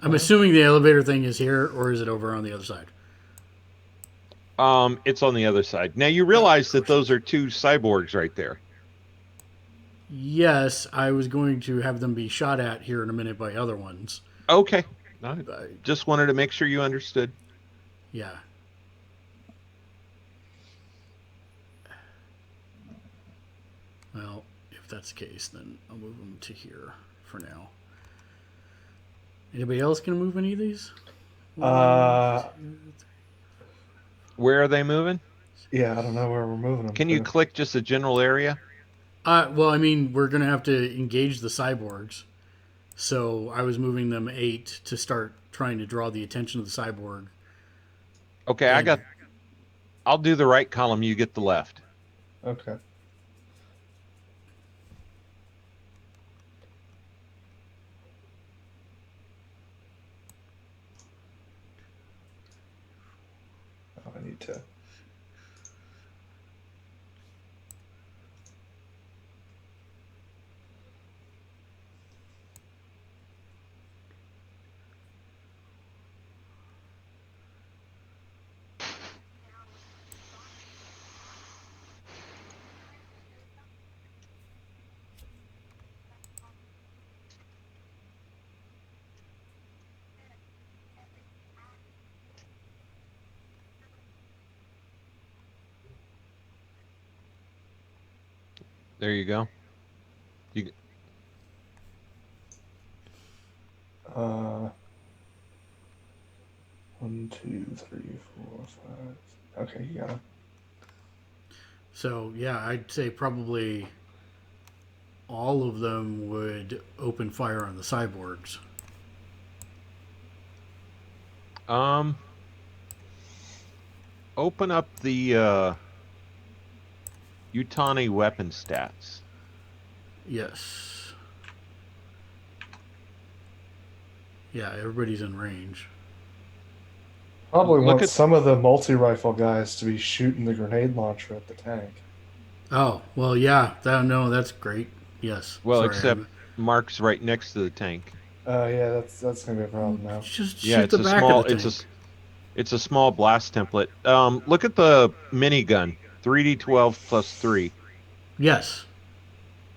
I'm assuming the elevator thing is here, or is it over on the other side? It's on the other side. Now you realize that those are 2 cyborgs right there. Yes, I was going to have them be shot at here in a minute by other ones. Okay. I But, just wanted to make sure you understood. yeah. Well, if that's the case, then I'll move them to here for now. Anybody else going to move any of these? Where are they moving? Yeah, I don't know where we're moving them. Can you to. click just a general area? Well, I mean, we're going to have to engage the cyborgs. So I was moving them 8 to start trying to draw the attention of the cyborg. Okay, I'll do the right column, you get the left. Okay. to. There you go. You, 1, 2, 3, 4, 5. Okay, you got him. So yeah, I'd say probably all of them would open fire on the cyborgs. Open up the Utani weapon stats. Yes. Yeah, everybody's in range. Probably Look want at- some of the multi-rifle guys to be shooting the grenade launcher at the tank. Oh, well, yeah. That's great. Yes. Well, Sorry, except Mark's right next to the tank. Yeah, that's gonna be a problem now. just Yeah, shoot it's the a back small. of the tank. It's a small blast template. Look at the minigun. 3d12 plus 3. Yes.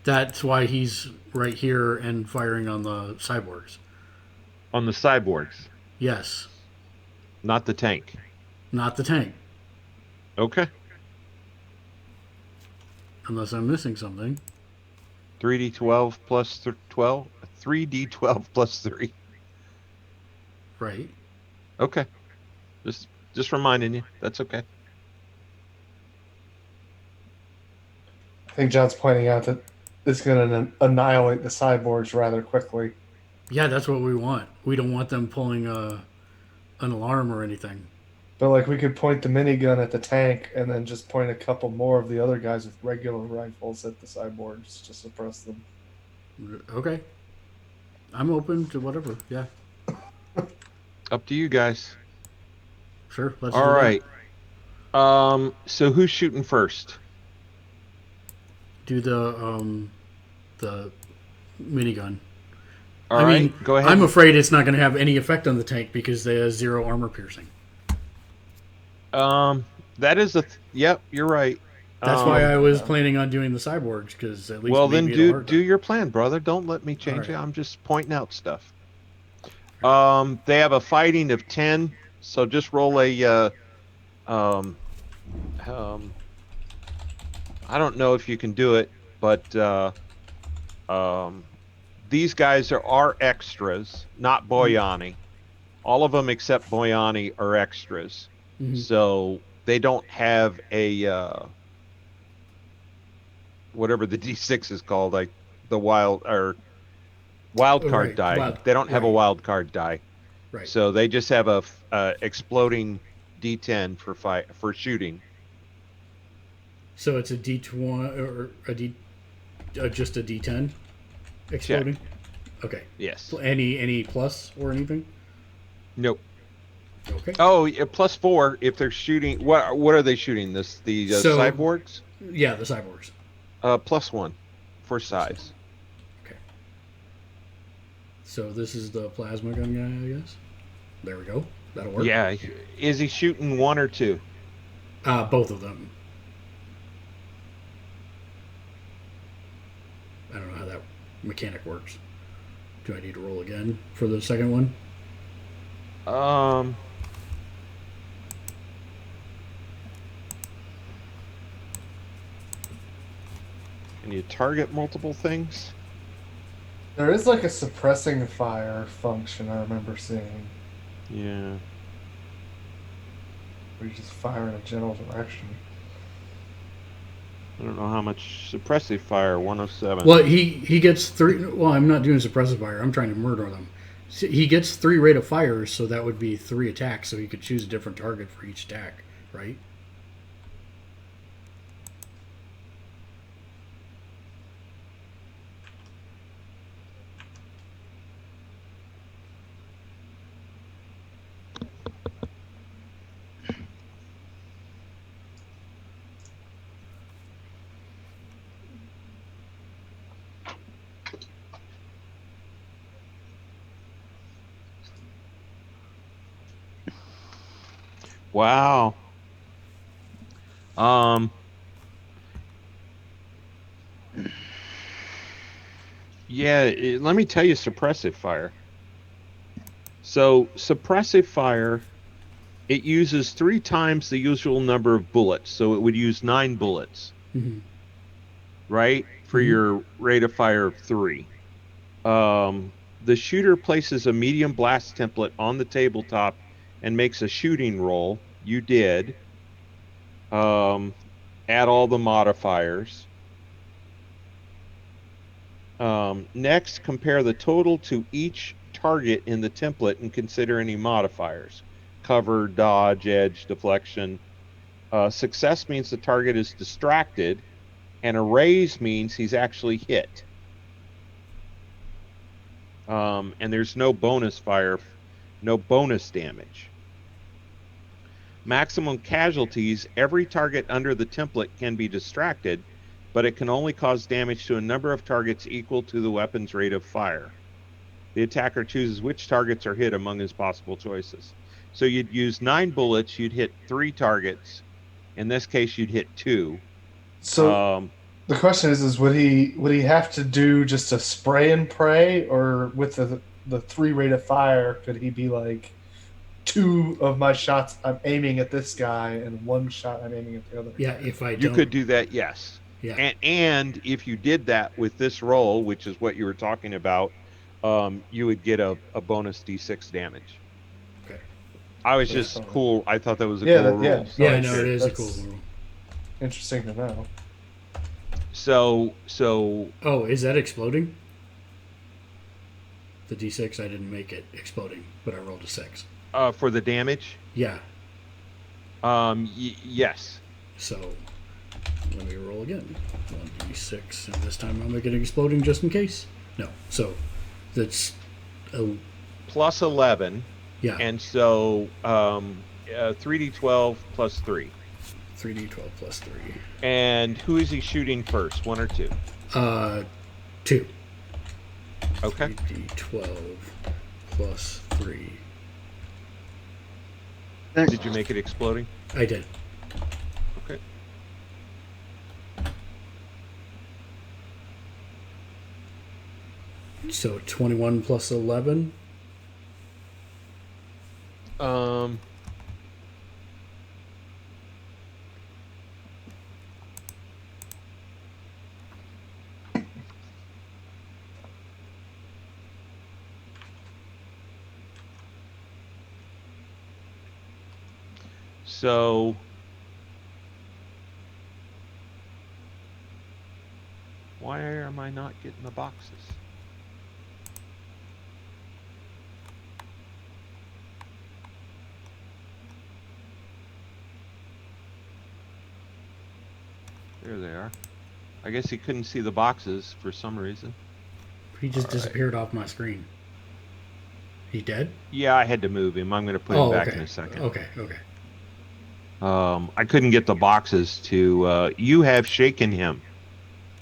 That's why he's right here and firing on the cyborgs. On the cyborgs, Yes. not the tank. Not the tank. Okay. Unless I'm missing something. 3d12 plus 12. 3d12 plus 3. Right. Okay. Just reminding you. That's okay. I think John's pointing out that it's gonna annihilate the cyborgs rather quickly. Yeah, that's what we want. We don't want them pulling an alarm or anything. But like we could point the minigun at the tank and then just point a couple more of the other guys with regular rifles at the cyborgs to suppress them. Okay. I'm open to whatever. Yeah. Up to you guys. Sure. Let's All do right. So who's shooting first? Do the minigun. All I right. mean, Go ahead. I'm afraid it's not going to have any effect on the tank because they have 0 armor piercing. That is yep, you're right. That's why I was planning on doing the cyborgs because at least Well, then maybe it'll hurt do them. your plan, brother. Don't let me change All it. right. I'm just pointing out stuff. They have a fighting of 10, so just roll a I don't know if you can do it, but these guys are extras, not Boyani. All of them except Boyani are extras. Mhm. So they don't have a whatever the D6 is called, like the wild card Right. die. They don't have a wild card die. Right. So they just have a exploding D10 for shooting. So it's a D20 or just a D10 exploding. Okay. Yes. Any plus or anything? Nope. Okay. Oh, yeah, +4 if they're shooting. What are they shooting? The cyborgs? Yeah, the cyborgs. +1 for size. Okay. So this is the plasma gun guy, I guess. There we go. That'll work. Yeah. Is he shooting 1 or 2? Both of them. I don't know how that mechanic works. Do I need to roll again for the second one? Can you target multiple things? There is like a suppressing fire function I remember seeing, Yeah. where you just fire in a general direction. I don't know how much suppressive fire. 107. Well, he gets 3. Well, I'm not doing suppressive fire. I'm trying to murder them. So he gets 3 rate of fire, so that would be 3 attacks. So he could choose a different target for each attack, right? Wow. Um. Yeah. Let me tell you, suppressive fire. So suppressive fire, it uses 3 times the usual number of bullets. So it would use 9 bullets, Mm-hmm. right, for Mhm. your rate of fire of 3. The shooter places a medium blast template on the tabletop and makes a shooting roll. You did. Um, Add all the modifiers. Next, compare the total to each target in the template and consider any modifiers. Cover, dodge, edge, deflection. Success means the target is distracted, and a raise means he's actually hit. And there's no bonus fire, no bonus damage. Maximum casualties, every target under the template can be distracted, but it can only cause damage to a number of targets equal to the weapon's rate of fire. The attacker chooses which targets are hit among his possible choices. So you'd use 9 bullets, you'd hit 3 targets. In this case, you'd hit 2. So the question is would he have to do just a spray and pray, or with the 3 rate of fire, could he be like, 2 of my shots I'm aiming at this guy and 1 shot I'm aiming at the other Yeah, guy? if I You don't. could do that, yes. Yeah. And if you did that with this roll, which is what you were talking about, you would get a bonus D6 damage. Okay. I was That's just fine. cool. I thought that was a Yeah, cool rule. yeah. So Yeah, I no, it shared. is a That's- cool rule. Interesting to know. So Oh, is that exploding? The D6, I didn't make it exploding, but I rolled a 6. for the damage, Yeah. yes. So let me roll again. 1d6, and this time I'll make it exploding just in case. No. So that's Plus 11, yeah. and so 3d12 plus 3. 3d12 plus 3. And who is he shooting first, 1 or 2? 2. Okay. 3d12 plus 3. Did you make it exploding? I did. Okay. So 21 plus 11. So why am I not getting the boxes? There they are. I guess he couldn't see the boxes for some reason. He just disappeared off my screen. He dead? Yeah, I had to move him. I'm going to put him back in a second. Okay. I couldn't get the boxes to. You have shaken him.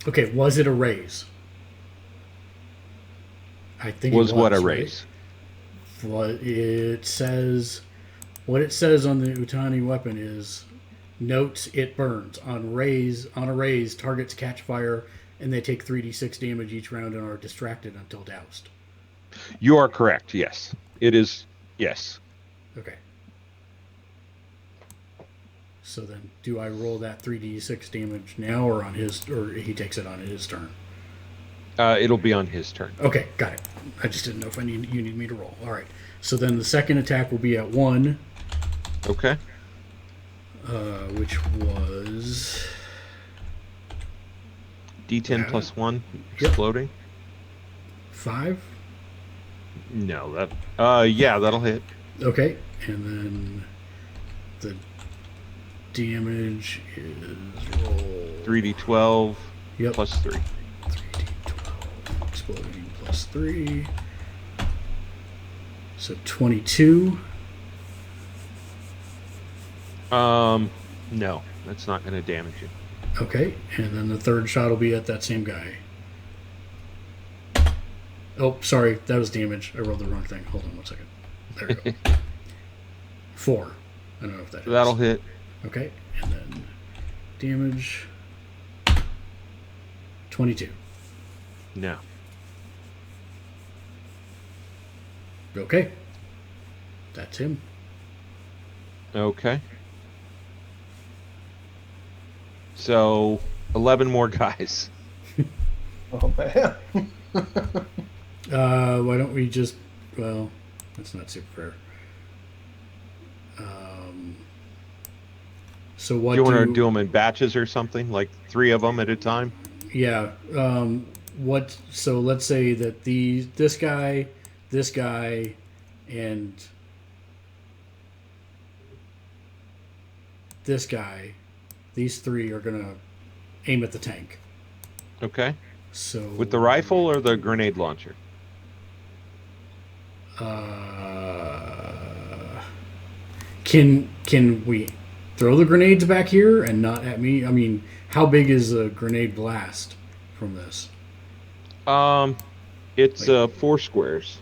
Okay, was it a raise? I think Was it what a right? raise? What it says on the Utani weapon is notes it burns on a raise targets catch fire and they take 3d6 damage each round and are distracted until doused. You are correct. Yes, it is. Yes. Okay. So then, do I roll that 3d6 damage now, or he takes it on his turn? It'll be on his turn. Okay, got it. I just didn't know if you need me to roll. All right. So then the second attack will be at 1. Okay. Which was D10 plus 1 exploding. 5. No, that. Yeah, that'll hit. Okay, and then the damage is roll 3d12 Yep. plus 3. 3d12 exploding plus 3. So 22. No, that's not going to damage you. Okay, and then the third shot will be at that same guy. Oh, sorry, that was damage. I rolled the wrong thing. Hold on 1 second. There we go. 4. I don't know if that That'll hits. hit. Okay, and then damage 22. No. Okay, that's him. Okay. So 11 more guys. Oh man. Why don't we just? Well, that's not super fair. So what Do you want to do them in batches or something, like 3 of them at a time? Yeah. What? So let's say that this guy, and this guy, these 3 are gonna aim at the tank. Okay. So With the rifle or the grenade launcher? Can we throw the grenades back here and not at me? I mean, how big is a grenade blast from this? It's 4 squares.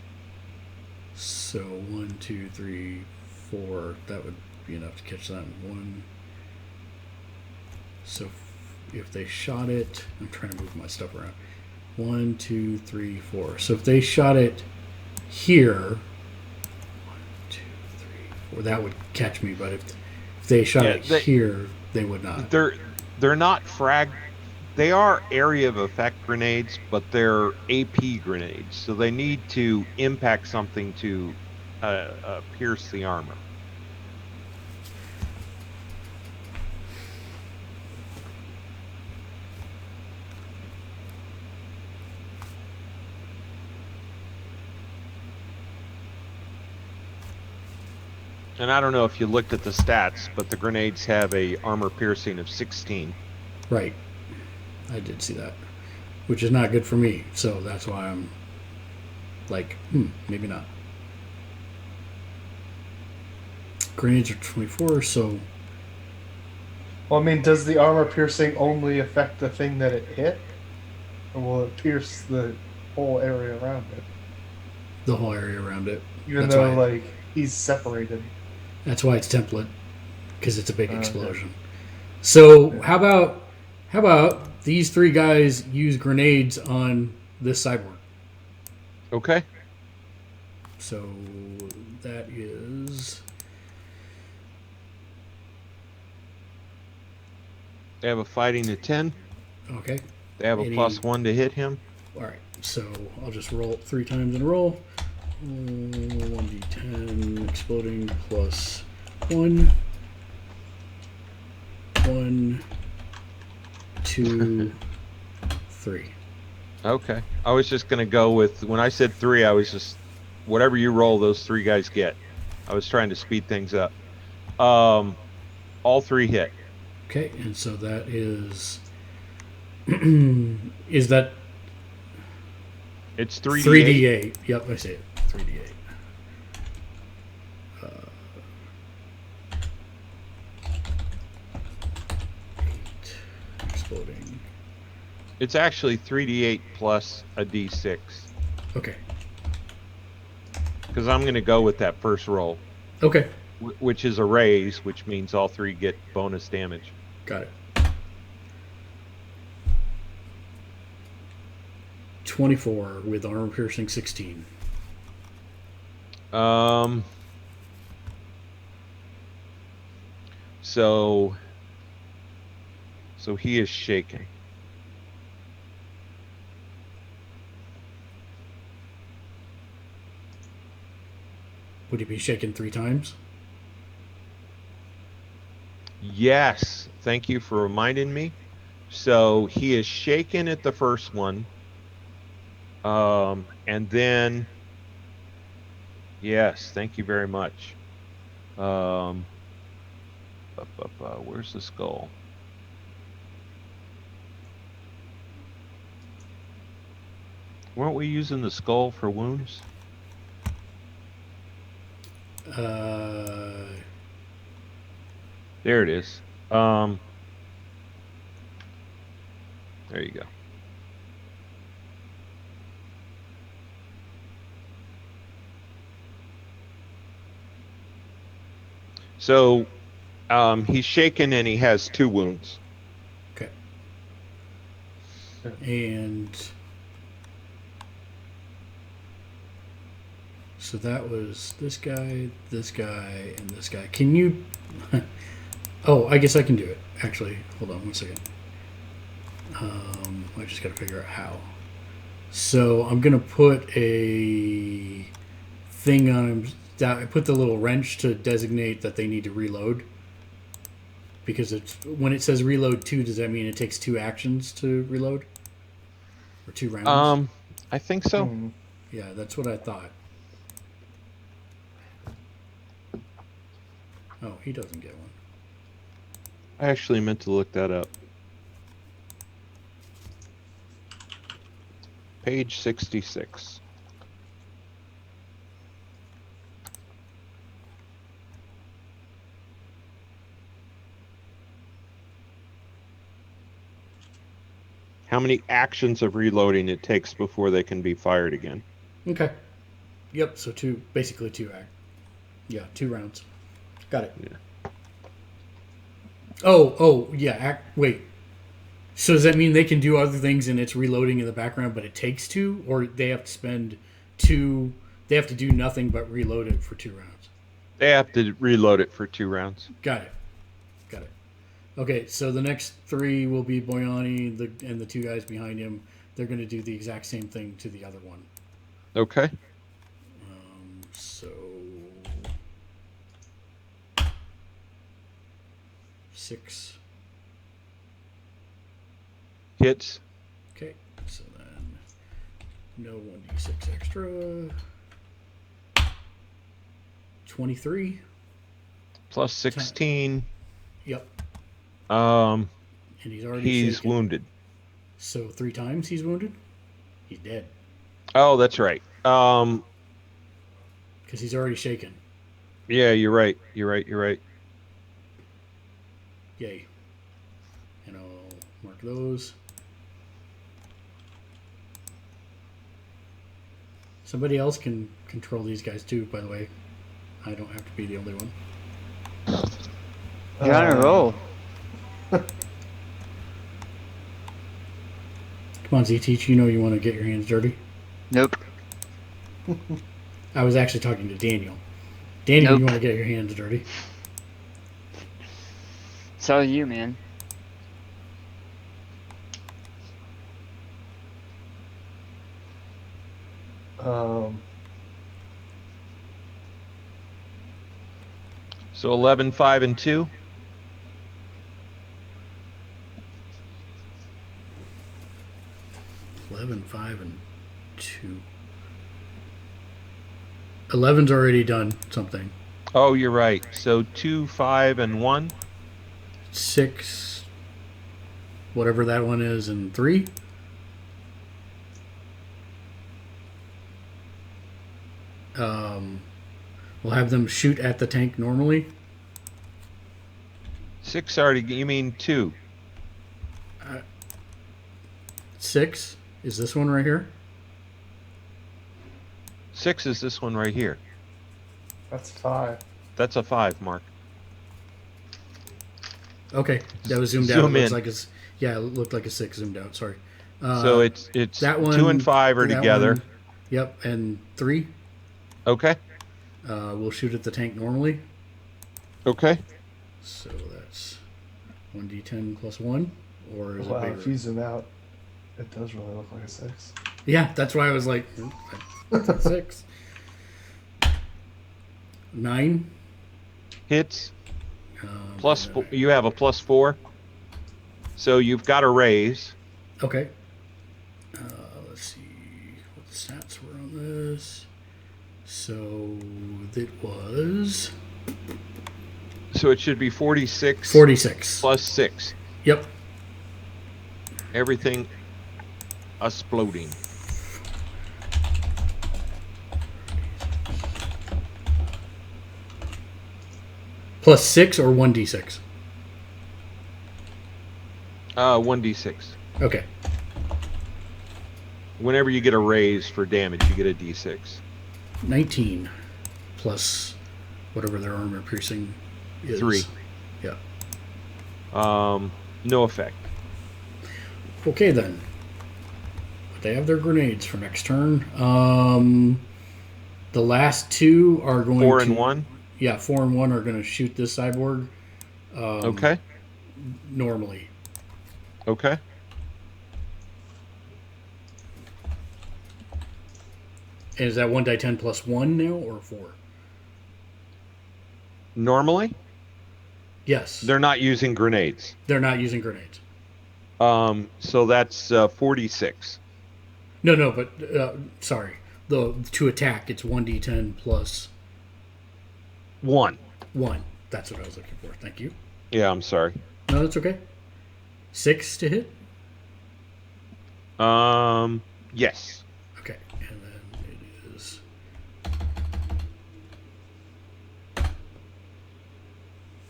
So 1, 2, 3, 4. That would be enough to catch that one. So if they shot it, I'm trying to move my stuff around. 1, 2, 3, 4. So if they shot it here, 1, 2, 3, 4, that would catch me. But if they shot it here, they would not. They're not frag. They are area of effect grenades, but they're AP grenades, so they need to impact something to pierce the armor. And I don't know if you looked at the stats, but the grenades have a armor piercing of 16. Right. I did see that, which is not good for me. So that's why I'm like, maybe not. Grenades are 24, so. Well, I mean, does the armor piercing only affect the thing that it hit? Or will it pierce the whole area around it? The whole area around it. Even though, like, he's separated. That's why it's template, because it's a big explosion. Okay. So how about these 3 guys use grenades on this cyborg? Okay. So that is. They have a fighting of 10. Okay. They have a +1 to hit him. All right. So I'll just roll 3 times in a row. 1d10 exploding plus 1. 1, 2, 3. Okay. I was just going to go with, when I said 3, I was just, whatever you roll, those 3 guys get. I was trying to speed things up. All 3 hit. Okay, and so that is, is that? It's 3d8. 3d8. Yep, I see it. 3d8. Exploding. It's actually 3d8 plus a d6. Okay. Because I'm going to go with that first roll. Okay. Which is a raise, which means all 3 get bonus damage. Got it. 24 with armor piercing 16. So he is shaken. Would he be shaken 3 times? Yes. Thank you for reminding me. So he is shaken at the first one. And then, yes, thank you very much. Where's the skull? Weren't we using the skull for wounds? There it is. There you go. So he's shaken and he has 2 wounds. Okay. And so that was this guy, and this guy. Can you... Oh, I guess I can do it, actually. Hold on one second. I just got to figure out how. So I'm going to put a thing on him. I put the little wrench to designate that they need to reload. Because when it says reload 2, does that mean it takes 2 actions to reload? Or 2 rounds? I think so. Yeah, that's what I thought. Oh, he doesn't get one. I actually meant to look that up. Page 66. How many actions of reloading it takes before they can be fired again? Okay. Yep, so basically 2 2 rounds. Got it. Yeah. Oh, yeah. Wait. So does that mean they can do other things and it's reloading in the background, but it takes 2, or they have to spend 2? They have to do nothing but reload it for 2 rounds. They have to reload it for 2 rounds. Got it. Okay, so the next 3 will be Boyani and the 2 guys behind him. They're going to do the exact same thing to the other one. Okay. So 6 hits. Okay, so then no 1d6 extra. 23 plus 16. Yep. And he's already shaken. Wounded. So 3 times he's wounded? He's dead. Oh, that's right. Because he's already shaken. Yeah, you're right. You're right. Yay. And I'll mark those. Somebody else can control these guys too, by the way. I don't have to be the only one. You're on a roll. Come on, Z-Teach, you know you want to get your hands dirty. Nope. I was actually talking to Daniel. Daniel, Nope. You want to get your hands dirty? It's all you, man. So 11, 5, and 2. $11, 5, and 2. 11's already done something. Oh, you're right. So 2, 5, and 1. 6, whatever that one is, and 3. We'll have them shoot at the tank normally. 6 already. You mean 2? 6 is this one right here. 6 is this one right here. That's 5. That's a 5, Mark. Okay, that was zoomed out. Zoom It looks in. like it looked like a 6 zoomed out. Sorry. So it's that one, 2 and 5 are that together. one, yep, and 3. Okay. We'll shoot at the tank normally. Okay. So that's 1d10 plus 1, or is Wow, it if bigger? you zoom out, it does really look like a 6. Yeah, that's why I was like, that's a 6. 9. Hits. Plus 4. You have a plus 4. So you've got a raise. Okay. Let's see what the stats were on this. So it was So it should be 46. 46. Plus 6. Yep. Everything exploding. Plus 6 or 1d6? 1d6. Okay. Whenever you get a raise for damage, you get a d6. 19 plus whatever their armor piercing is 3. Yeah. No effect. Okay then. But they have their grenades for next turn. The last 2 are going 4 to. and 1. Yeah, 4 and 1 are going to shoot this cyborg. Okay. Normally. Okay. And is that 1d10 plus 1 now or 4? Normally, Yes. they're not using grenades. They're not using grenades. So that's 46. No, but sorry. To attack, it's 1d10 plus 1. 1. That's what I was looking for. Thank you. Yeah, I'm sorry. No, that's okay. 6 to hit? Yes. Okay. And then it is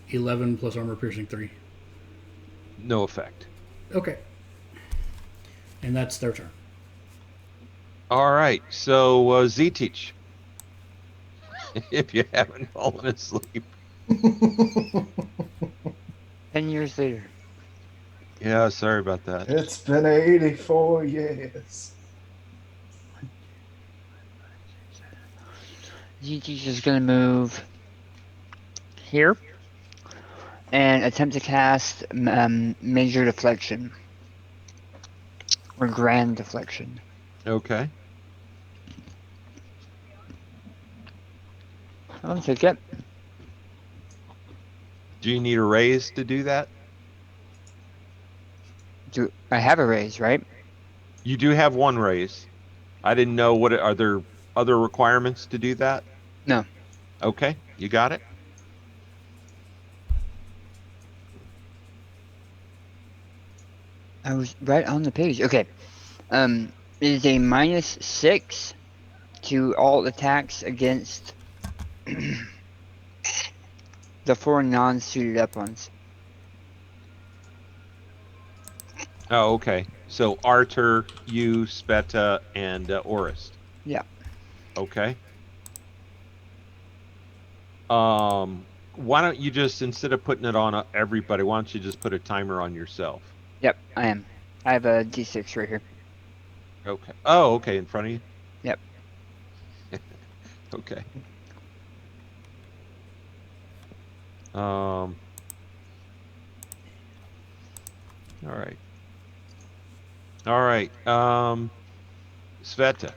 11 plus armor piercing 3. No effect. Okay. And that's their turn. All right. So Z-Teach, if you haven't fallen asleep. 10 years later. Yeah, sorry about that. It's been 84 years. GT's is going to move here and attempt to cast Major Deflection or Grand Deflection. Okay. I'll take it. Do you need a raise to do that? Do I have a raise, right? You do have 1 raise. I didn't know are there other requirements to do that? No. Okay, you got it. I was right on the page. Okay. It is a -6 to all attacks against the 4 non-suited up ones. Oh, okay. So Artur, you, Speta, and Orist. Yeah. Okay. Why don't you just, instead of putting it on everybody, why don't you just put a timer on yourself? Yep, I am. I have a D6 right here. Okay. Oh, okay. In front of you? Yep. Okay. All right. All right. Sveta.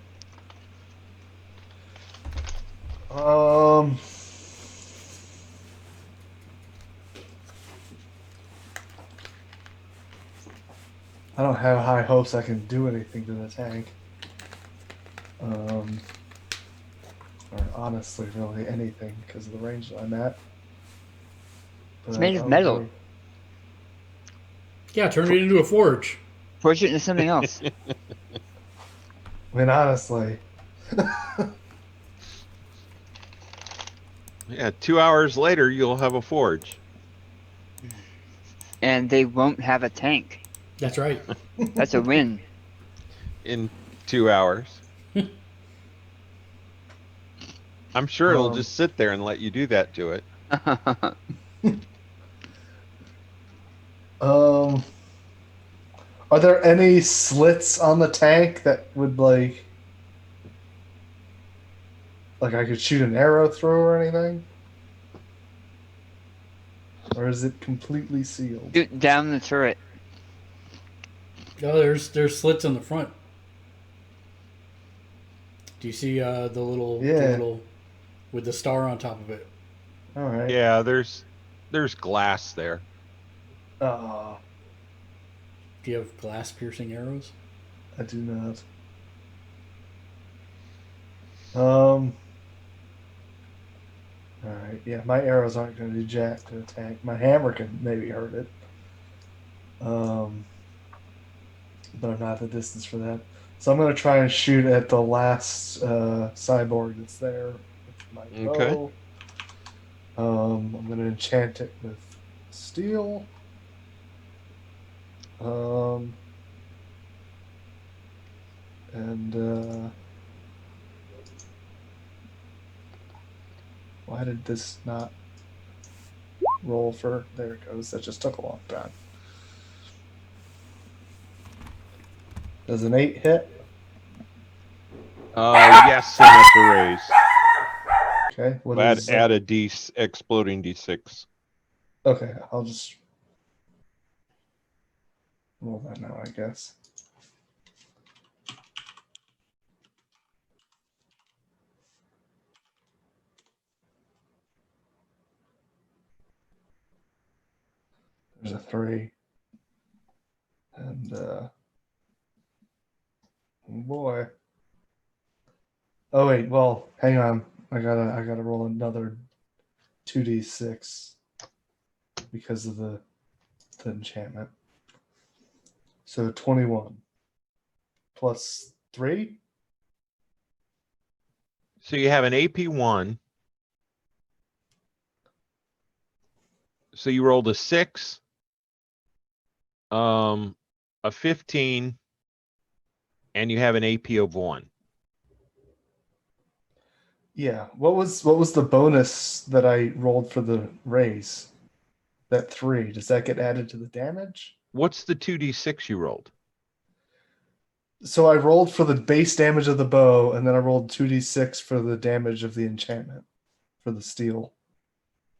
I don't have high hopes I can do anything to the tank. Or honestly, really anything because of the range that I'm at. It's made of metal. Really... Yeah, turn it into a forge. Forge it into something else. I mean, honestly. Yeah, 2 hours later, you'll have a forge. And they won't have a tank. That's right. That's a win. In 2 hours. I'm sure it'll just sit there and let you do that to it. Are there any slits on the tank that would like I could shoot an arrow through or anything? Or is it completely sealed? Shoot down the turret. Oh, there's slits on the front. Do you see the little with the star on top of it? All right. Yeah, there's glass there. Do you have glass piercing arrows? I do not. All right. Yeah, my arrows aren't going to do jack to the tank. My hammer can maybe hurt it. But I'm not at the distance for that. So I'm going to try and shoot at the last cyborg that's there with my bow. Okay. I'm going to enchant it with steel. Why did this not... roll for... There it goes. That just took a long time. Does an 8 hit? Yes, and that's a raise. Okay. What is Add a exploding D6. Okay, I'll just roll that now, I guess. There's a 3. And oh boy. Oh wait, well, hang on. I gotta roll another 2d6 because of the enchantment. So 21 plus 3. So you have an AP1. So you rolled a 6, a 15, and you have an AP of 1. Yeah. What was the bonus that I rolled for the raise? That 3. Does that get added to the damage? What's the 2d6 you rolled? So I rolled for the base damage of the bow, and then I rolled 2d6 for the damage of the enchantment for the steel.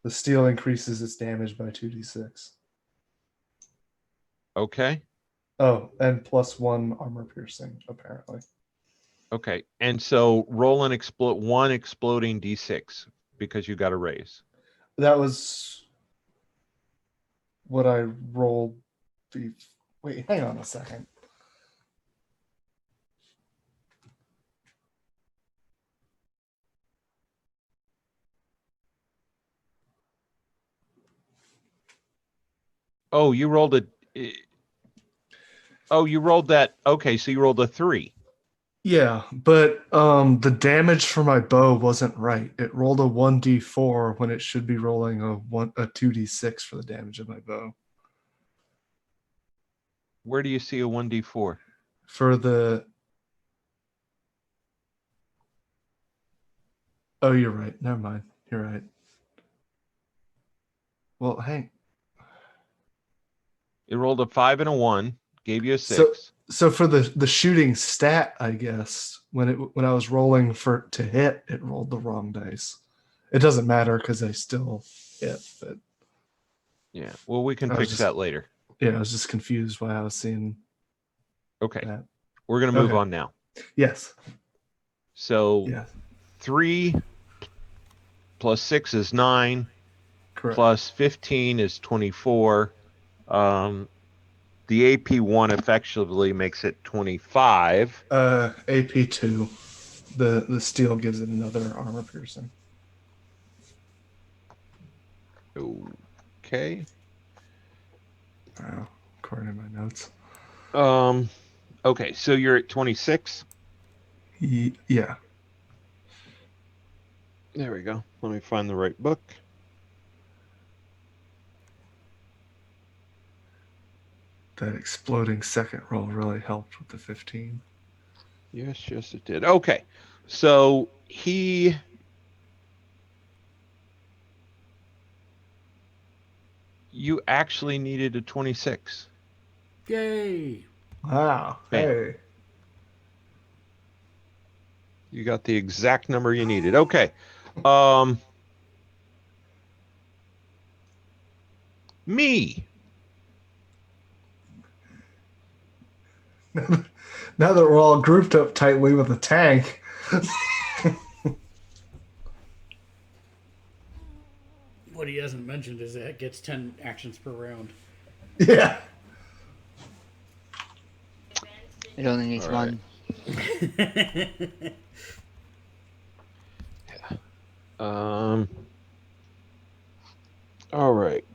The steel increases its damage by 2d6. Okay. Oh, and plus 1 armor piercing, apparently. Okay. And so roll one exploding D6 because you got a raise. That was what I rolled. Wait, hang on a second. Oh, you rolled a... Oh, you rolled that... Okay, so you rolled a 3. Yeah, but the damage for my bow wasn't right. It rolled a 1d4 when it should be rolling a 2d6 for the damage of my bow. Where do you see a 1d4? For the... Oh, you're right. Never mind. You're right. Well, hang... It rolled a 5 and a 1, gave you a 6. So for the shooting stat, I guess when I was rolling to hit, it rolled the wrong dice. It doesn't matter because I still hit. But yeah, well, we can fix that later. Yeah, I was just confused why I was seeing. Okay, that. We're gonna move on now. Yes. So Yes. 3 plus 6 is 9. Correct. Plus 15 is 24. The AP1 effectively makes it 25. AP2. The steel gives it another armor piercing. Okay. Wow, according to my notes. Okay, so you're at 26? Yeah. There we go. Let me find the right book. That exploding second roll really helped with the 15. Yes, it did. Okay, so you actually needed a 26. Yay! Wow. Bam. Hey. You got the exact number you needed. Okay. Me. Now that we're all grouped up tightly with a tank. What he hasn't mentioned is that it gets 10 actions per round. Yeah. It only needs one. All right.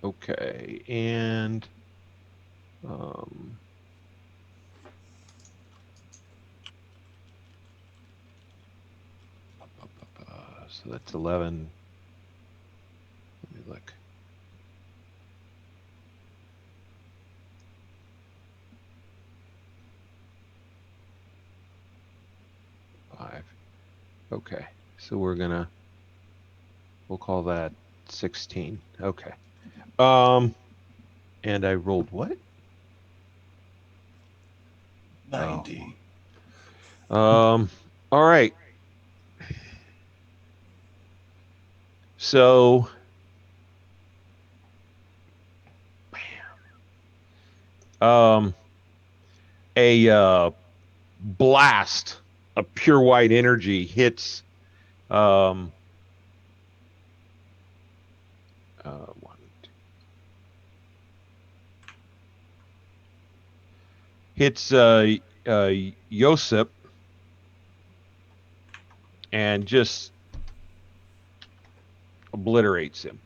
Okay, and So that's 11. Let me look. Okay, so we'll call that 16. Okay. And I rolled what? 90. All right. So a blast of pure white energy hits one, two, hits Yosip and just obliterates him.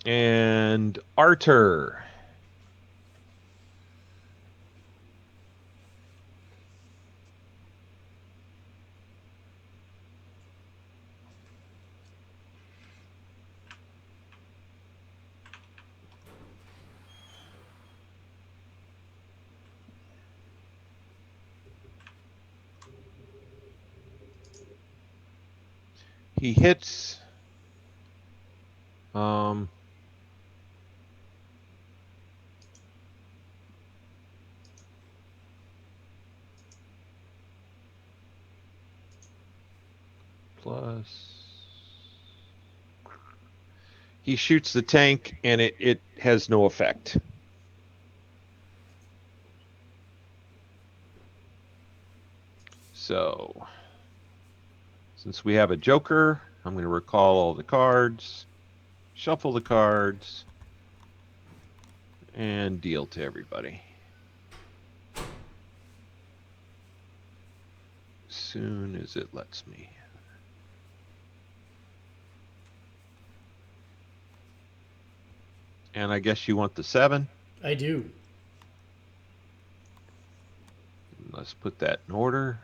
And Arthur. He hits plus he shoots the tank and it has no effect. So since we have a joker, I'm going to recall all the cards, shuffle the cards, and deal to everybody. As soon as it lets me. And I guess you want the 7? I do. Let's put that in order.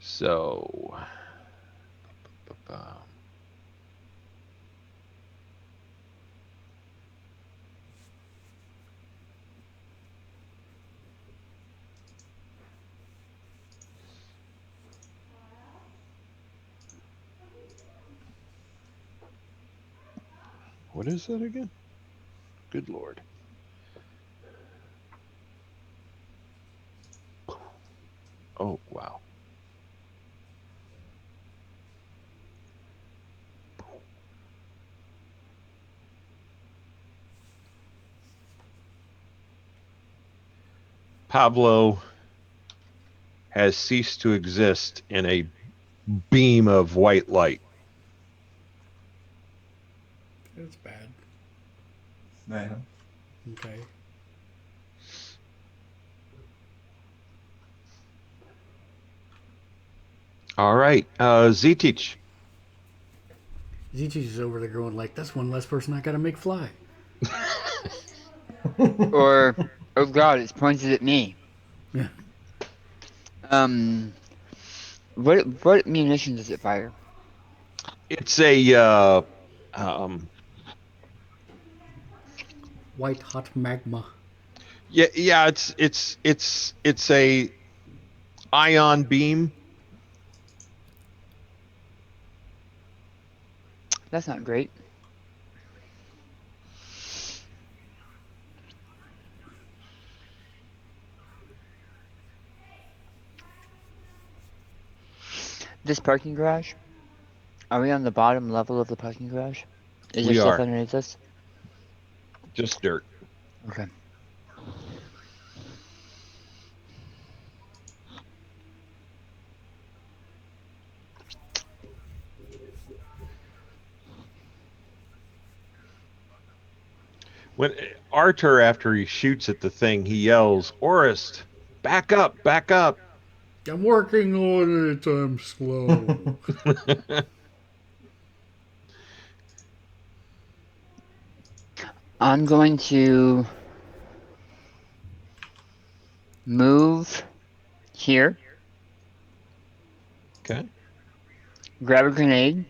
So, what is that again? Good Lord. Oh, wow. Pablo has ceased to exist in a beam of white light. That's bad. Man. Okay. All right. Z-Teach. Z-Teach is over there going like, that's one less person I gotta make fly. Or, oh god, it's pointed at me. Yeah. What munition does it fire? It's a White hot magma. yeah, it's a ion beam. That's not great. This parking garage? Are we on the bottom level of the parking garage? Is there stuff underneath us? Just dirt. Okay. When Arthur, after he shoots at the thing, he yells, "Orist, back up, back up." I'm working on it, I'm slow. I'm going to move here, Okay. grab a grenade,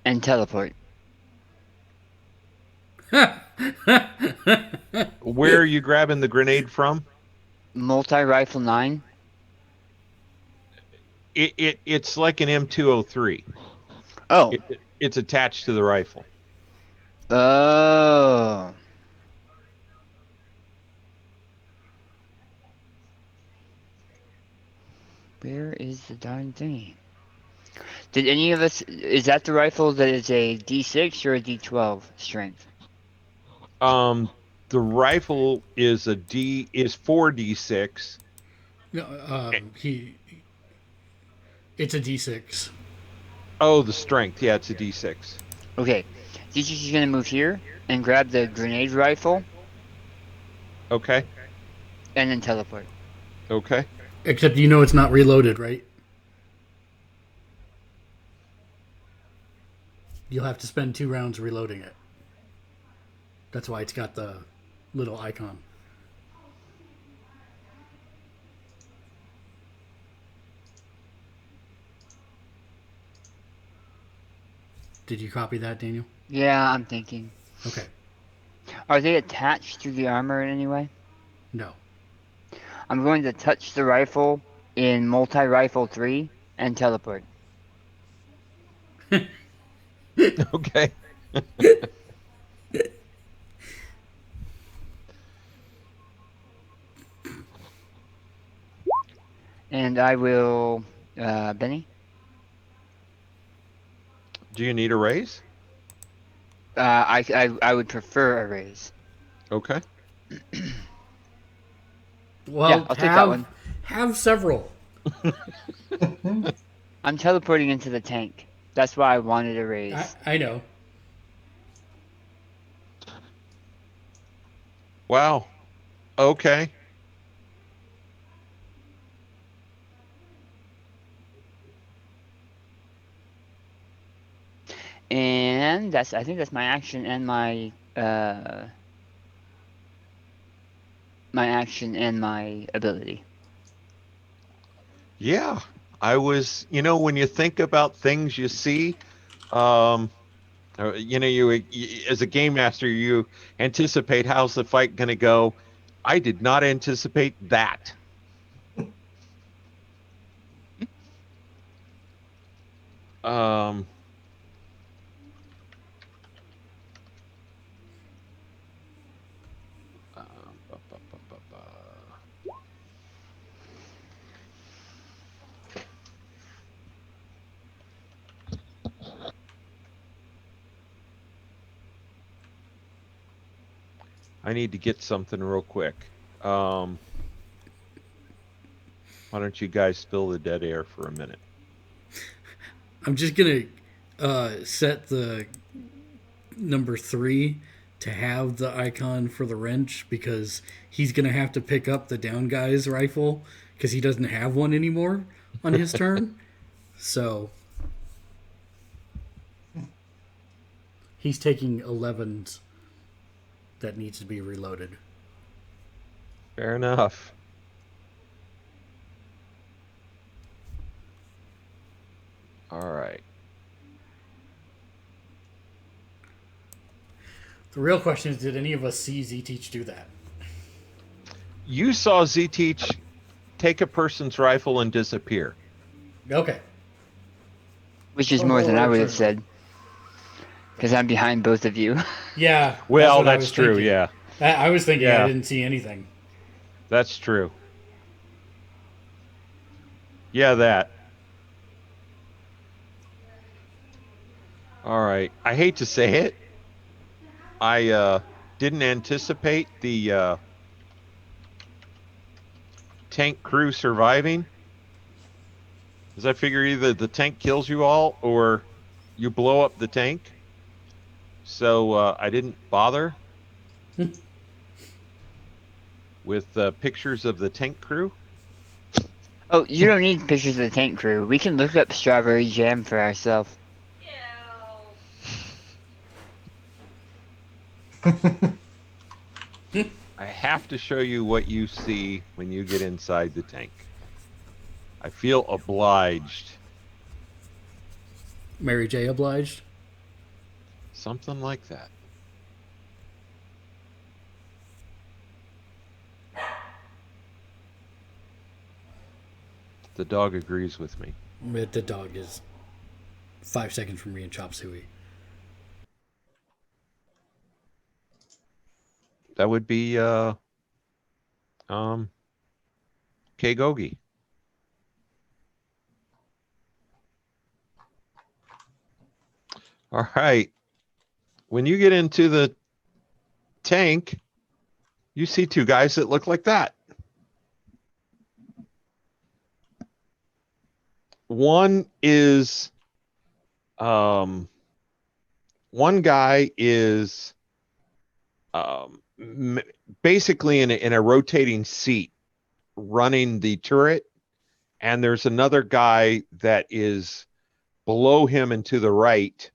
and teleport. Where are you grabbing the grenade from? Multi-rifle 9. It's like an M203. Oh. It's attached to the rifle. Oh. Where is the darn thing? Did any of us... Is that the rifle that is a D6 or a D12 strength? The rifle is 4d6. No, it's a D6. Oh, the strength. Yeah, it's a d6. Okay. D6 is going to move here and grab the grenade rifle. Okay. And then teleport. Okay. Except you know it's not reloaded, right? You'll have to spend 2 rounds reloading it. That's why it's got the little icon. Did you copy that, Daniel? Yeah, I'm thinking. Okay. Are they attached to the armor in any way? No. I'm going to touch the rifle in multi-rifle 3 and teleport. Okay. And I will... Benny? Do you need a raise? I would prefer a raise. Okay. Well, yeah, I'll take that one. Have several. I'm teleporting into the tank. That's why I wanted a raise. I know. Wow. Okay. And I think that's my action and my action and my ability. Yeah. I was, when you think about things you see, you as a game master, you anticipate how's the fight going to go. I did not anticipate that. I need to get something real quick. Why don't you guys fill the dead air for a minute? I'm just going to set the number 3 to have the icon for the wrench because he's going to have to pick up the down guy's rifle because he doesn't have one anymore on his turn. So he's taking 11s that needs to be reloaded. Fair enough. All right. The real question is, did any of us see Z-Teach do that? You saw Z-Teach take a person's rifle and disappear. Okay. Which is more than I would have said. Because I'm behind both of you. Yeah. Well, that's true, thinking. yeah. I was thinking Yeah. I didn't see anything. That's true. Yeah, that. All right. I hate to say it. I didn't anticipate the tank crew surviving. Because I figure either the tank kills you all or you blow up the tank. So I didn't bother with pictures of the tank crew. Oh, you don't need pictures of the tank crew. We can look up Strawberry Jam for ourselves. I have to show you what you see when you get inside the tank. I feel obliged. Mary J. obliged. Something like that. The dog agrees with me. The dog is 5 seconds from me and chop suey. That would be Gogi. All right. When you get into the tank, you see two guys that look like that. One guy is basically in a rotating seat running the turret, and there's another guy that is below him and to the right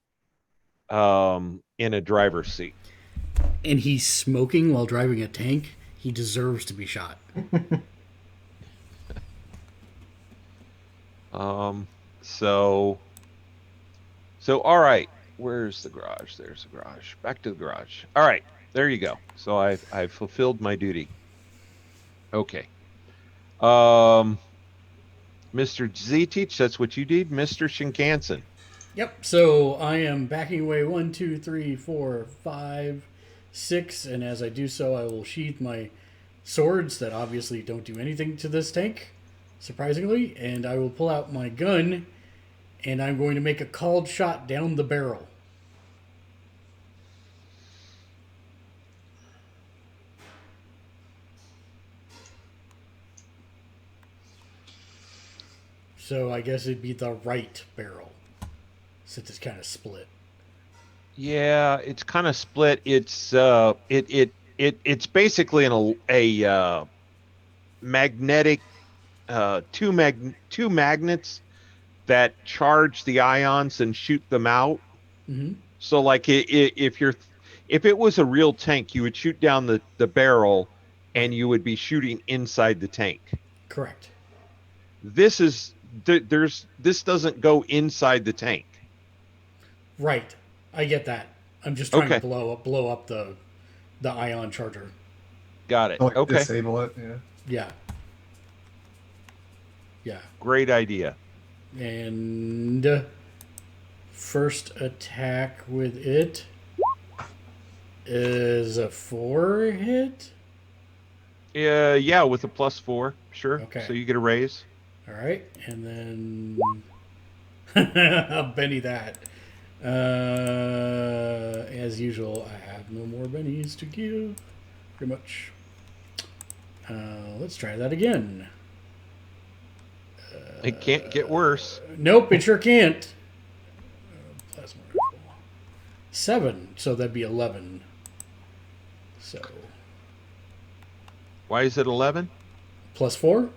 in a driver's seat. And he's smoking while driving a tank. He deserves to be shot. So all right, where's the garage? There's the garage. Back to the garage. All right, there you go. So I've fulfilled my duty. Okay. Mr. Z-Teach, that's what you did. Mr. Shinkansen. Yep, so I am backing away 1, 2, 3, 4, 5, 6, and as I do so, I will sheath my swords that obviously don't do anything to this tank, surprisingly, and I will pull out my gun, and I'm going to make a called shot down the barrel. So I guess it'd be the right barrel, since it's kind of split. Yeah, it's kind of split. It's it's basically a magnetic two magnets that charge the ions and shoot them out. Mm-hmm. So like if it was a real tank, you would shoot down the barrel and you would be shooting inside the tank. Correct. This doesn't go inside the tank. Right. I get that. I'm just trying Okay. to blow up the ion charger. Got it. Like Okay. disable it. Yeah. Yeah. Yeah. Great idea. And first attack with it is a 4 hit. Yeah, with a +4, sure. Okay. So you get a raise. All right, and then I'll Benny that. As usual, I have no more bennies to give. Pretty much. Let's try that again. It can't get worse. Nope, it sure can't. Plasma rifle. 7, so that'd be 11. So Why is it 11? +4.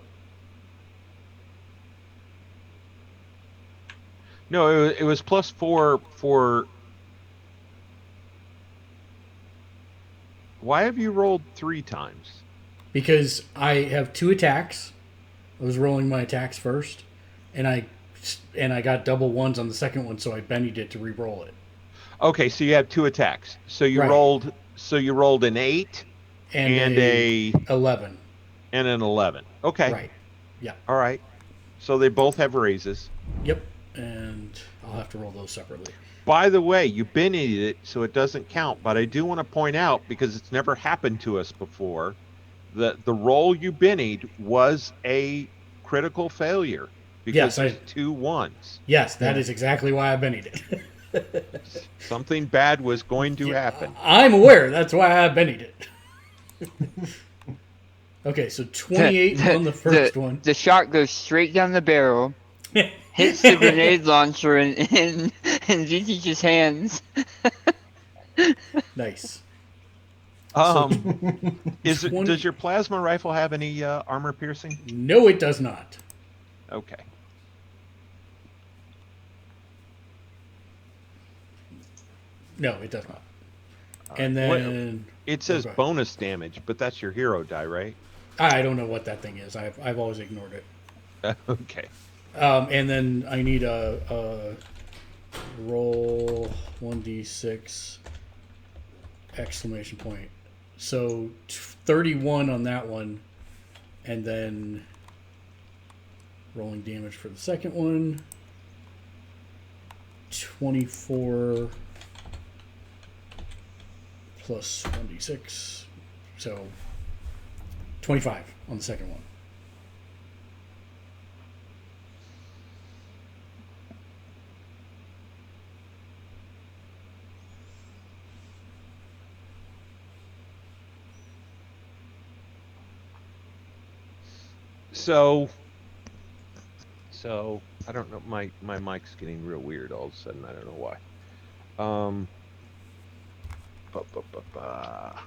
No, it was +4 for. Why have you rolled 3 times? Because I have 2 attacks. I was rolling my attacks first, and I got double ones on the second one, so I bennied it to re-roll it. Okay, so you have 2 attacks. So you Right. rolled an 8 and a 11. and an 11. Okay. Right. Yeah. All right. So they both have raises. Yep. And I'll have to roll those separately. By the way, you bennied it, so it doesn't count. But I do want to point out, because it's never happened to us before, that the roll you bennied was a critical failure. Because Yes, there's 2 1s. Yes, that is exactly why I bennied it. Something bad was going to happen. I'm aware. That's why I bennied it. Okay, so 28 on the first one. The shot goes straight down the barrel, hits the grenade launcher in Zitich's hands. Nice. Does your plasma rifle have any armor piercing? No, it does not. Okay. No, it does not. And then it says go ahead. bonus damage, but that's your hero die, right? I don't know what that thing is. I've always ignored it. Okay. And then I need a roll 1d6 exclamation point. So 31 on that one, and then rolling damage for the second one. 24 plus 1d6, so 25 on the second one. So I don't know. My mic's getting real weird all of a sudden. I don't know why. Ba, ba, ba, ba.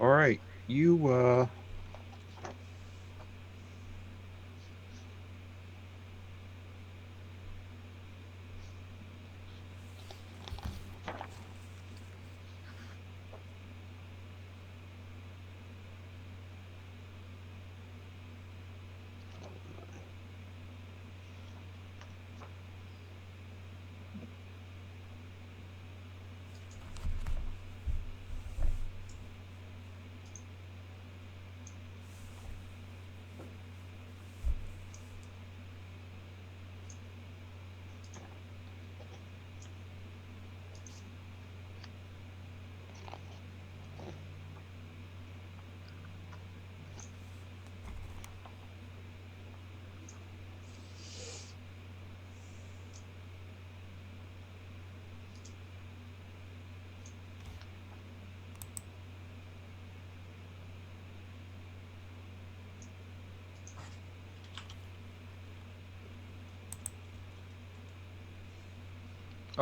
All right, you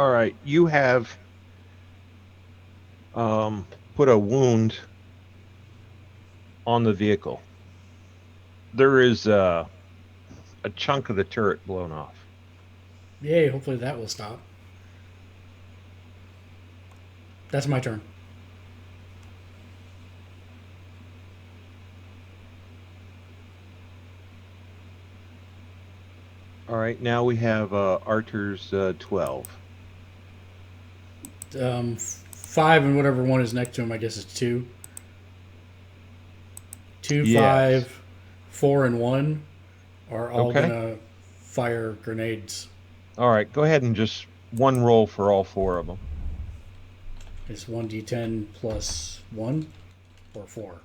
all right, you have put a wound on the vehicle. There is a chunk of the turret blown off. Yay, hopefully that will stop. That's my turn. All right, now we have Arthur's 12. 5 and whatever one is next to him, I guess it's 2. 2, Yes. 5, 4, and 1 are all Okay. gonna fire grenades. All right, go ahead and just one roll for all 4 of them. It's 1d10 plus 1 or 4.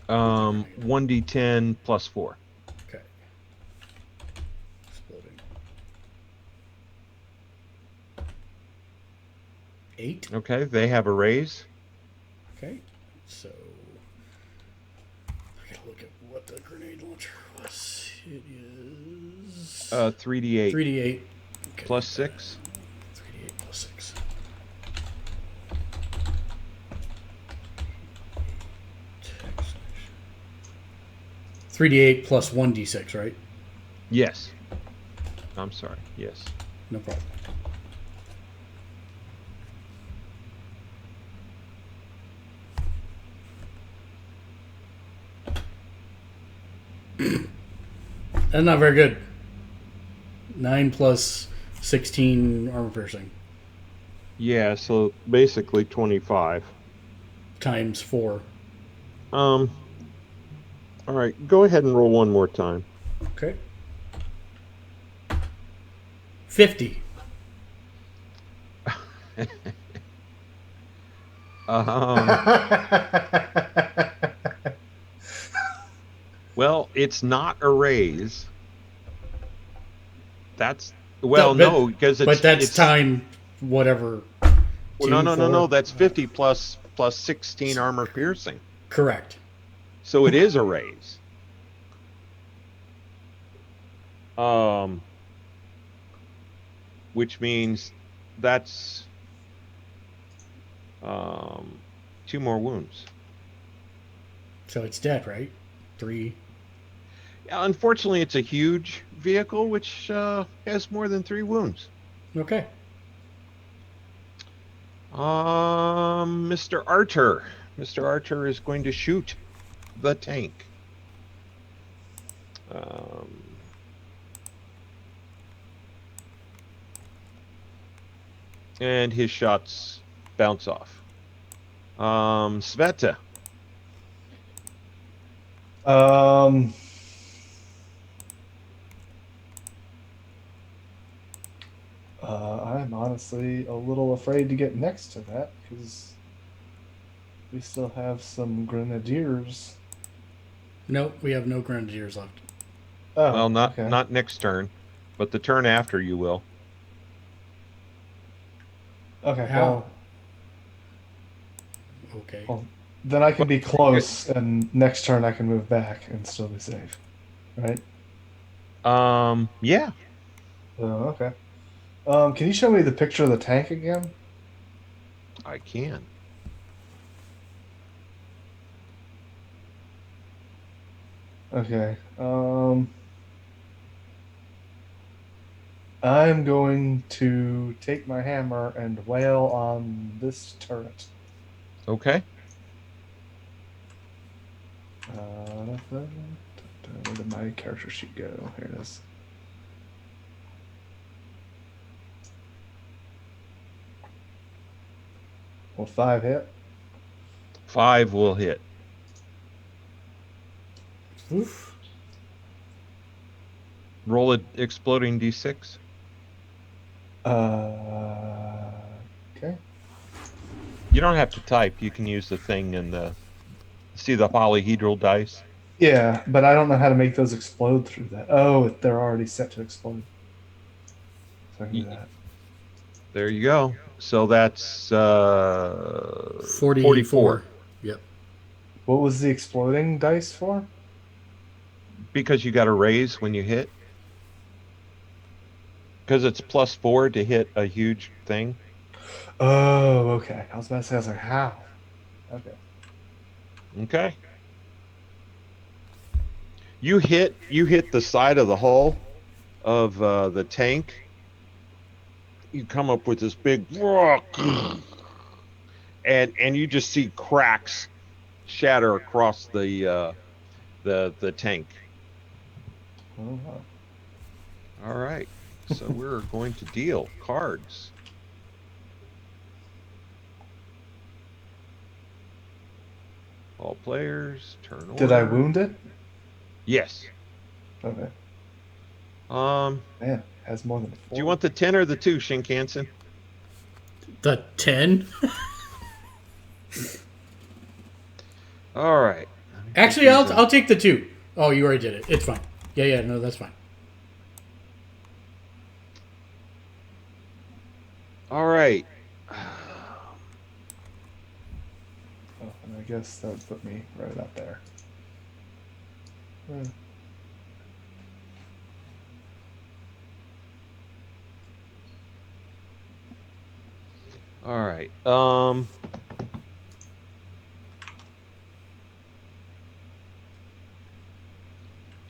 1d10 plus 4. Okay. Exploding. 8. Okay, they have a raise. Okay. So I gotta look at what the grenade launcher was. It is 3d8 3d8 okay. plus 6. 3d8 plus 6. $3d8 plus 1d6, right? Yes. I'm sorry. Yes. No problem. That's not very good. 9 plus 16 armor piercing. Yeah, so basically 25. Times 4. All right, go ahead and roll one more time. Okay. 50. Well, it's not a raise. That's No, because but that's it's time whatever. well, 2, 4. no. That's 50 plus 16 armor piercing. Correct. So it is a raise. Which means that's 2 more wounds. So it's dead, right? 3. Yeah, unfortunately, it's a huge vehicle which has more than 3 wounds. Okay. Mr. Archer. Mr. Archer is going to shoot the tank. And his shots bounce off. Sveta. I'm honestly a little afraid to get next to that because we still have some grenadiers. Nope, we have no grenadiers left. Oh, Well, not okay. not next turn, but the turn after you will. Okay. How? Okay. Well, then I can be close, and next turn I can move back and still be safe, right? Yeah. Oh, okay. Can you show me the picture of the tank again? I can. Okay. I'm going to take my hammer and wail on this turret. Okay. Where did my character sheet go? Here it is. Will 5 hit? 5 will hit. Oof. Roll an exploding d6. Okay. You don't have to type. You can use the thing in the... See the polyhedral dice? Yeah, but I don't know how to make those explode through that. Oh, they're already set to explode. So I can do that. There you go. So that's 44. Yep. What was the exploding dice for? Because you got a raise when you hit. Because it's +4 to hit a huge thing. Oh, okay. I was about to say, I was like, how? Okay. Okay. You hit the side of the hull of the tank. You come up with this big and you just see cracks shatter across the tank. Oh, wow. All right. So we're going to deal cards. All players, turn order. Did I wound it? Yes. Okay. Man, has more than 4. Do you want the 10 or the 2, Shinkansen? The 10? All right. Actually, I'll take the 2. Oh, you already did it. It's fine. Yeah, no, that's fine. All right. Oh, and I guess that would put me right up there. All right.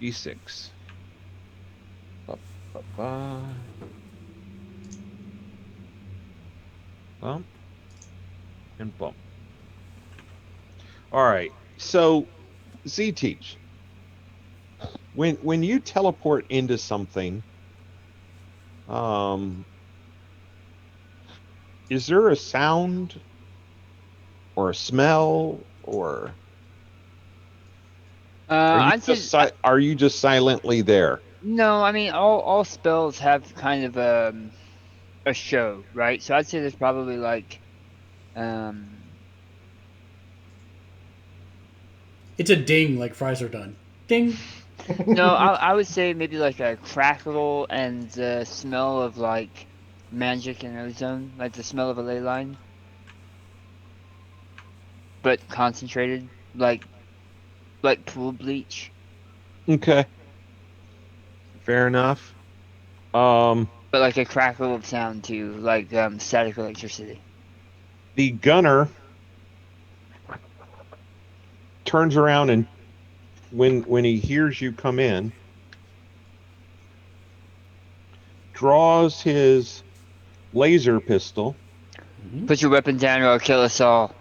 D6. Bump. And bump. All right. So, Z-Teach. When you teleport into something, is there a sound or a smell, or I'd say are you just silently there? no. I mean, all spells have kind of a show, right? So I'd say there's probably like It's a ding, like fries are done. Ding. no, I would say maybe like a crackle and the smell of like magic and ozone, like the smell of a ley line, but concentrated, like pool bleach. Okay, fair enough. Um, But like a crackle of sound too, like static electricity. the gunner turns around and when he hears you come in, draws his laser pistol Put your weapon down or I'll kill us all.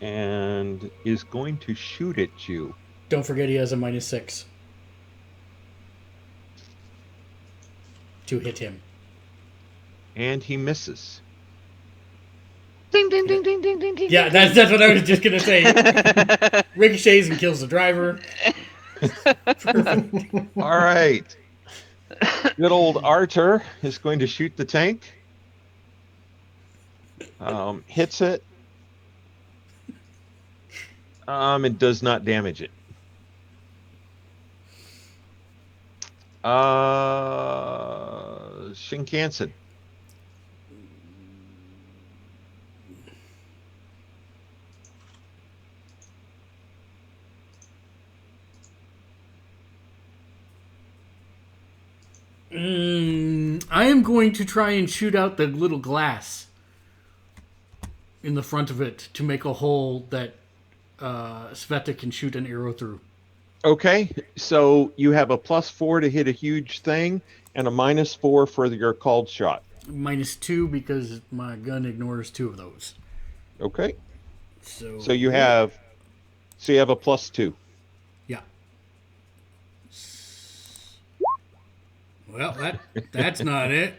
and is going to shoot at you. Don't forget he has a -6 to hit him. And he misses. Ding ding ding ding ding ding ding. Yeah, that's what I was just gonna say. Ricochets and kills the driver. Perfect. All right. Good old Arthur is going to shoot the tank. Hits it. It does not damage it. Shinkansen. I am going to try and shoot out the little glass in the front of it to make a hole that Sveta can shoot an arrow through. Okay, so you have a +4 to hit a huge thing and a -4 for your called shot. -2 because my gun ignores 2 of those. Okay. So you have a +2. Yeah. Well, that's not it.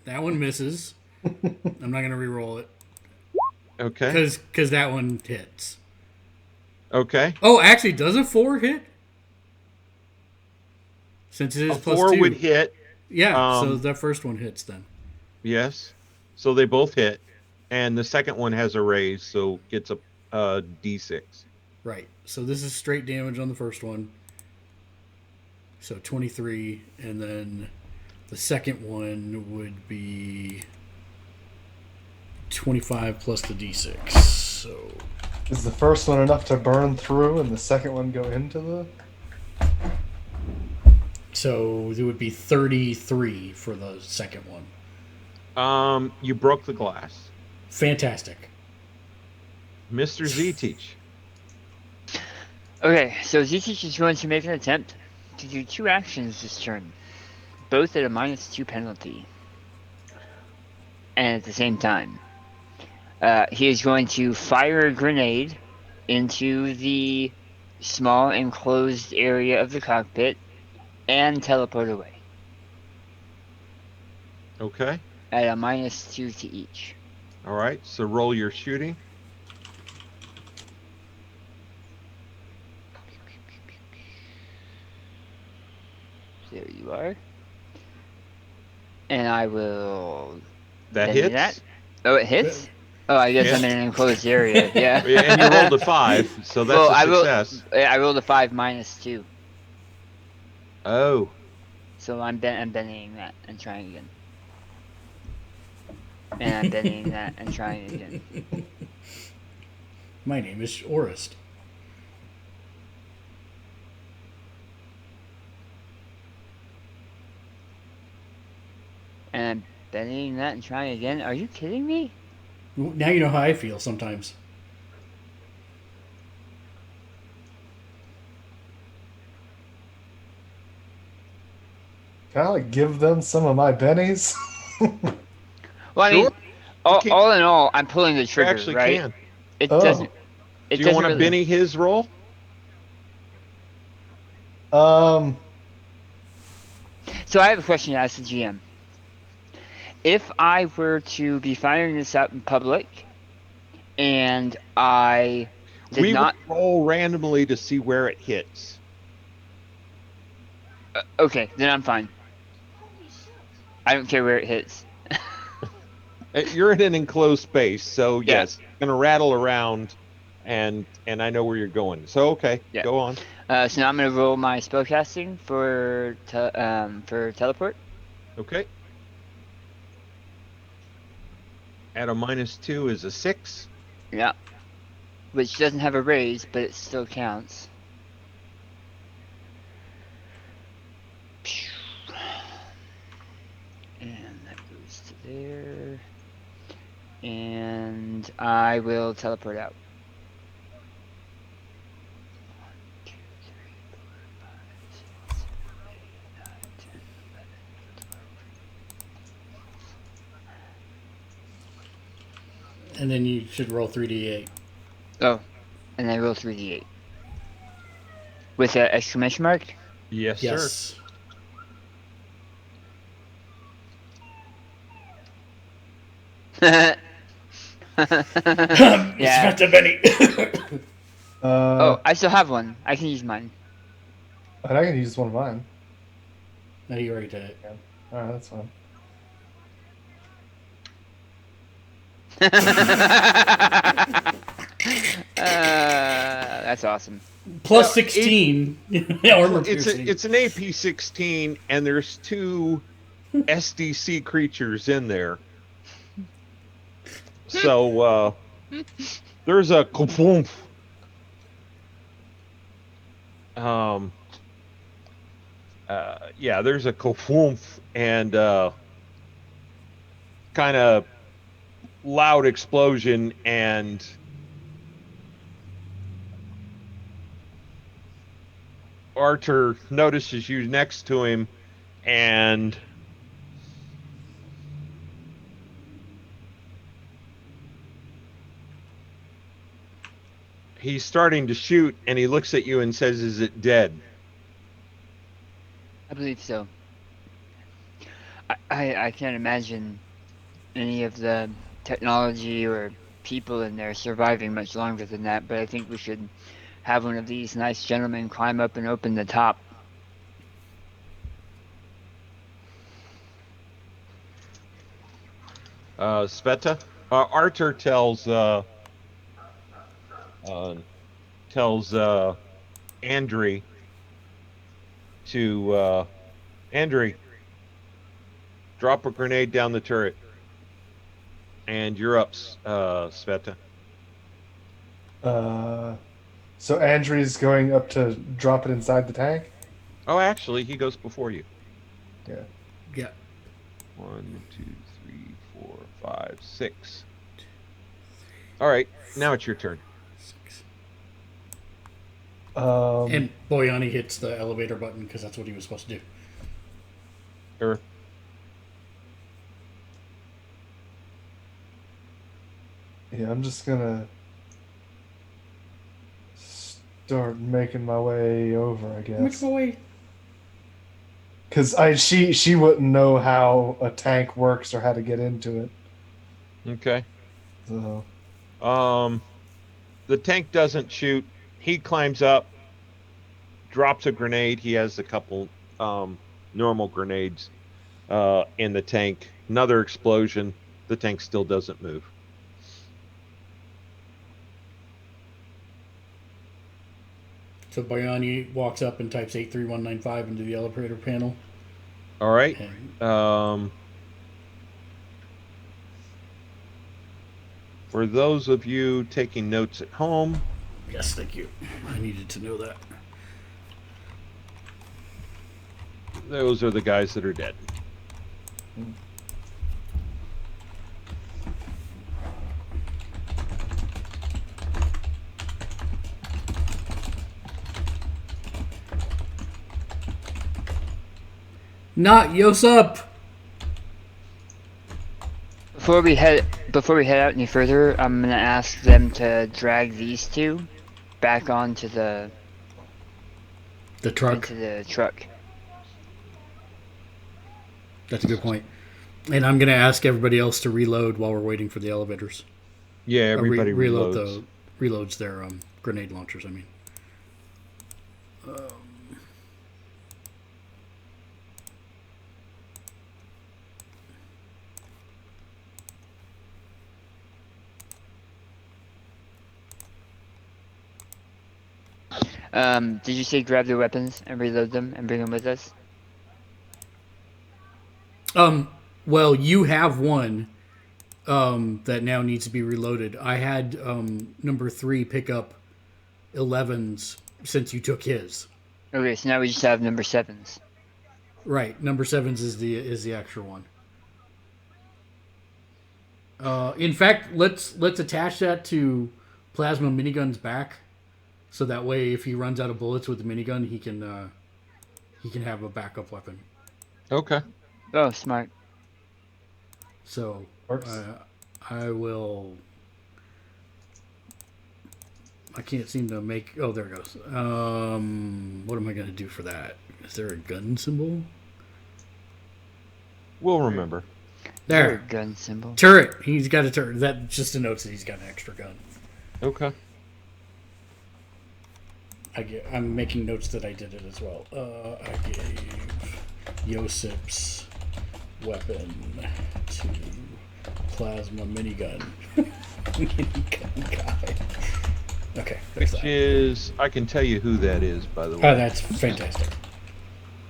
That one misses. I'm not gonna re-roll it. Okay. Because that one hits. Okay. Oh, actually, does a 4 hit? Since it is A plus 4 2. would hit. Yeah, so the first one hits then. Yes. So they both hit. And the second one has a raise, so gets a D6. Right. So this is straight damage on the first one. So 23. And then the second one would be 25 plus the D6. So is the first one enough to burn through and the second one go into the... So it would be 33 for the second one. You broke the glass. Fantastic. Mr. Z-Teach. Okay, so Z-Teach is going to make an attempt to do 2 actions this turn, both at a -2 penalty. And at the same time, he is going to fire a grenade into the small enclosed area of the cockpit and teleport away. Okay. At a -2 to each. All right. So roll your shooting. There you are. And I will... That hits? That. Oh, it hits? Oh, I guess I'm in an enclosed area. Yeah. Yeah, and you rolled a 5, so that's a success. I rolled a 5 -2. Oh. So I'm bending that and trying again. And I'm bending that and trying again. My name is Orist. And I'm bending that and trying again. Are you kidding me? Now you know how I feel sometimes. Can I give them some of my bennies? Well, I mean, all in all, I'm pulling the trigger, actually right? can. It doesn't. It Do you doesn't want to really- Benny his roll? So I have a question to ask the GM. If I were to be firing this out in public, and I did not... will roll randomly to see where it hits. Okay, then I'm fine. I don't care where it hits. You're in an enclosed space, so Yeah. yes, it's going to rattle around, and I know where you're going. So okay, Yeah. go on. So now I'm going to roll my spellcasting for teleport. Okay. At a -2 is a 6. Yeah. Which doesn't have a raise, but it still counts. And that goes to there. And I will teleport out. 1, 2, 3, 4, 5, 6, 7, 8, 9, 10, 11, 12. And then you should roll 3d8. Oh, and I roll 3d8. With an exclamation mark? Yes, sir. Yes. Yeah. Inspector Benny. Oh, I still have one. I can use mine. And I can use one of mine. No, you already did it. Alright, that's fine. That's awesome. Plus Well, 16 armor piercing. It's an AP-16, and there's 2 SDC creatures in there. So there's a kaboom. Yeah, there's a kaboom and kind of loud explosion, and Arthur notices you next to him, and he's starting to shoot, and he looks at you and says, "Is it dead?" I believe so. I can't imagine any of the technology or people in there surviving much longer than that, but I think we should have one of these nice gentlemen climb up and open the top. Sveta? Arthur tells Andri to Andri, drop a grenade down the turret. And you're up, Sveta. So Andrew's going up to drop it inside the tank? Oh, actually, he goes before you. Yeah. Yeah. 1, 2, 3, 4, 5, 6. All right, now it's your turn. And Boyani hits the elevator button because that's what he was supposed to do. Sure. Yeah, I'm just gonna start making my way over, I guess. Make my way. Because she wouldn't know how a tank works or how to get into it. Okay. So The tank doesn't shoot. He climbs up, drops a grenade. He has a couple normal grenades in the tank. Another explosion. The tank still doesn't move. So Boyani walks up and types 83195 into the elevator panel. All right. And For those of you taking notes at home, yes, thank you. I needed to know that. those are the guys that are dead. Not Yosup! Before we head Before we head out any further, I'm gonna ask them to drag these two back onto the truck. into the truck. That's a good point. And I'm going to ask everybody else to reload while we're waiting for the elevators. Yeah, everybody reloads their grenade launchers. I mean. Did you say grab their weapons and reload them and bring them with us? Well, you have one that now needs to be reloaded. I had number 3 pick up 11s since you took his. Okay, so now we just have number 7s. Right, number 7s is the actual one. In fact, let's attach that to Plasma Minigun's back, so that way if he runs out of bullets with the minigun, he can have a backup weapon. Okay. Oh, smart. So I will. I can't seem to make. Oh, there it goes. What am I going to do for that? Is there a gun symbol? We'll remember. There. Gun symbol. Turret. He's got a turret. That just denotes that he's got an extra gun. Okay. I'm making notes that I did it as well. I gave Yosip's weapon to Plasma Minigun. Minigun guy. Okay. I can tell you who that is, by the way. Oh, that's fantastic.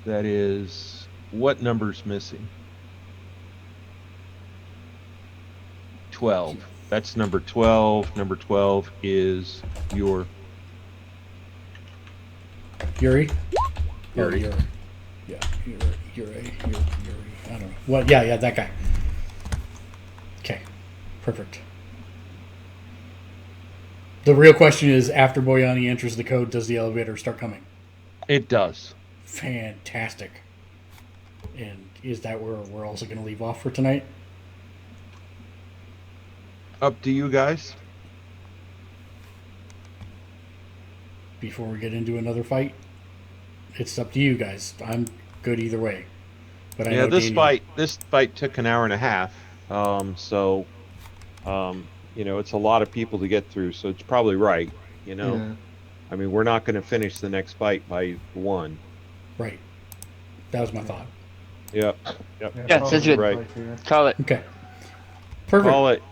That is, what number's missing? 12. That's number 12. Number 12 is your... Yuri? Yuri. Oh, yeah, Yuri. I don't know. What? Yeah, that guy. Okay, perfect. The real question is, after Boyani enters the code, does the elevator start coming? It does. Fantastic. And is that where we're also going to leave off for tonight? Up to you guys. Before we get into another fight, it's up to you guys. I'm good either way. But I know this fight took an hour and a half. It's a lot of people to get through, so it's probably right. Yeah. I mean, we're not going to finish the next fight by 1. Right. That was my thought. Yep. Yeah, sounds good. Right. Call it. Okay. Perfect. Call it.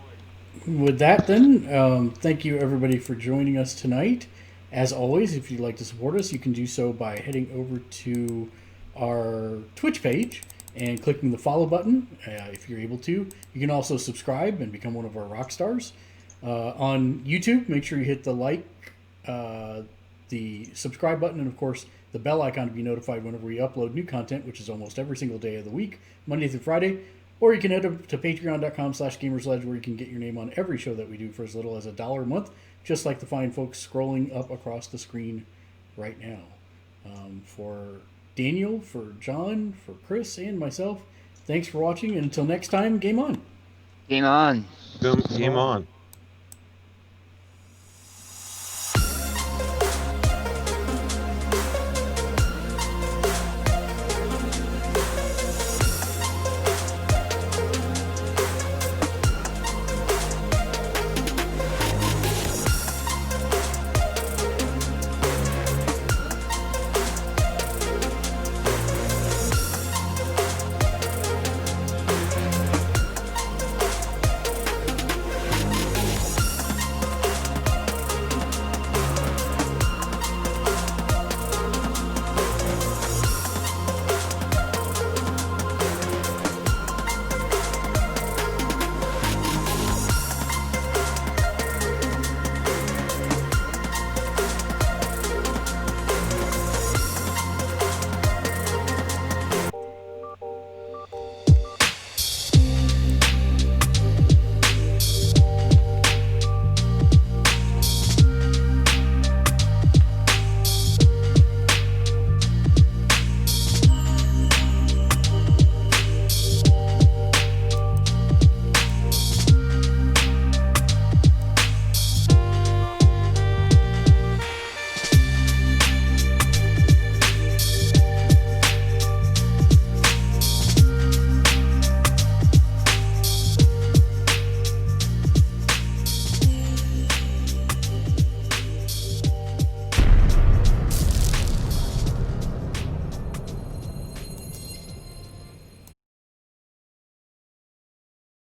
With that, then, thank you everybody for joining us tonight. As always, if you'd like to support us, you can do so by heading over to our Twitch page and clicking the follow button if you're able to. You can also subscribe and become one of our rock stars. On YouTube, make sure you hit the like, the subscribe button, and of course the bell icon to be notified whenever we upload new content, which is almost every single day of the week, Monday through Friday. Or you can head up to patreon.com/Gamersledge, where you can get your name on every show that we do for as little as $1 a month, just like the fine folks scrolling up across the screen right now. For Daniel, for John, for Chris, and myself, thanks for watching. And until next time, game on. Game on. Game on.